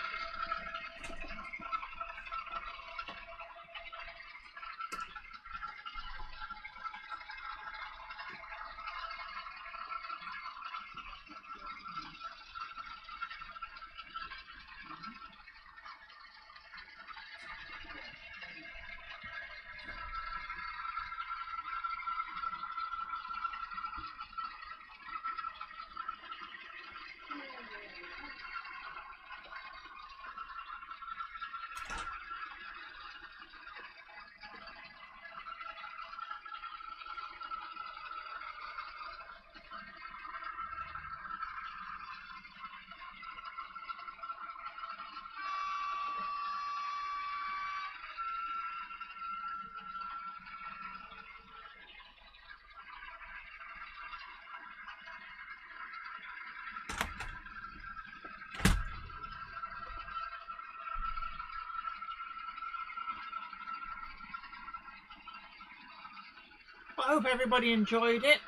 I hope everybody enjoyed it,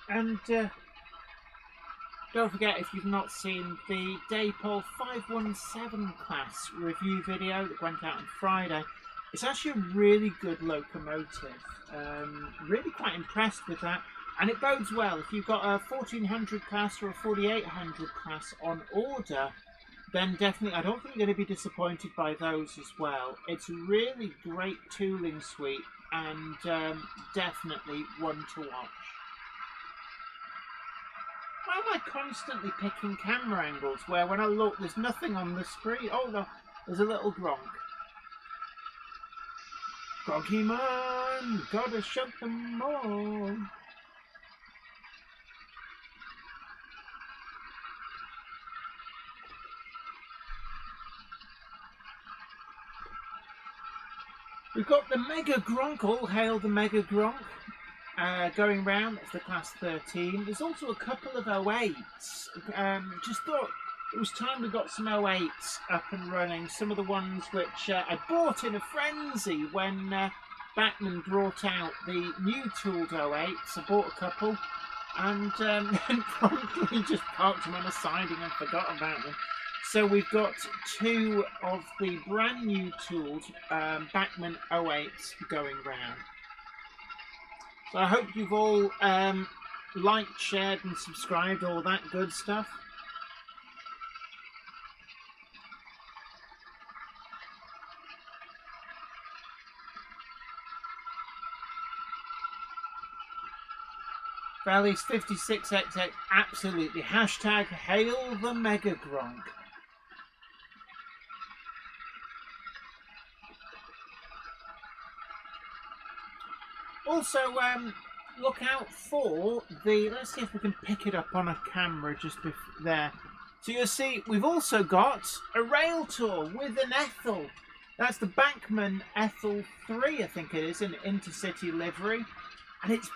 and don't forget, if you've not seen the Daypol 517 class review video that went out on Friday, it's actually a really good locomotive. Really quite impressed with that, and it bodes well. If you've got a 1400 class or a 4800 class on order, then definitely, I don't think you're going to be disappointed by those as well. It's a really great tooling suite, and definitely one to watch. Why am I constantly picking camera angles where when I look there's nothing on the screen? Oh no, there's a little Gronk. Gronky man, gotta shut them all. We've got the Mega Gronk, all hail the Mega Gronk, going round. That's the Class 13. There's also a couple of 08s. Just thought it was time we got some 08s up and running. Some of the ones which I bought in a frenzy when Bachmann brought out the new tooled 08s. I bought a couple and then promptly just parked them on a siding and forgot about them. So we've got two of the brand new tooled Bachmann 08s going round. So I hope you've all liked, shared and subscribed, all that good stuff. Valley's 56XX, absolutely. Hashtag hail the Mega Gronk. Also, look out for the, let's see if we can pick it up on a camera just there. So you'll see, we've also got a rail tour with an Ethel. That's the Bachmann Ethel 3, I think it is, an intercity livery. And it's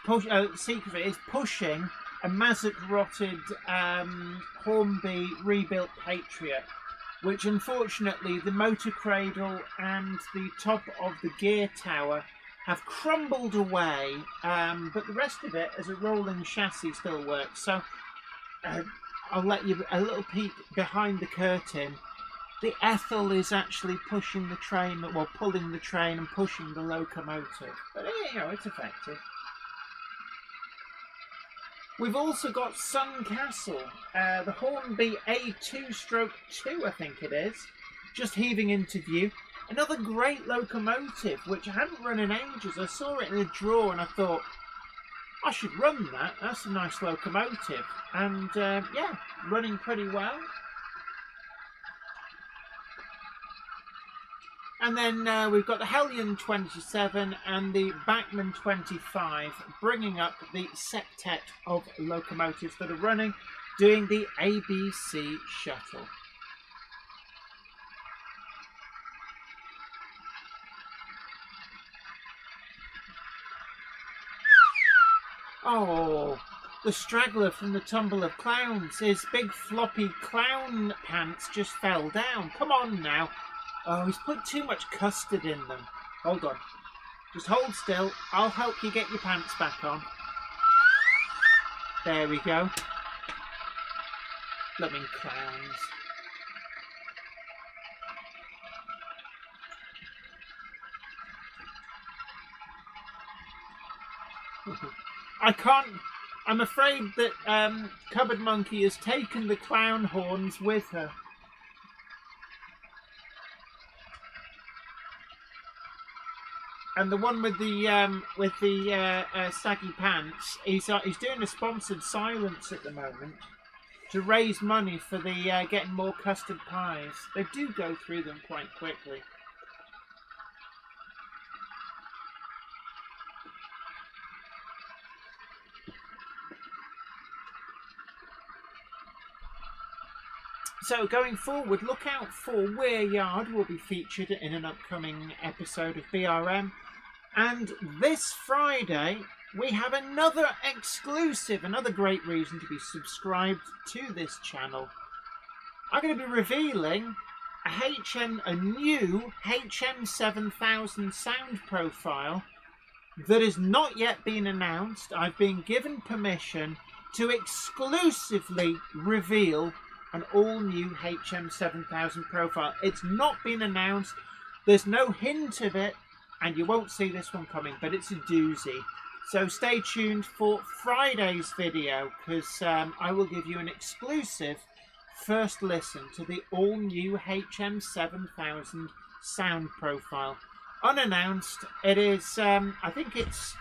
secret is pushing a Mazak-rotted Hornby rebuilt Patriot, which unfortunately the motor cradle and the top of the gear tower have crumbled away, but the rest of it as a rolling chassis still works. So I'll let you a little peek behind the curtain. The Ethel is actually pushing the train, well, pulling the train and pushing the locomotive. But you know, it's effective. We've also got Sun Castle, the Hornby A2/2, I think it is, just heaving into view. Another great locomotive, which I haven't run in ages. I saw it in a drawer and I thought, I should run that. That's a nice locomotive. And yeah, running pretty well. And then we've got the Hellion 27 and the Bachmann 25, bringing up the septet of locomotives that are running, doing the ABC shuttle. Oh, the straggler from the Tumble of Clowns. His big floppy clown pants just fell down. Come on now. Oh, he's put too much custard in them. Hold on. Just hold still. I'll help you get your pants back on. There we go. Blooming clowns. I can't... I'm afraid that Cupboard Monkey has taken the clown horns with her. And the one with the saggy pants, he's doing a sponsored silence at the moment to raise money for the getting more custard pies. They do go through them quite quickly. So going forward, look out for Weir Yard will be featured in an upcoming episode of BRM. And this Friday, we have another exclusive, another great reason to be subscribed to this channel. I'm going to be revealing a new HM7000 sound profile that has not yet been announced. I've been given permission to exclusively reveal an all-new HM7000 profile. It's not been announced, there's no hint of it, and you won't see this one coming, but it's a doozy. So stay tuned for Friday's video, because I will give you an exclusive first listen to the all-new HM7000 sound profile. Unannounced, it is, I think it's,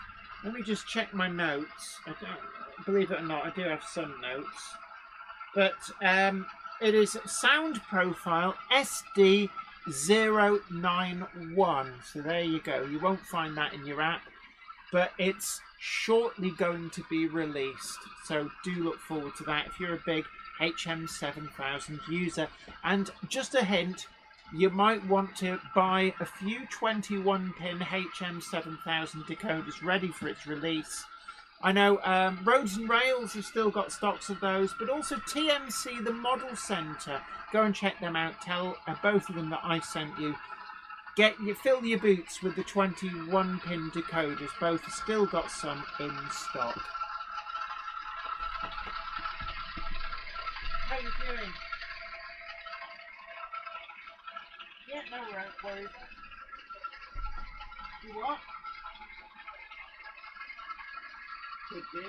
let me just check my notes. I don't, believe it or not, I do have some notes. But it is sound profile SD091. So there you go. You won't find that in your app, but it's shortly going to be released. So do look forward to that if you're a big HM7000 user. And just a hint, you might want to buy a few 21-pin HM7000 decoders ready for its release. I know Roads and Rails have still got stocks of those, but also TMC, the Model Centre. Go and check them out. Tell both of them that I sent you. Fill your boots with the 21-pin decoders. Both have still got some in stock. How you doing? Yeah, no worries. You what? Could do.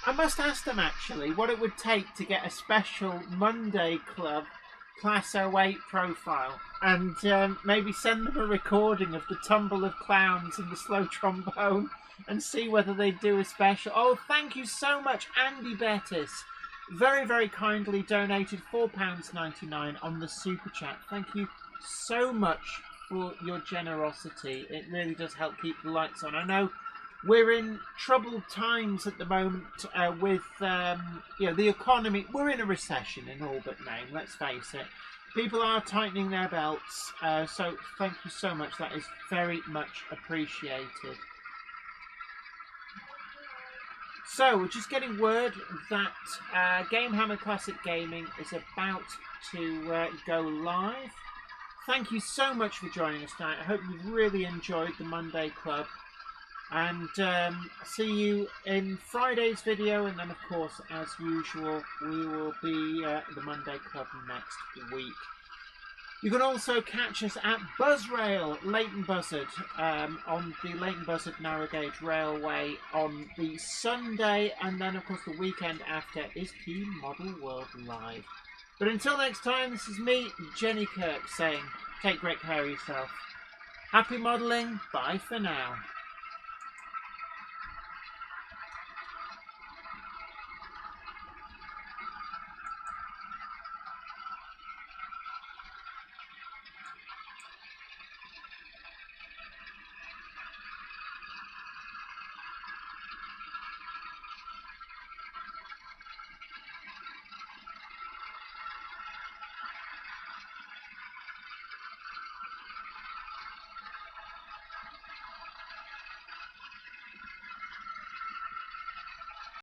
I must ask them actually what it would take to get a special Monday Club Class 08 profile and maybe send them a recording of the tumble of clowns and the slow trombone and see whether they'd do a special. Oh, thank you so much, Andy Bettis. Very, very kindly donated £4.99 on the Super Chat. Thank you so much for your generosity. It really does help keep the lights on. I know we're in troubled times at the moment with the economy. We're in a recession in all but name, let's face it. People are tightening their belts, so thank you so much. That is very much appreciated. So, we're just getting word that Gamehammer Classic Gaming is about to go live. Thank you so much for joining us tonight. I hope you've really enjoyed the Monday Club. And see you in Friday's video. And then, of course, as usual, we will be the Monday Club next week. You can also catch us at Buzzrail, Leighton Buzzard, on the Leighton Buzzard Narrow Gauge Railway on the Sunday. And then, of course, the weekend after is Team Model World Live. But until next time, this is me, Jenny Kirk, saying take great care of yourself. Happy modelling. Bye for now.